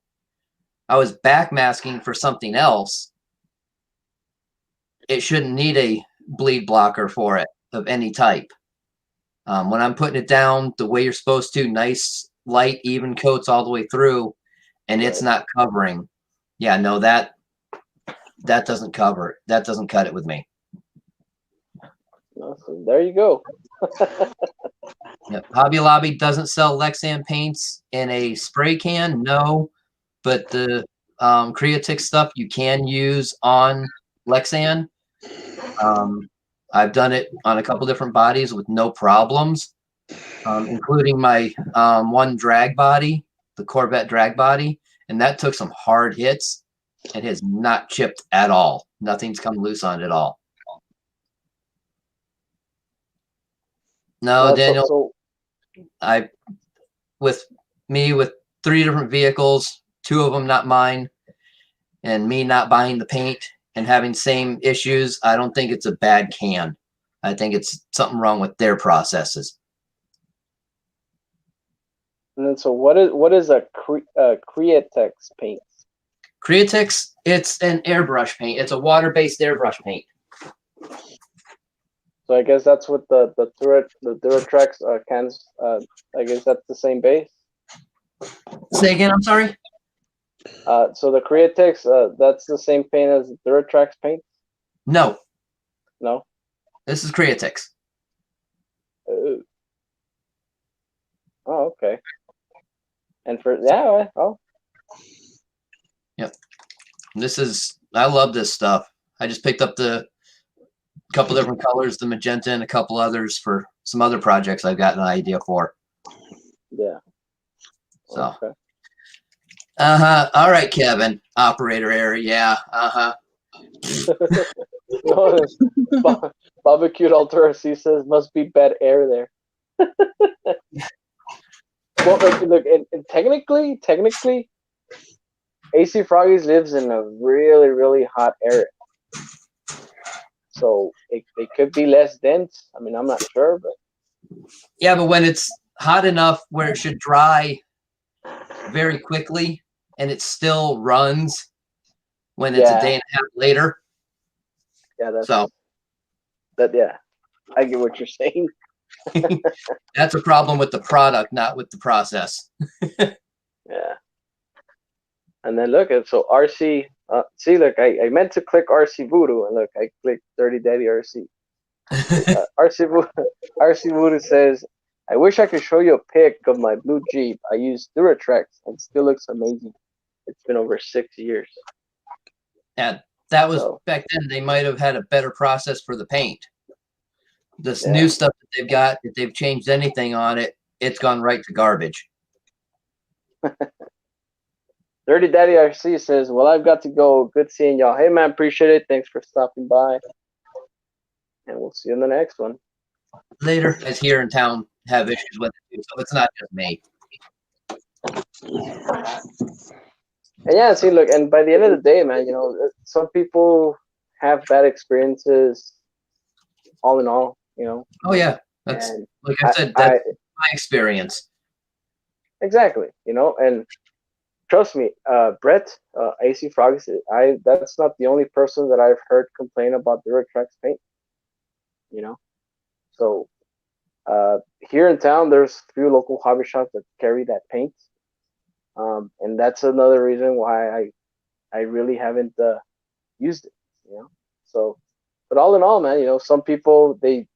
I was backmasking for something else. It shouldn't need a bleed blocker for it of any type. When I'm putting it down the way you're supposed to, nice, light, even coats all the way through, and it's not covering. Yeah, no, that doesn't cover it. That doesn't cut it with me. No, so there you go. Yep. Hobby Lobby doesn't sell Lexan paints in a spray can, no, but the Creatix stuff you can use on Lexan. I've done it on a couple different bodies with no problems, including my one drag body, the Corvette drag body, and that took some hard hits. It has not chipped at all. Nothing's come loose on it at all. No, Daniel, with 3 different vehicles, 2 of them not mine, and me not buying the paint and having same issues, I don't think it's a bad can. I think it's something wrong with their processes. And then, so what is a Createx paint? Creatix, it's an airbrush paint. It's a water-based airbrush paint. So I guess that's what the Duratrax cans. I guess that's the same base. Say again. I'm sorry. So the Createx, that's the same paint as Duratrax paint. No. No. This is Creatix. Oh, okay. And for oh. Yep. I love this stuff. I just picked up the couple different colors, the magenta and a couple others for some other projects I've got an idea for. Yeah. So. Okay. All right, Kevin. Operator error. Yeah. No, Barbecued Altura C says must be bad air there. Well, look, and technically, AC Froggies lives in a really, really hot area. So it could be less dense. I mean, I'm not sure, but yeah, but when it's hot enough where it should dry very quickly and it still runs when it's a day and a half later. Yeah, yeah, I get what you're saying. That's a problem with the product, not with the process. Yeah. And then look at so RC. See, look, I meant to click RC Voodoo, and look, I clicked Dirty Daddy RC. RC Voodoo says, "I wish I could show you a pic of my blue Jeep. I use Duratrax, and it still looks amazing." it's been over 6 years. And that was So, back then. They might have had a better process for the paint. This Yeah. new stuff that they've got, if they've changed anything on it, it's gone right to garbage. Dirty Daddy RC says, well, I've got to go. Good seeing y'all. Hey, man, appreciate it. Thanks for stopping by. And we'll see you in the next one. Later, guys here in town have issues with it, so it's not just me. And yeah, see, look, and by the end of the day, man, some people have bad experiences, all in all, Oh yeah, that's and like I said. That's my experience. exactly, and trust me, Brett, AC Frogs, that's not the only person that I've heard complain about Duratrax paint, So, here in town, there's a few local hobby shops that carry that paint. And that's another reason why I really haven't used it, So, but all in all, man, some people they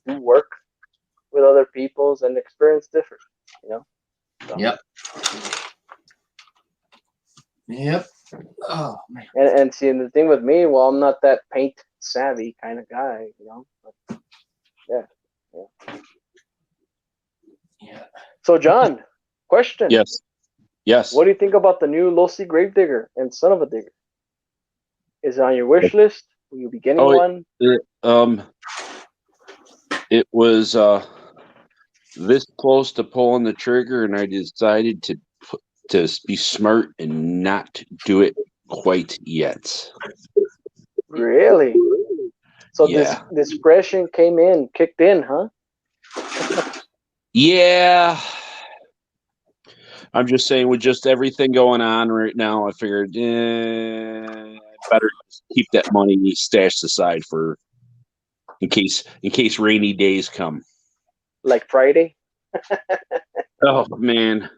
do work with other people's and experience different, So. Yep. Yep. Oh man. And see, and the thing with me, well, I'm not that paint savvy kind of guy, But, yeah. Yeah. So, John, question. Yes. Yes. What do you think about the new Low C Gravedigger and Son of a Digger? Is it on your wish list? Will you be getting one? It was this close to pulling the trigger, and I decided to be smart and not do it quite yet. Really? So Yeah. this discretion kicked in, huh? Yeah. I'm just saying, with just everything going on right now, I figured I better just keep that money stashed aside for in case rainy days come. Like Friday? Oh man.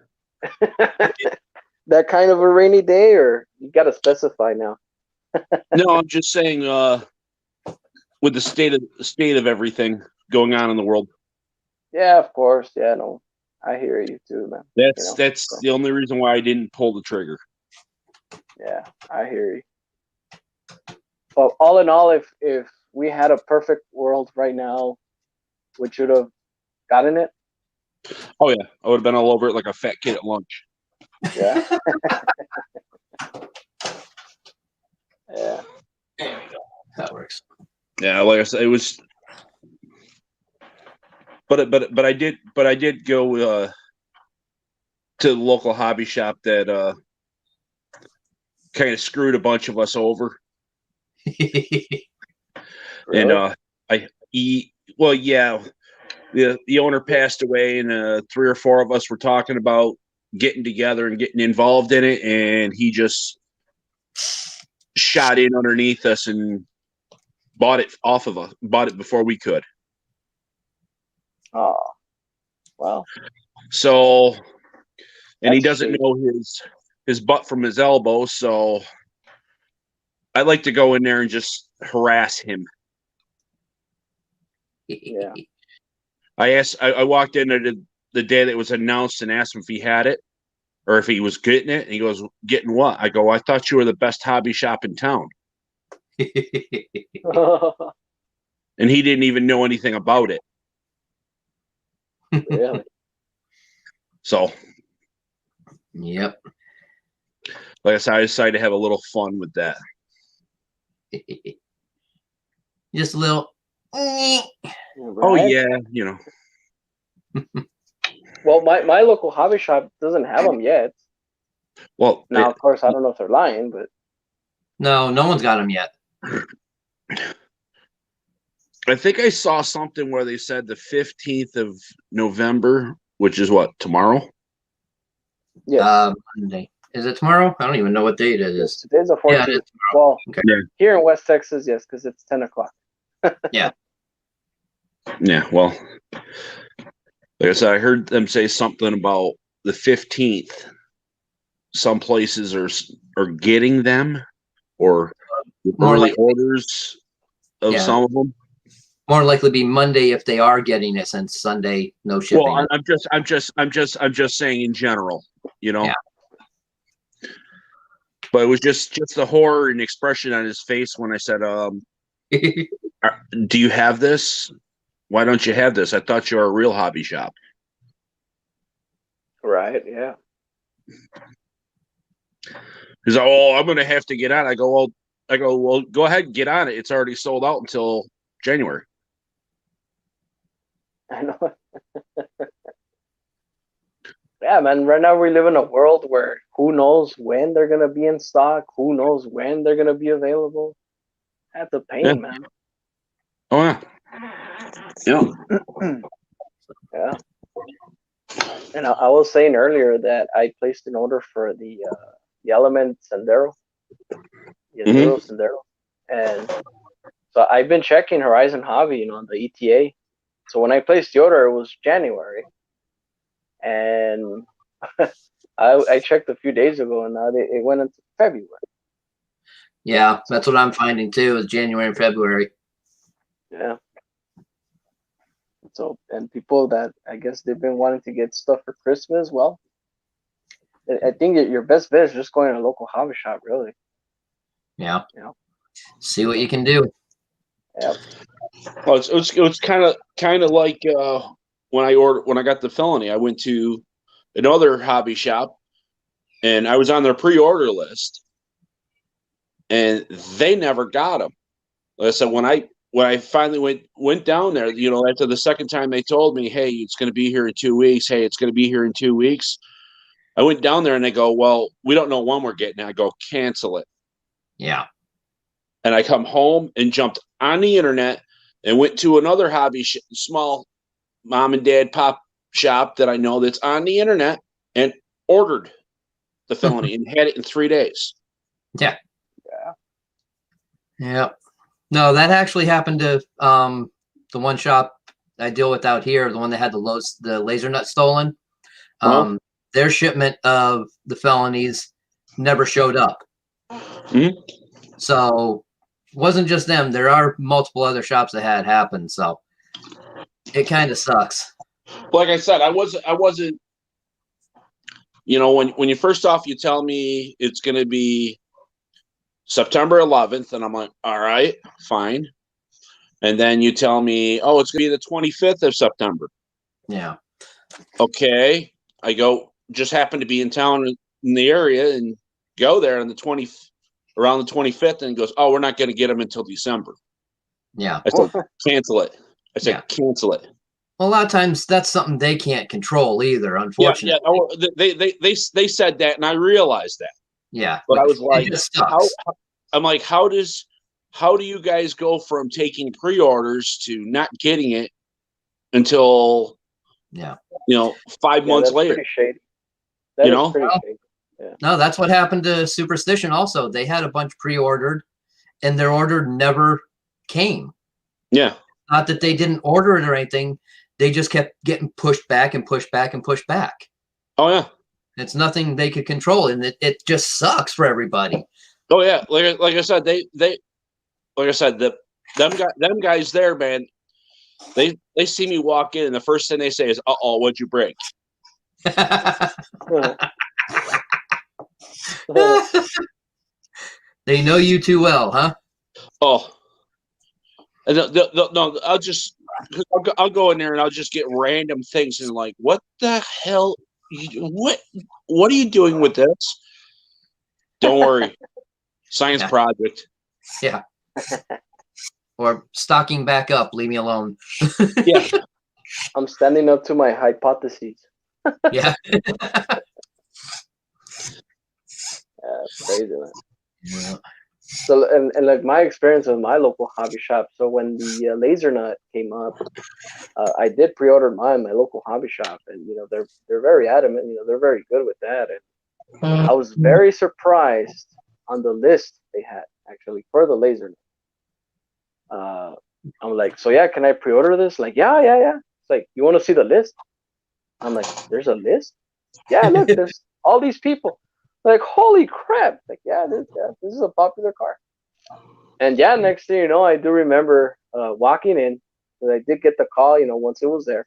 That kind of a rainy day, or you got to specify now? No, I'm just saying, with the state of everything going on in the world. Yeah, of course. Yeah, no, I hear you too, man. That's the only reason why I didn't pull the trigger. Yeah, I hear you. But all in all, if we had a perfect world right now, would you have gotten it? Oh yeah, I would have been all over it like a fat kid at lunch. Yeah. Yeah. There we go. That works. Yeah, like I said, it was. But I did go to the local hobby shop that kind of screwed a bunch of us over. Really? And well, yeah, the owner passed away, and 3 or 4 of us were talking about getting together and getting involved in it, and he just shot in underneath us and bought it before we could. Oh, wow. So, and he That's doesn't sweet. know his butt from his elbow, so I like to go in there and just harass him. Yeah. I walked in there the day that it was announced and asked him if he had it or if he was getting it. And he goes, "Getting what?" I go, "I thought you were the best hobby shop in town." And he didn't even know anything about it. Really? So, Yep. like I said, I decided to have a little fun with that. Just a little. Right? Oh yeah, Well, my local hobby shop doesn't have them yet. Well, Now, of course, I don't know if they're lying, but No one's got them yet. I think I saw something where they said the 15th of November, which is what, tomorrow? yes. Monday. Is it tomorrow? I don't even know what date it Yes, is. today's the 14th. Yeah, it is Well, Okay. here in West Texas, yes, because it's 10 o'clock. Yeah, well, like I said, I heard them say something about the 15th. Some places are getting them, or More early like orders of some of them. more likely be Monday if they are getting it, since Sunday no shipping. Well, I'm just saying in general, Yeah. But it was just the horror and expression on his face when I said, "Do you have this? Why don't you have this? I thought you were a real hobby shop." Right. Yeah. He's like, "Oh, I'm gonna have to get on." I go, "Well, go ahead and get on it. It's already sold out until January." I know. Yeah, man. Right now we live in a world where who knows when they're gonna be in stock, who knows when they're gonna be available. That's a Yeah. pain, man. Oh yeah. Yeah. Yeah. And I was saying earlier that I placed an order for the Element Sendero, the Mhm. Enduro Sendero, and so I've been checking Horizon Hobby, on the ETA. So when I placed the order, it was January, and I checked a few days ago, and now it went into February. Yeah, that's what I'm finding too, is January and February. Yeah. So, and people that I guess they've been wanting to get stuff for Christmas, well, I think your best bet is just going to a local hobby shop, really. Yeah. You know? See what you can do. Yeah. Well, it's kind of like when I got the felony, I went to another hobby shop and I was on their pre-order list, and they never got them. Like I said, when I finally went down there, after the second time they told me, "Hey, it's going to be here in 2 weeks. Hey, it's going to be here in 2 weeks." I went down there and they go, "Well, we don't know when we're getting it." I go, "Cancel it." Yeah. And I come home and jumped on the internet and went to another small mom and dad pop shop that I know that's on the internet and ordered the felony and had it in 3 days. Yeah. Yeah. Yeah. No, that actually happened to the one shop I deal with out here, the one that had the laser nut stolen. Their shipment of the felonies never showed up. Mhm. So it wasn't just them. There are multiple other shops that had happened. So it kind of sucks. Like I said, I wasn't. When you first off, you tell me it's going to be September 11th, and I'm like, all right, fine. And then you tell me, oh, it's going to be the 25th of September. Yeah. Okay. I go, just happen to be in town in the area and go there on around the 25th, and goes, oh, we're not going to get them until December. Yeah. I said, cancel it. I said, Yeah. cancel it. Well, a lot of times that's something they can't control either, unfortunately. Yeah. Oh, they said that, and I realized that. Yeah. But I was like, it just sucks. I'm like, how do you guys go from taking pre-orders to not getting it until 5 months That's later? pretty shady. That is pretty shady. Yeah. No, that's what happened to Superstition also. They had a bunch pre-ordered and their order never came. Yeah. Not that they didn't order it or anything. They just kept getting pushed back and pushed back and pushed back. Oh yeah. It's nothing they could control, and it just sucks for everybody. Oh yeah. Like I said, them guys there, man. They see me walk in, and the first thing they say is, "Uh-oh, what'd you break?" They know you too well, huh? Oh, and no, I'll go in there and I'll just get random things and like, what the hell? What are you doing with this? Don't worry, science project. Yeah. Or stocking back up. Leave me alone. Yeah. I'm standing up to my hypotheses. Yeah. It's crazy, man. Yeah. So, and like my experience with my local hobby shop. So when the laser nut came up, I did pre-order mine, my local hobby shop, and they're very adamant. They're very good with that, and I was very surprised on the list they had actually for the laser nut. I'm like, so yeah, can I pre-order this? Like, yeah. It's like, you want to see the list? I'm like, there's a list? Yeah, look, there's all these people. Like, holy crap! Like, yeah, this is a popular car. And yeah, next thing you know, I do remember walking in, and I did get the call. Once it was there.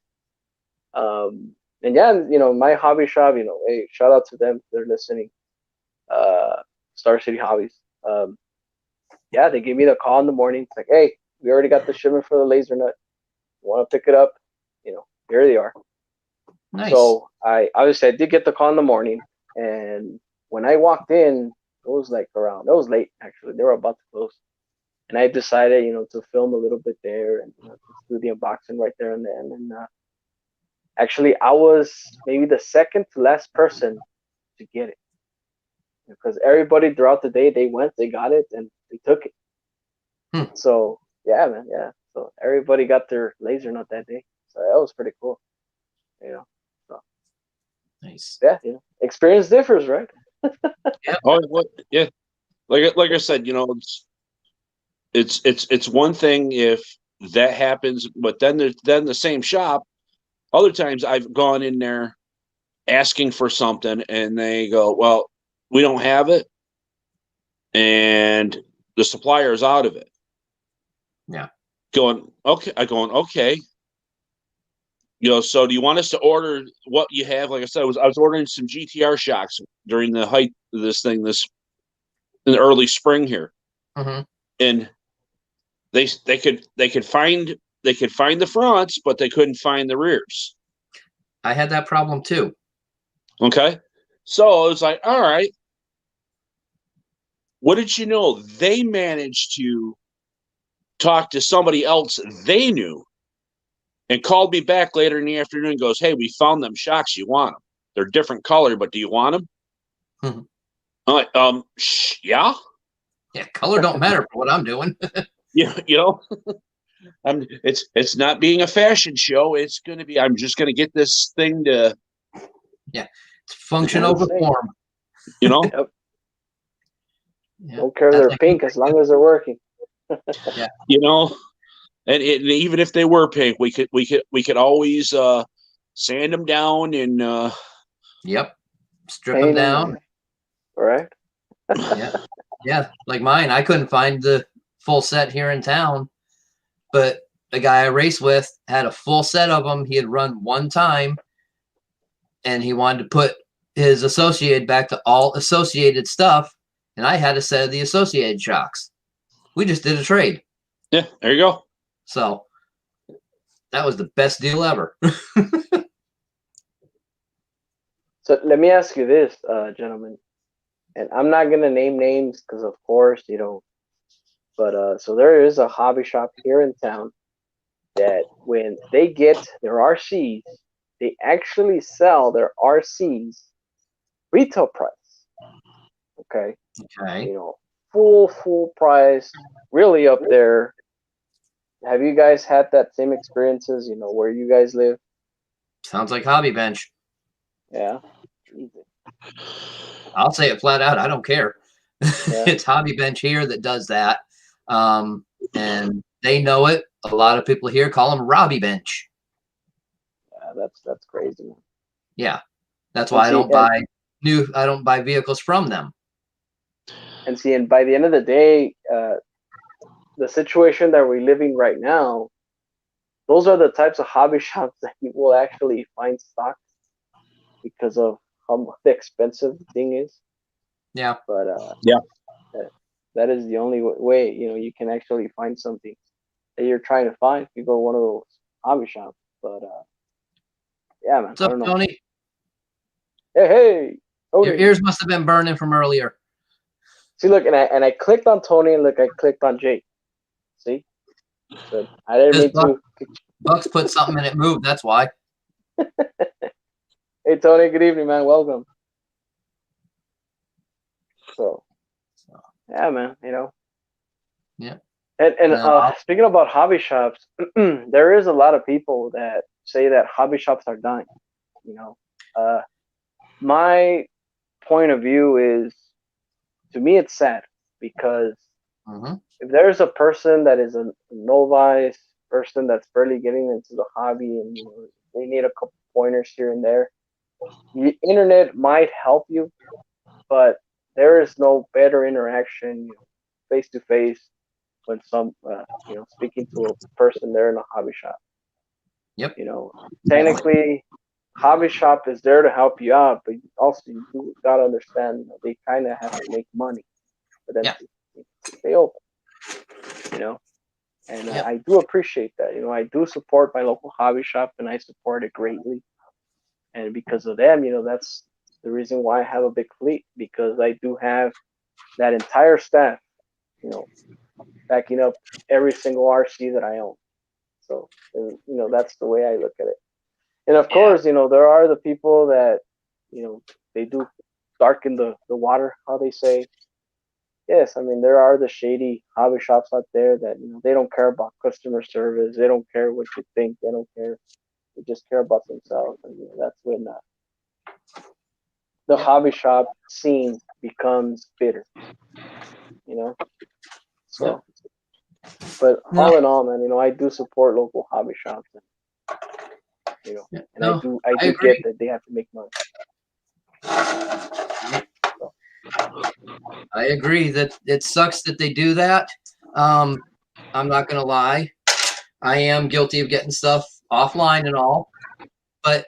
And yeah, my hobby shop. Hey, shout out to them if they're listening. Star City Hobbies. Yeah, they gave me the call in the morning. It's like, hey, we already got the shipment for the laser nut. Want to pick it up? Here they are. Nice. So I obviously I did get the call in the morning, and when I walked in, it was late actually. They were about to close, and I decided, to film a little bit there and just do the unboxing right there and then. And actually, I was maybe the second to last person to get it because everybody throughout the day they got it, and they took it. So yeah, man, yeah. So everybody got their laser nut that day. So that was pretty cool. So Nice. yeah, experience differs, right? Yeah. Oh, what? Yeah. Like I said, it's one thing if that happens, but then the same shop. Other times I've gone in there asking for something, and they go, "Well, we don't have it," and the supplier is out of it. Yeah. Going okay. So do you want us to order what you have? Like I said, I was ordering some GTR shocks during the height of this thing in the early spring here, and they could find the fronts, but they couldn't find the rears. I had that problem too. Okay, so it's like, all right, what did you know? They managed to talk to somebody else they knew and called me back later in the afternoon and goes, "Hey, we found them shocks. You want them? They're different color, but do you want them?" I'm like, yeah. Yeah, color don't matter for what I'm doing. Yeah, it's not being a fashion show. It's going to be, I'm just going to get this thing to, it's function over form. Yep. Yeah, Don't care if they're pink as long as they're working. Yeah. And even if they were pink, we could always sand them down and Yep. Strip them down. Right. Yeah. Like mine, I couldn't find the full set here in town, but the guy I raced with had a full set of them. He had run one time, and he wanted to put his Associated back to all Associated stuff, and I had a set of the Associated shocks. We just did a trade. Yeah, there you go. So that was the best deal ever. So let me ask you this, gentlemen, and I'm not gonna name names because, of course, But so there is a hobby shop here in town that when they get their RCs, they actually sell their RCs retail price. Okay. Okay. Full price, really up there. Have you guys had that same experiences, where you guys live? Sounds like Hobby Bench. Yeah. I'll say it flat out. I don't care. Yeah. It's Hobby Bench here that does that. And they know it. A lot of people here call them Robbie Bench. Yeah, that's crazy. Yeah. That's why I don't buy vehicles from them. And by the end of the day, the situation that we're living right now, those are the types of hobby shops that you will actually find stock because of how expensive the thing is. Yeah. But yeah, that is the only way you can actually find something that you're trying to find. You go to one of those hobby shops. But yeah, man. What's up, Tony? Hey, Tony. Your ears must have been burning from earlier. See, look, and I clicked on Tony, and look, I clicked on Jake. See, so I didn't mean to. Bucks put something in it, moved. That's why. Hey, Tony. Good evening, man. Welcome. So, yeah, man. Yeah. And speaking about hobby shops, there is a lot of people that say that hobby shops are dying. My point of view is, to me, it's sad because if there's a person that is a novice person that's barely getting into the hobby and they need a couple pointers here and there, the internet might help you, but there is no better interaction face to face when speaking to a person there in a hobby shop. Yep. Technically, hobby shop is there to help you out, but also you gotta understand, you know, they kind of have to make money for them Yeah. to stay open, you know. And Yep. I do appreciate that. You know, I do support my local hobby shop, and I support it greatly. And because of them, you know, that's the reason why I have a big fleet, because I do have that entire staff, you know, backing up every single RC that I own. So, and, you know, that's the way I look at it. And of Yeah. course, you know, there are the people that, you know, they do darken the water, how they say. Yes, I mean, there are the shady hobby shops out there that, you know, they don't care about customer service. They don't care what you think. They don't care. They just care about themselves. And, you know, that's when the Yep. hobby shop scene becomes bitter, you know? So, but No. all in all, man, you know, I do support local hobby shops, and, you know, Yeah. and I No, do I agree. get that they have to make money. So, I agree that it sucks that they do that. I'm not gonna lie. I am guilty of getting stuff offline and all, but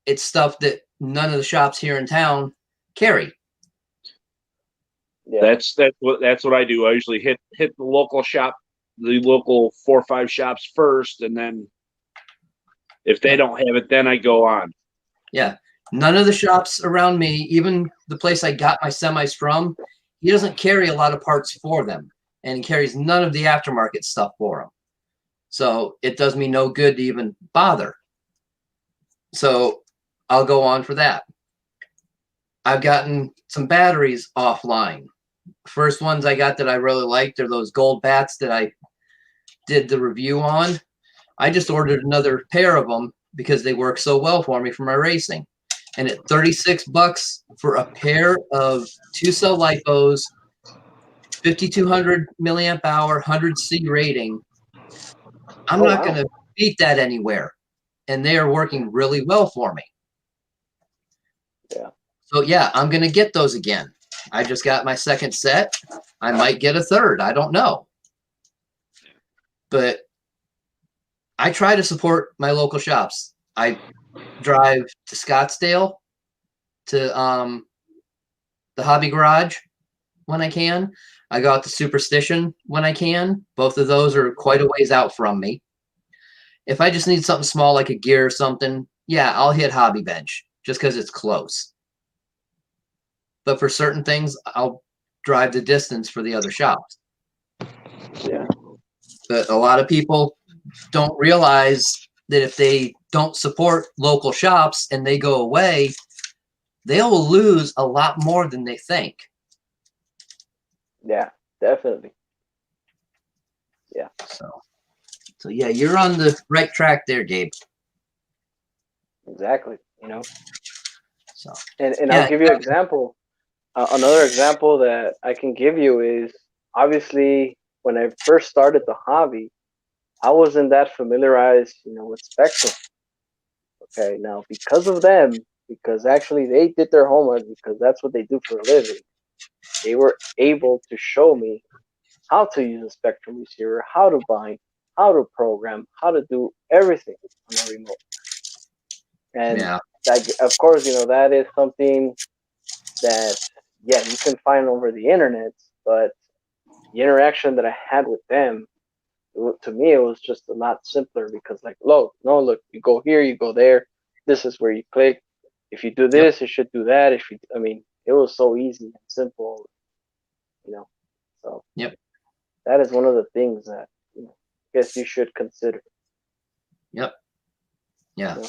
it's stuff that none of the shops here in town carry. yeah, That's what I do. I usually hit the local shop, the local 4 or 5 shops first, and then if they Yeah. don't have it, then I go on. Yeah. None of the shops around me, even the place I got my semis from, he doesn't carry a lot of parts for them, and he carries none of the aftermarket stuff for them. So it does me no good to even bother. So I'll go on for that. I've gotten some batteries offline. First ones I got that I really liked are those gold bats that I did the review on. I just ordered another pair of them because they work so well for me for my racing. And at $36 for a pair of 2-cell lipos, 5200 milliamp hour, 100C rating, I'm oh not wow, going to beat that anywhere. And they are working really well for me. yeah, So yeah, I'm going to get those again. I just got my second set. I might get a third. I don't know. But I try to support my local shops. I drive to Scottsdale to the Hobby Garage when I can. I go out to Superstition when I can. Both of those are quite a ways out from me. If I just need something small like a gear or something, yeah, I'll hit Hobby Bench just because it's close. But for certain things, I'll drive the distance for the other shops. yeah, But a lot of people don't realize that if they don't support local shops and they go away, they'll lose a lot more than they think. yeah, definitely, yeah, So yeah, you're on the right track there, Gabe. exactly. You know, So and I'll yeah, give you an example. Another example that I can give you is, obviously, when I first started the hobby, I wasn't that familiarized, you know, with Spectrum. Okay, now because of them, because actually they did their homework, because that's what they do for a living, they were able to show me how to use a Spectrum receiver, how to bind, how to program, how to do everything on a remote. And yeah, that, of course, you know, that is something that, yeah, you can find over the internet, but the interaction that I had with them, to me, it was just a lot simpler, because, like, look, no, look, you go here, you go there, this is where you click. If you do yep, this, it should do that. If you, I mean, it was so easy and simple, you know. So yep, that is one of the things that, you know, I guess you should consider. yep, yeah. You know?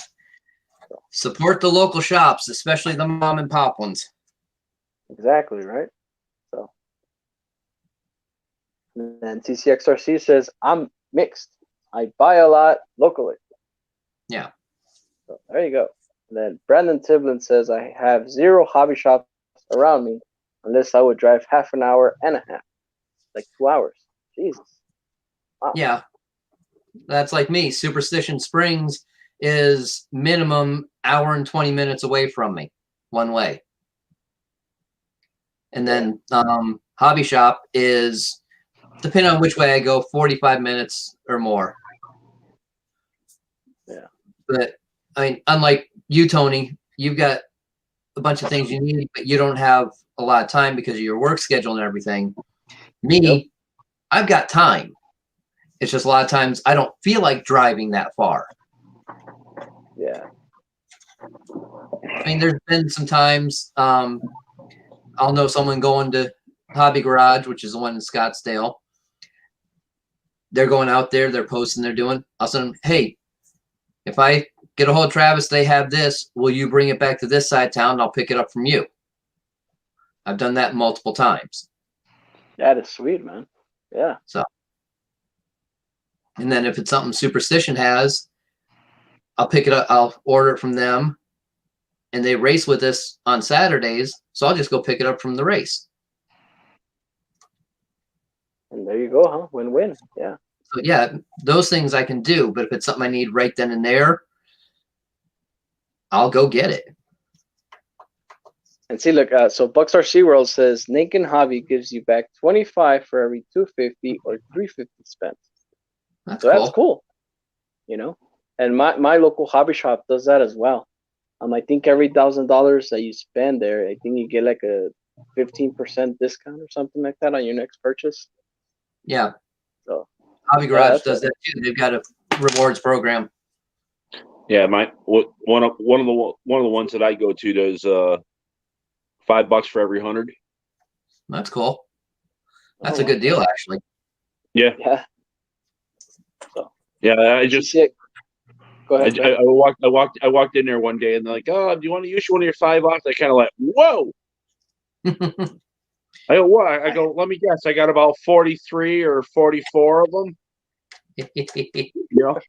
So, Support the local shops, especially the mom and pop ones. exactly right. So, and then TCXRC says, I'm mixed. I buy a lot locally. Yeah. So there you go. And then Brandon Tiblin says, I have 0 hobby shops around me unless I would drive half an hour and a half, like 2 hours. Jesus. Wow. Yeah. That's like me. Superstition Springs is minimum hour and 20 minutes away from me one way. And then Hobby Shop is, depending on which way I go, 45 minutes or more. Yeah. But I mean, unlike you, Tony, you've got a bunch of things you need, but you don't have a lot of time because of your work schedule and everything. Me, Yep. I've got time. It's just a lot of times I don't feel like driving that far. Yeah. I mean, there's been some times I'll know someone going to Hobby Garage, which is the one in Scottsdale. They're going out there, they're posting, they're doing. I'll send them, hey, if I get a hold of Travis, they have this. Will you bring it back to this side of town? And I'll pick it up from you. I've done that multiple times. That is sweet, man. Yeah. So, and then if it's something Superstition has, I'll pick it up. I'll order it from them, and they race with us on Saturdays. So I'll just go pick it up from the race. And there you go, huh? Win-win. Yeah. So yeah, those things I can do. But if it's something I need right then and there, I'll go get it. And see, look, so Buckstar SeaWorld says Naked Hobby gives you back 25 for every 250 or 350 spent. That's So cool. that's cool, you know. And my local hobby shop does that as well. I think every $1,000 that you spend there, I think you get like a 15% discount or something like that on your next purchase. Yeah. So Hobby Garage that's does that too. They've got a rewards program. Yeah, one of the ones that I go to does $5 for every 100. That's cool. That's Oh, a good deal, actually. Yeah, yeah. So yeah. I just go ahead. I walked in there one day and they're like, "Oh, do you want to use one of your $5 off?" I kind of like, "Whoa!" I go, "What?" I go, "Let me guess. I got about 43 or 44 of them." You know?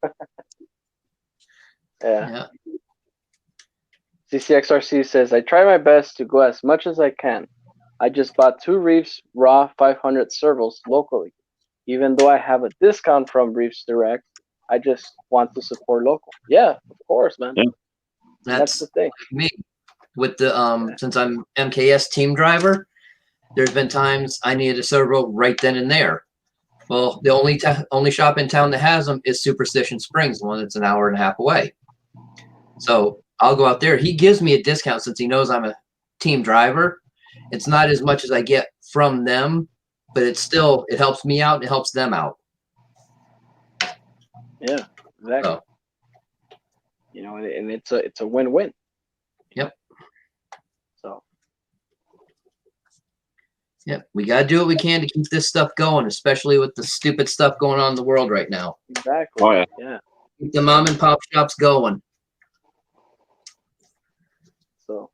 Yeah. CCXRC says, I try my best to go as much as I can. I just bought 2 Reefs Raw 500 servos locally. Even though I have a discount from Reefs Direct, I just want to support local. Yeah, of course, man. Yeah. That's the thing. Me. With the since I'm MKS team driver, there's been times I needed a servo right then and there. Well, the only shop in town that has them is Superstition Springs, the one that's an hour and a half away. So I'll go out there. He gives me a discount since he knows I'm a team driver. It's not as much as I get from them, but it helps me out and it helps them out. Yeah, exactly. So, you know, and it's a win-win. Yep. So. Yep. We gotta do what we can to keep this stuff going, especially with the stupid stuff going on in the world right now. Exactly. Oh yeah. Yeah. Keep the mom and pop shops going. So.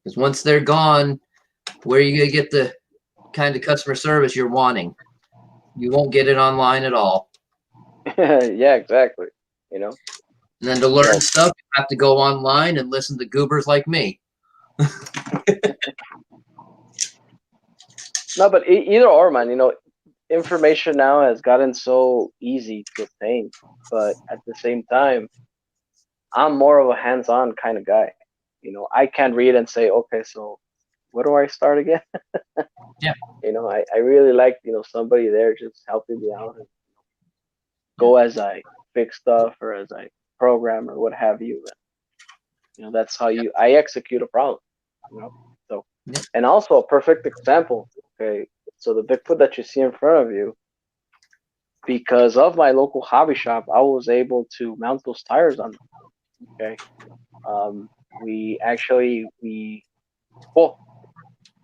Because once they're gone, where are you gonna get the kind of customer service you're wanting? You won't get it online at all. Yeah, exactly. You know. And then to learn stuff, you have to go online and listen to goobers like me. No, but either or, man. You know, information now has gotten so easy to obtain, but at the same time, I'm more of a hands-on kind of guy. You know, I can read and say, okay, so where do I start again? Yeah. You know, I really like, you know, somebody there just helping me out and go as I fix stuff or as I program or what have you. And, you know, that's how I execute a problem, you know. So, and also a perfect example. Okay. So the Bigfoot that you see in front of you, because of my local hobby shop, I was able to mount those tires on them. Okay. Well,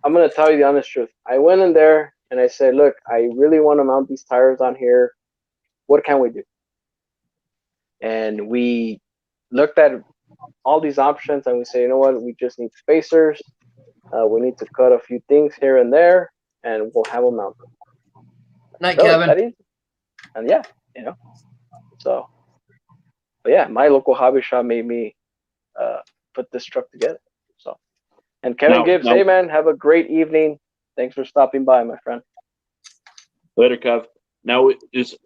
I'm going to tell you the honest truth. I went in there and I said, look, I really want to mount these tires on here. What can we do? And we looked at all these options and we say, you know what? We just need spacers. We need to cut a few things here and there and we'll have them mounted. Night, Kevin. That easy. And yeah, you know, so, but yeah, my local hobby shop made me put this truck together. So, and Kevin Gibbs, hey man, have a great evening. Thanks for stopping by, my friend. Later, Kev. Now, is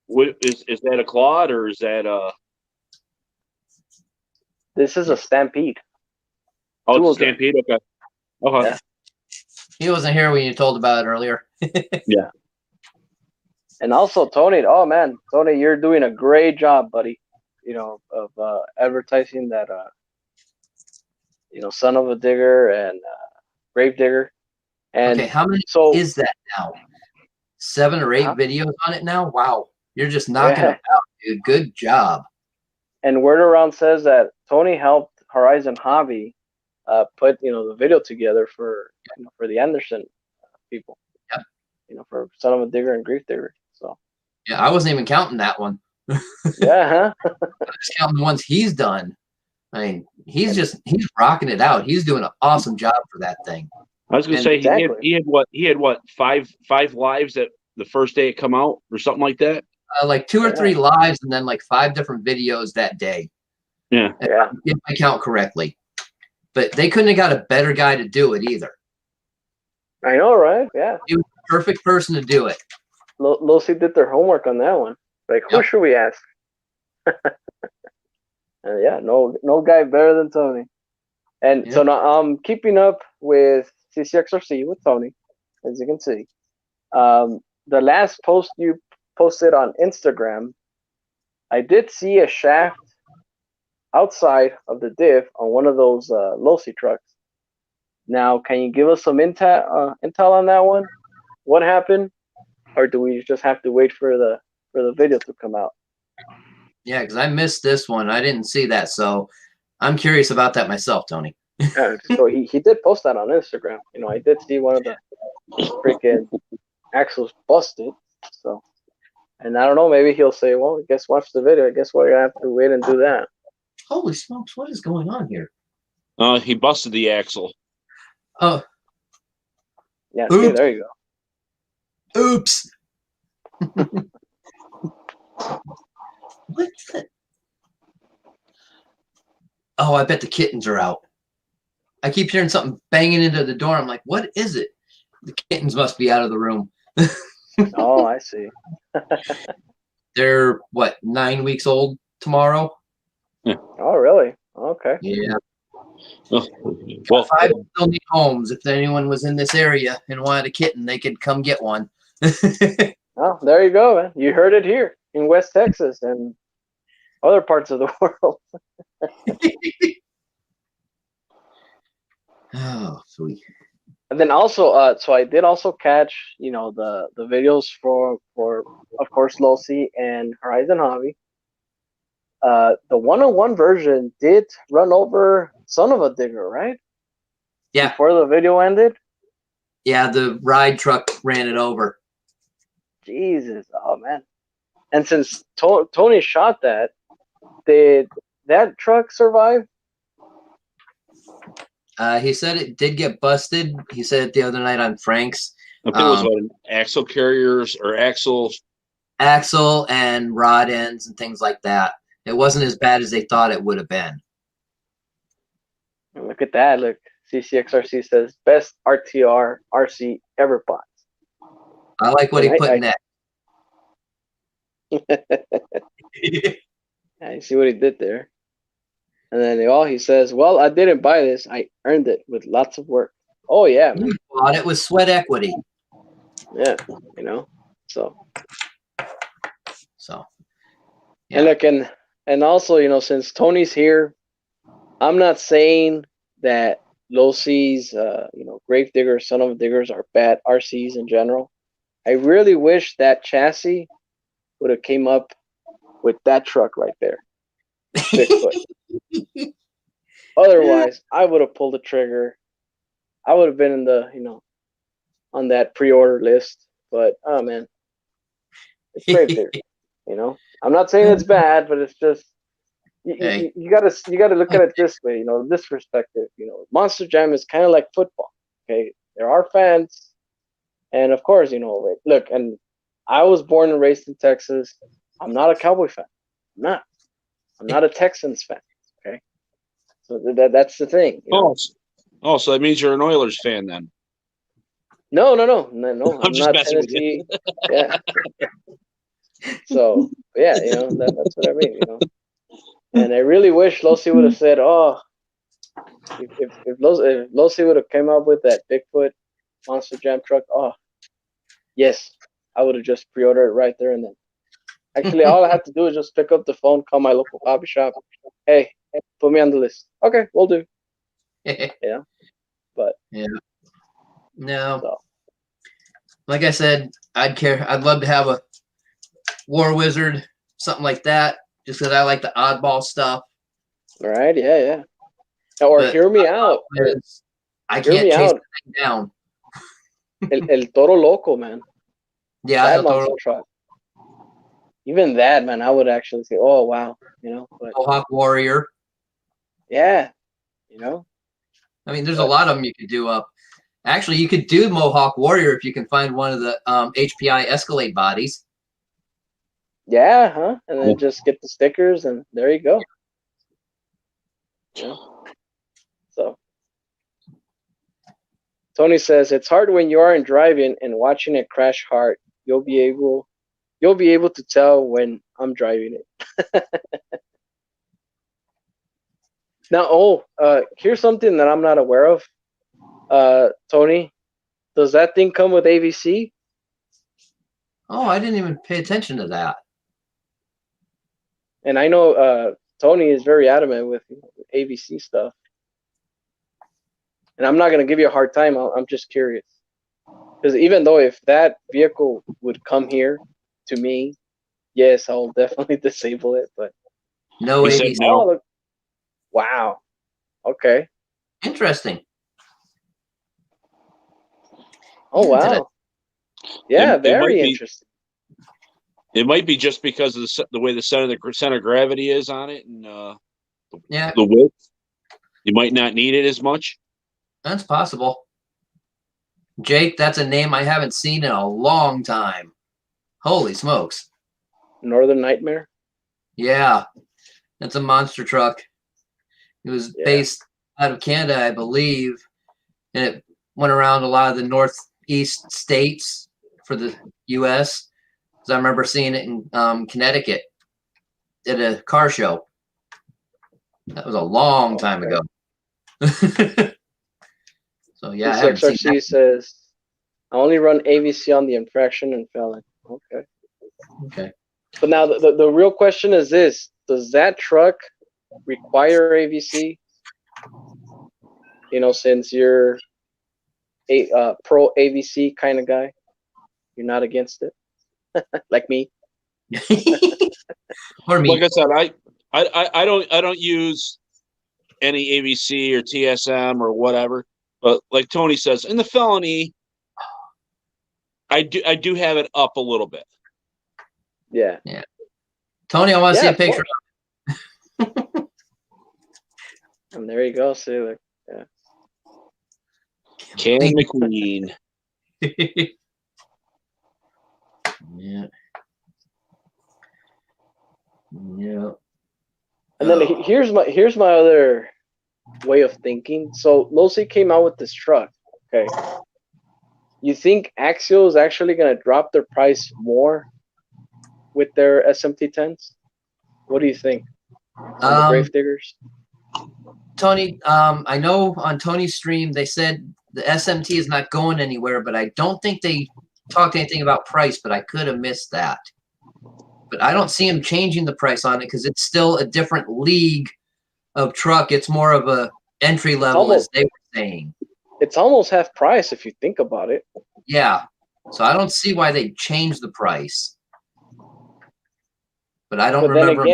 that a Claude or is that This is a Stampede. Oh, it's a Stampede. Okay. Okay. Yeah. He wasn't here when you told about it earlier. Yeah. And also Tony, oh man, Tony, you're doing a great job, buddy. advertising that Son of a Digger and Grave Digger, and Okay, how many so is that now? 7 or 8 uh, videos on it now? Wow. You're just knocking yeah, them out, dude. Good job. and word around says that Tony helped Horizon Hobby put the video together for for the Anderson people, Yep. For Son of a Digger and Grief Digger. So Yeah, I wasn't even counting that one. yeah, I was counting the ones he's done. I mean, he's and rocking it out. He's doing an awesome job for that thing. I was gonna And say exactly. he had what five lives at the first day it come out or something like that. like 2 or Yeah. 3 lives and then like 5 different videos that day. Yeah. If I count correctly. But they couldn't have got a better guy to do it either. I know, right? Yeah. He was the perfect person to do it. Lucy did their homework on that one. Like, who Yep. should we ask? Yeah, no guy better than Tony. And Yep. so now I'm keeping up with CCXRC with Tony, as you can see. The last post you posted on Instagram, I did see a shaft outside of the diff on one of those Losi trucks. Now, can you give us some intel on that one? What happened, or do we just have to wait for the video to come out? Yeah, because I missed this one. I didn't see that. So I'm curious about that myself, Tony. So he did post that on Instagram. I did see one of the freaking axles busted. So, and I don't know, maybe he'll say, well, I guess watch the video. I guess we're gonna have to wait and do that. Holy smokes, what is going on here? He busted the axle. Oh, Yeah, see, oops. there you go. Oops. What's that? Oh, I bet the kittens are out. I keep hearing something banging into the door. I'm like, what is it? The kittens must be out of the room. Oh, I see. They're what, 9 weeks old tomorrow? Oh, really? Okay. Yeah. Well, 5 still need homes. If anyone was in this area and wanted a kitten, they could come get one. Oh, there you go, man. You heard it here in West Texas and other parts of the world. Oh, sweet. And then also, so I did also catch, the videos for of course Losi and Horizon Hobby. The 101 version did run over Son of a Digger, right? Yeah. Before the video ended. Yeah, the ride truck ran it over. Jesus, oh man! And since Tony shot that, did that truck survive? He said it did get busted. He said it the other night on Frank's. I think it was what, axle carriers or axle and rod ends and things like that. It wasn't as bad as they thought it would have been. And look at that! Look, CCXRC says best RTR RC ever bought. I like what he put in that. I see what he did there. And then he says, well, I didn't buy this. I earned it with lots of work. Oh, yeah, man. You bought it with sweat equity. Yeah, so. Yeah. And look, and also, since Tony's here, I'm not saying that Losi's, Grave Diggers, Son of Diggers are bad RCs in general. I really wish that chassis would have came up with that truck right there. Bigfoot. Otherwise, I would have pulled the trigger. I would have been in the, on that pre-order list. But oh man, it's Grave Digger. I'm not saying it's bad, but it's just you gotta look at it this way. This perspective. Monster Jam is kind of like football. Okay, there are fans, and of course, look. And I was born and raised in Texas. I'm not a Cowboy fan. I'm not a Texans fan. Okay, so that's the thing. So that means you're an Oilers fan then? No. I'm just not messing with you. Tennessee. Yeah. So yeah, that's what I mean. And I really wish Losi would have said, "Oh, if Losi would have came up with that Bigfoot Monster Jam truck, oh, yes, I would have just pre-ordered it right there and then." Actually, all I have to do is just pick up the phone, call my local hobby shop. Hey, put me on the list. Okay, we'll do. Yeah, but Yeah. No, so like I said, I'd love to have a War Wizard, something like that, just because I like the oddball stuff. all right, yeah. Or But hear me out. I Hear can't me chase out. the thing down. El Toro Loco, man. Yeah, That El monster Toro, truck. Even that, man, I would actually say, oh wow, But Mohawk Warrior. yeah, I mean, there's a But lot of them you could do up. Actually, you could do Mohawk Warrior if you can find one of the HPI Escalade bodies. yeah, huh? And then just get the stickers, and there you go. Yeah. So Tony says it's hard when you aren't driving and watching it crash hard. You'll be able to tell when I'm driving it. Now, here's something that I'm not aware of. Tony, does that thing come with AVC? Oh, I didn't even pay attention to that. And I know Tony is very adamant with AVC stuff. And I'm not gonna give you a hard time. I'm just curious, because even though if that vehicle would come here to me, yes, I'll definitely disable it. But No He said AVC. no. look, wow, okay, Interesting. oh wow, yeah, It might very be- interesting. It might be just because of the way the center of gravity is on it, and Yeah, the width. You might not need it as much. that's possible. Jake, that's a name I haven't seen in a long time. Holy smokes. Northern Nightmare. Yeah, that's a monster truck. It was Yeah. based out of Canada, I believe, and it went around a lot of the northeast states for the U.S. Because I remember seeing it in Connecticut at a car show. That was a long time ago. So yeah, I haven't seen XRC that. says I only run AVC on the infraction and felon. Okay. Okay. But now the real question is this: does that truck require AVC? Since you're a pro AVC kind of guy, you're not against it, like me. Or me. Like I said, I don't use any AVC or TSM or whatever. But like Tony says, in the felony, I do have it up a little bit. Yeah. Tony, I want to see Yeah, a picture. And there you go. See, like, yeah. Can McQueen. Yeah. Yeah. And then here's my other way of thinking. So Losi came out with this truck. Okay. You think Axial is actually gonna drop their price more with their SMT10s? What do you think on the Gravediggers? Tony, I know on Tony's stream they said the SMT is not going anywhere, but I don't think they talked anything about price, but I could have missed that. But I don't see him changing the price on it because it's still a different league of truck. It's more of a entry level, as they were saying. It's almost half price if you think about it. Yeah. So I don't see why they changed the price. But I don't remember.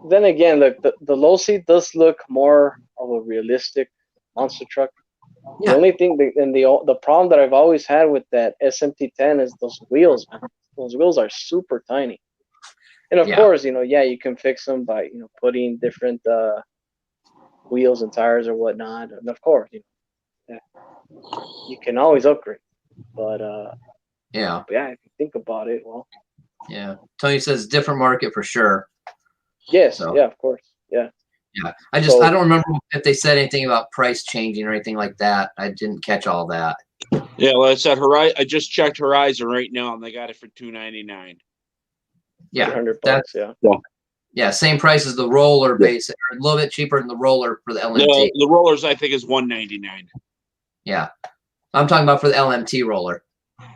Then again, the Losi does look more of a realistic monster truck. Yeah. The only thing, the problem that I've always had with that SMT10 is those wheels, man. Those wheels are super tiny. And of course, you can fix them by, putting different wheels and tires or whatnot. And of course, you can always upgrade. But yeah, if you think about it, well, yeah. Tony says different market for sure. Yes, So, yeah, of course, yeah. Yeah, I don't remember if they said anything about price changing or anything like that. I didn't catch all that. Yeah, well, it's at Horizon. I just checked Horizon right now, and they got it for $299. Yeah, $100. Yeah, same price as the roller base, or a little bit cheaper than the roller for the LMT. The rollers, I think, is $199. Yeah, I'm talking about for the LMT roller.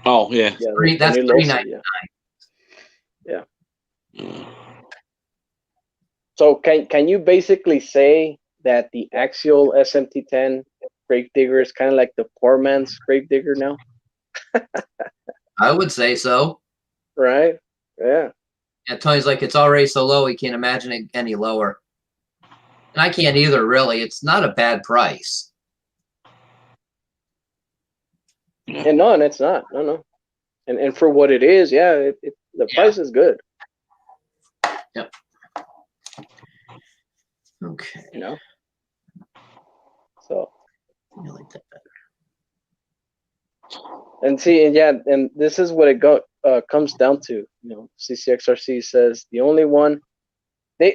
Oh yeah, Yeah, That's $399. So can you basically say that the axial SMT10 grave digger is kind of like the poor man's grave digger now, I would say so. right? Yeah. Yeah, Tony's like, it's already so low, he can't imagine it any lower. And I can't either, really. It's not a bad price. And no, and it's not. No. And for what it is, yeah, the price is good. Yep. Okay. You know. So. I like that better. And see, and yeah, and this is what it comes down to. You know, CCXRC says they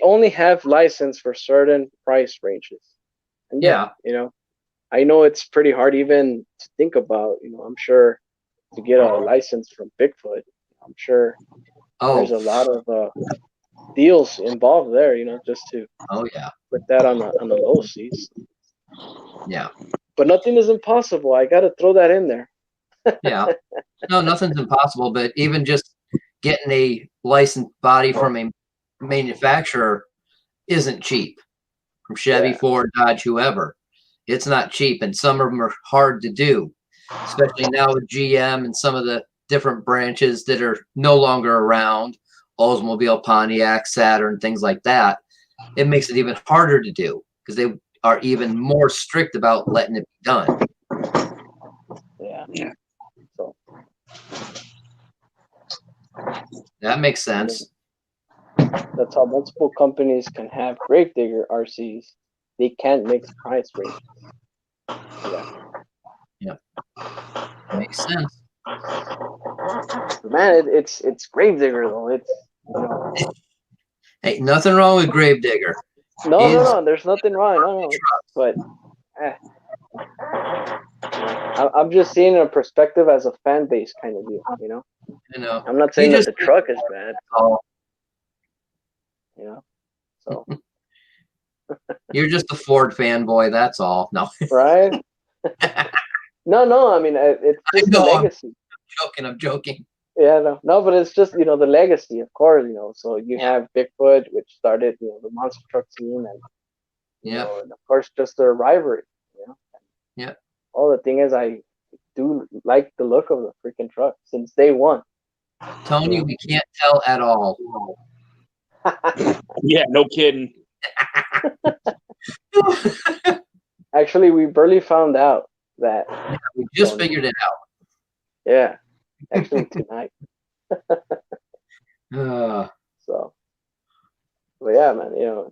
only have license for certain price ranges. And Yeah. you know, I know it's pretty hard even to think about. You know, I'm sure to get a license from Bigfoot, I'm sure there's a lot of deals involved there. You know, just to put that on the low seas. Yeah. But nothing is impossible. I got to throw that in there. Yeah. No, nothing's impossible, but even just getting a licensed body from a manufacturer isn't cheap. From Chevy, Ford, Dodge, whoever. It's not cheap, and some of them are hard to do, especially now with GM and some of the different branches that are no longer around, Oldsmobile, Pontiac, Saturn, things like that. It makes it even harder to do because they are even more strict about letting it be done. Yeah. So that makes sense. That's how multiple companies can have gravedigger RCs. They can't mix price ranges. Yeah. Makes sense. Man, it's gravedigger though. It's Hey, nothing wrong with Gravedigger. No. There's nothing wrong. No. But I'm just seeing a perspective as a fan base kind of deal. You know. You know. I'm not saying that the truck is bad. You know. So. You're just a Ford fanboy, that's all. No. Right? No. I mean, it's just the legacy. I'm joking. Yeah, no, but it's just the legacy, of course. So you have Bigfoot, which started the monster truck scene, and and of course just the rivalry. Yeah. Oh, the thing is, I do like the look of the freaking truck since day one. Tony, we can't tell at all. Yeah, no kidding. Actually, we barely found out that. Yeah, we just figured it out. Yeah, actually tonight. So, but yeah, man,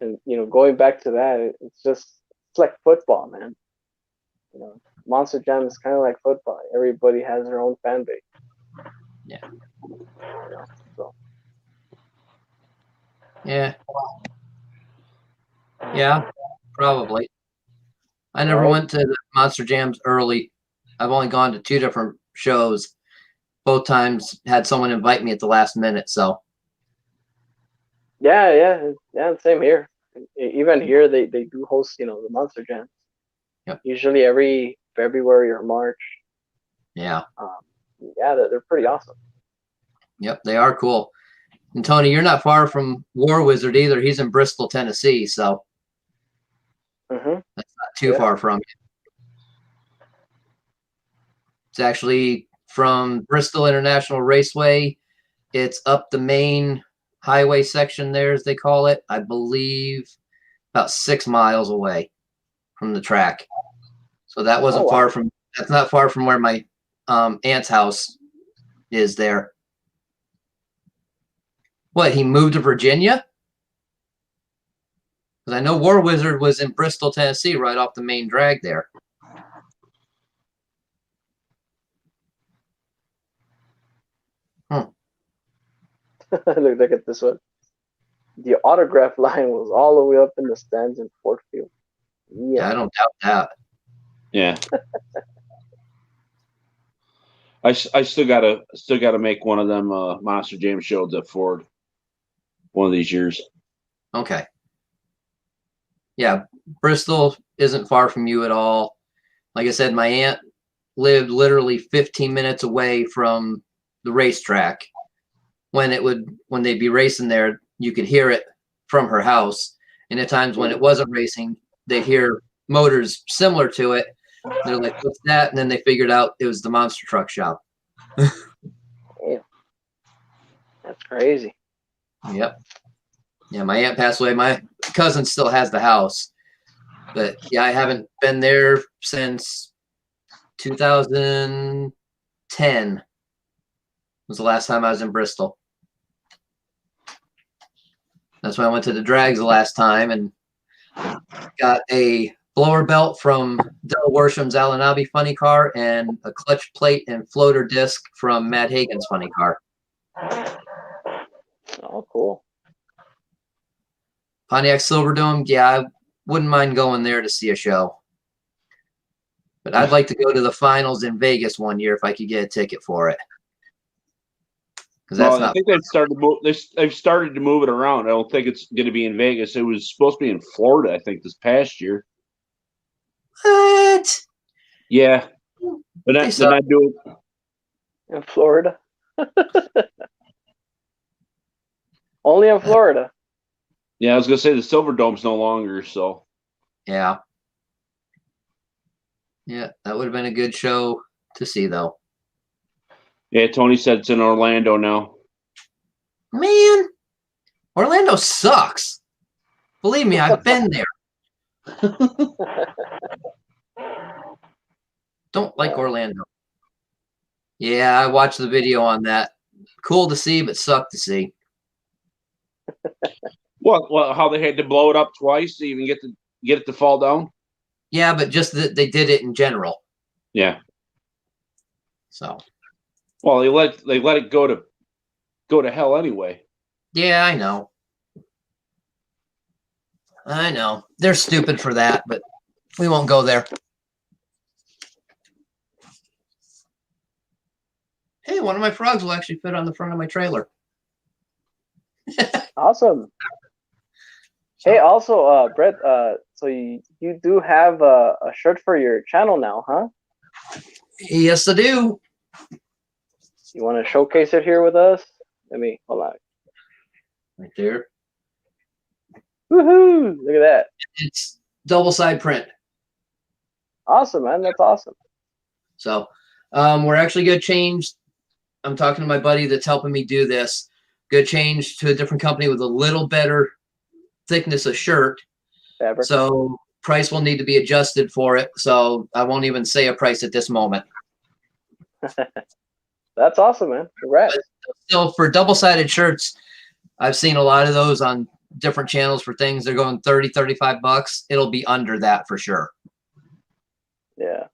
and going back to that, it's like football, man. Monster Jam is kind of like football. Everybody has their own fan base. Yeah. So. Yeah. Yeah, probably. I never went to the Monster Jams early. I've only gone to 2 different shows. Both times had someone invite me at the last minute, so. Yeah, same here. Even here, they do host, the Monster Jams. Yep. Usually every February or March. Yeah. They're pretty awesome. Yep, they are cool. And Tony, you're not far from War Wizard either. He's in Bristol, Tennessee, so that's not too far from you. It's actually from Bristol International Raceway. It's up the main highway section there, as they call it. I believe about 6 miles away from the track. So that wasn't far from. That's not far from where my aunt's house is there. What, he moved to Virginia? Because I know War Wizard was in Bristol, Tennessee, right off the main drag there. Look at this one. The autograph line was all the way up in the stands in Fort Field. Yeah, I don't doubt that. Yeah. I still gotta make one of them Monster Jam shows at Ford one of these years. Okay. Yeah, Bristol isn't far from you at all. Like I said, my aunt lived literally 15 minutes away from the racetrack. when they'd be racing there, you could hear it from her house. And at times when it wasn't racing, they'd hear motors similar to it. They're like, what's that? And then they figured out it was the monster truck shop. Damn. That's crazy. Yep. Yeah, my aunt passed away. My cousin still has the house. But yeah, I haven't been there since 2010 was the last time I was in Bristol. That's when I went to the drags the last time and got a blower belt from Del Worsham's Alanabi funny car and a clutch plate and floater disc from Matt Hagen's funny car. Oh, cool. Pontiac Silverdome, yeah, I wouldn't mind going there to see a show. But I'd like to go to the finals in Vegas one year if I could get a ticket for it. Well, I think they've started to move it around. I don't think it's going to be in Vegas. It was supposed to be in Florida, I think, this past year. What? Yeah, they're not doing. In Florida. Only in Florida. Yeah, I was going to say the Silverdome's no longer. So yeah, that would have been a good show to see, though. Yeah, Tony said it's in Orlando now. Man, Orlando sucks. Believe me, I've been there. Don't like Orlando. Yeah, I watched the video on that. Cool to see, but sucked to see. Well, how they had to blow it up twice to even get it to fall down? Yeah, but just that they did it in general. Yeah. So. Well, they let it go to hell anyway. Yeah, I know. They're stupid for that, but we won't go there. Hey, one of my frogs will actually fit on the front of my trailer. Awesome. Hey, also, Brett, so you do have a shirt for your channel now, huh? Yes, I do. You want to showcase it here with us? Hold on. Right there. Woohoo! Look at that. It's double side print. Awesome, man. That's awesome. So we're actually going to change. I'm talking to my buddy that's helping me do this. Going to change to a different company with a little better thickness of shirt. Fabric. So price will need to be adjusted for it. So I won't even say a price at this moment. That's awesome, man. Congrats. So for double-sided shirts, I've seen a lot of those on different channels for things. They're going $30, $35. It'll be under that for sure. Yeah.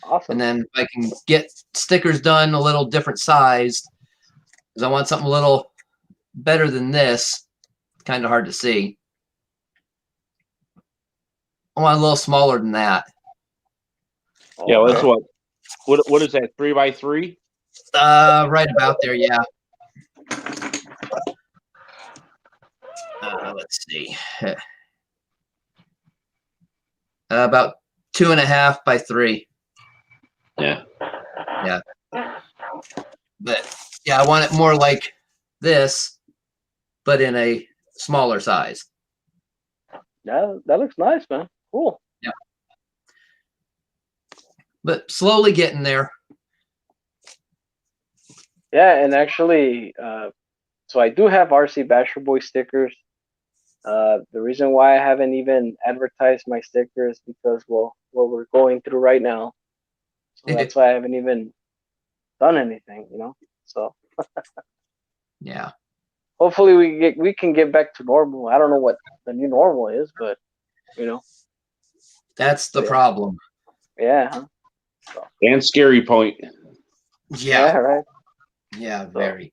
Awesome. And then if I can get stickers done a little different sized, because I want something a little better than this. Kind of hard to see. I want a little smaller than that. Yeah, well, that's what is that? 3x3? Right about there, yeah. Let's see. About 2.5 by 3. Yeah. Yeah. But yeah, I want it more like this, but in a smaller size. Yeah, that looks nice, man. Cool. Yeah. But slowly getting there. Yeah, and actually, so I do have RC Basher Boy stickers. The reason why I haven't even advertised my stickers because, well, what we're going through right now. So that's why I haven't even done anything, So Yeah. hopefully we can get back to normal. I don't know what the new normal is, but That's the problem. Yeah. Huh? So. And scary point. Yeah. Right. Yeah, very.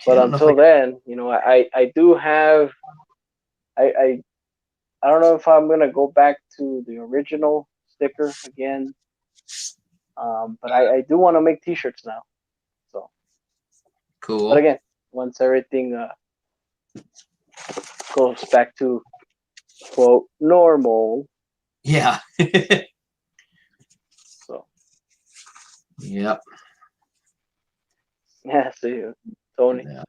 But until then, I do have. I don't know if I'm gonna go back to the original sticker again. But I do want to make T-shirts now. So cool. But again, once everything goes back to quote normal. Yeah. So. Yep. Yeah. So Tony. Yeah.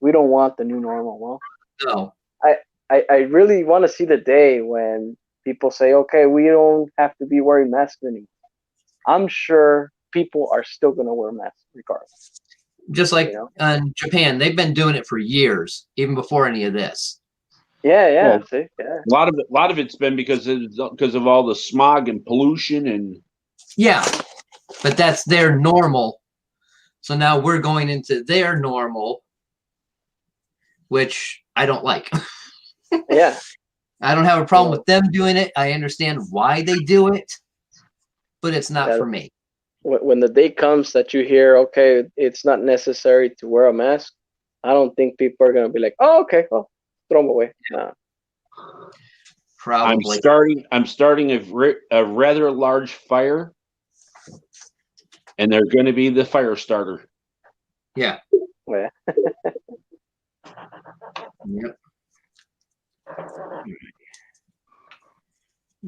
We don't want the new normal. Well, No. I really want to see the day when people say, okay, we don't have to be wearing masks anymore. I'm sure people are still going to wear masks regardless. Just like You know? in Japan, they've been doing it for years, even before any of this. Yeah, yeah. Well, See, yeah. A lot of it's been because of all the smog and pollution and Yeah, but that's their normal. So now we're going into their normal, which I don't like. Yeah. I don't have a problem Well, with them doing it. I understand why they do it, but it's not yeah, for me. when the day comes that you hear, okay, it's not necessary to wear a mask, I don't think people are going to be like, oh, okay, well, throw them away. Nah. Probably. I'm starting a rather large fire, and they're going to be the fire starter. Yeah. Yeah. Yep.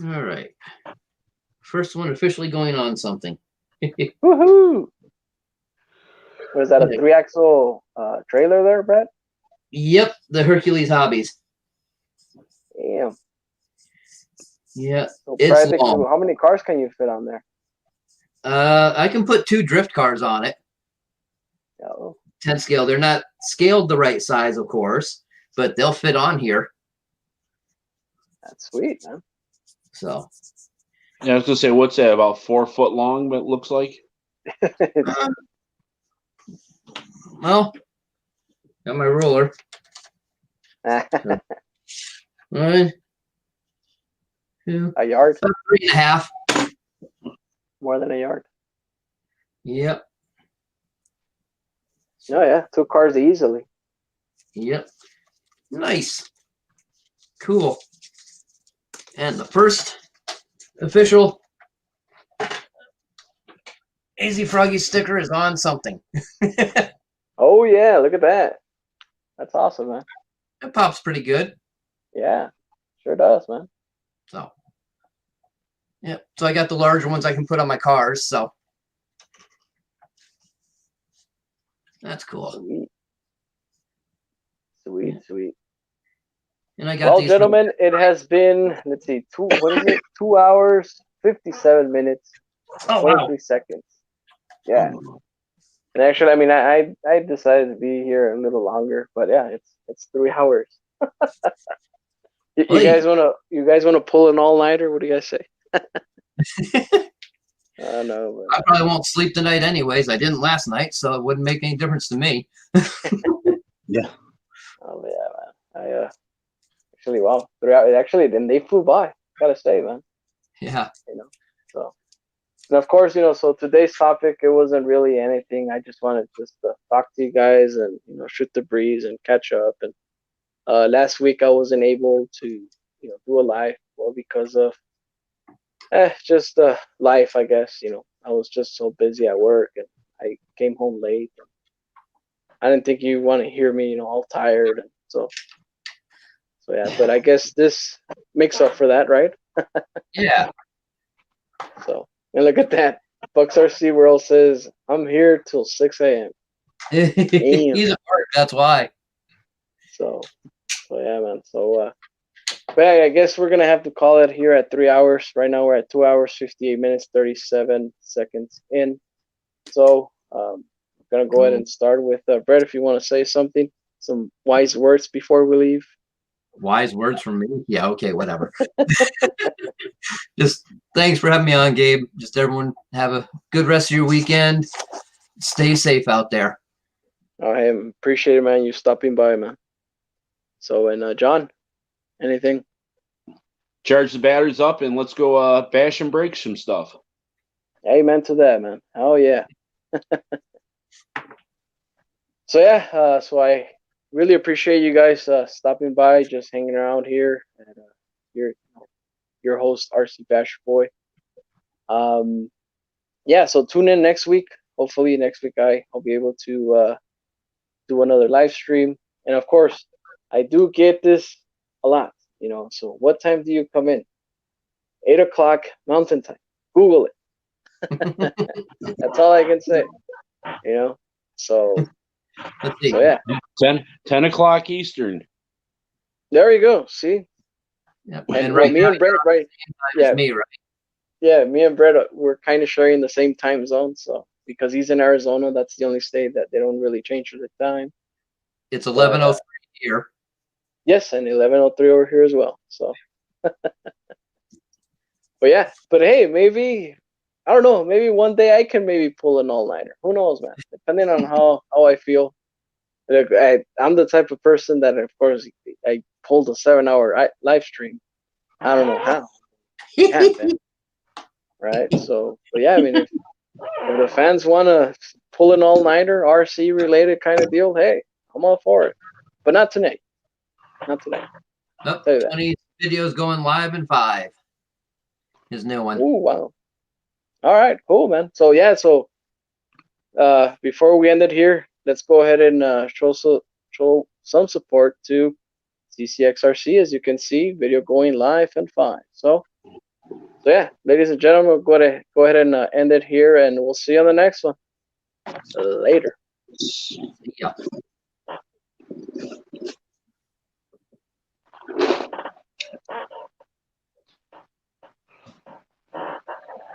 All right. First one officially going on something. Woohoo! What is that, a 3-axle trailer there, Brad? Yep, the Hercules Hobbies. Damn. Yeah, So it's practically, long. how many cars can you fit on there? I can put 2 drift cars on it. Oh, 10 scale. They're not scaled the right size, of course, but they'll fit on here. that's sweet, man. So, Yeah, I was going to say, what's that, about 4 foot long, but it looks like? well, got my ruler. One, two, A yard? about 3.5. More than a yard? Yep. No, yeah, 2 cars easily. Yep. Nice. Cool. And the first official AZ Froggy sticker is on something. Oh, yeah, look at that. That's awesome, man. It pops pretty good. Yeah, sure does, man. So, yep. So I got the larger ones I can put on my cars. So that's cool. Sweet. Sweet, Yeah. sweet. And I got Well, these. gentlemen, it has been, let's see, what is it? 2 hours, 57 minutes, Oh, 23 wow. seconds. Yeah. And actually, I mean, I decided to be here a little longer, but yeah, it's 3 hours. You Please. you guys wanna pull an all nighter? What do you guys say? I know, I probably won't sleep tonight anyways. I didn't last night, so it wouldn't make any difference to me. Yeah. oh yeah, man. I actually, wow, 3 hours. Actually, then they flew by. Gotta say, man. Yeah. So, and of course, so today's topic, it wasn't really anything. I just wanted just to talk to you guys and shoot the breeze and catch up. And last week I wasn't able to do a live, well, because of just life, I guess. I was just so busy at work and I came home late. And I didn't think you want to hear me, all tired. And so yeah. But I guess this makes up for that, right? Yeah. So, and look at that. Bucks RC World says, I'm here till 6 a.m. He's at work. That's why. So yeah, man. So, but yeah, I guess we're going to have to call it here at 3 hours. Right now we're at 2 hours, 58 minutes, 37 seconds in. So, I'm going to go ahead and start with Brett, if you want to say something, some wise words before we leave. Wise words from me? Yeah, okay, whatever. Just thanks for having me on, Gabe. Just everyone have a good rest of your weekend. Stay safe out there. I appreciate it, man. You stopping by, man. So, and John, anything? Charge the batteries up and let's go bash and break some stuff. Amen to that, man. Oh, yeah. So, yeah, so I really appreciate you guys stopping by, just hanging around here. And your host, RC Basher Boy. Yeah, so tune in next week. Hopefully next week I'll be able to do another live stream. And of course, I do get this a lot, So what time do you come in? 8 o'clock Mountain Time. Google it. That's all I can say, So Let's see. So yeah, 10 o'clock Eastern. there you go. See, Yep. and right me now, and Brett, right? it's Yeah, me, right? yeah, me and Brett, we're kind of sharing the same time zone. So because he's in Arizona, that's the only state that they don't really change the time. It's 11:03 here. Yes, and 11:03 over here as well. So, but yeah, but hey, maybe I don't know. Maybe one day I can maybe pull an all-nighter. Who knows, man? Depending on how I feel. Look, I'm the type of person that, of course, I pulled a 7-hour live stream. I don't know how it happened, right? So, but yeah, I mean, if the fans want to pull an all-nighter, RC related kind of deal, hey, I'm all for it. But not tonight. Not tonight. Nope. Tell you that. 20 videos going live in 5. His new one. Ooh, wow. All right, cool, man. So yeah, so before we end it here, let's go ahead and show some support to CCXRC. As you can see, video going live in 5. So yeah, ladies and gentlemen, we'll go ahead and end it here, and we'll see you on the next one. Later. Yeah.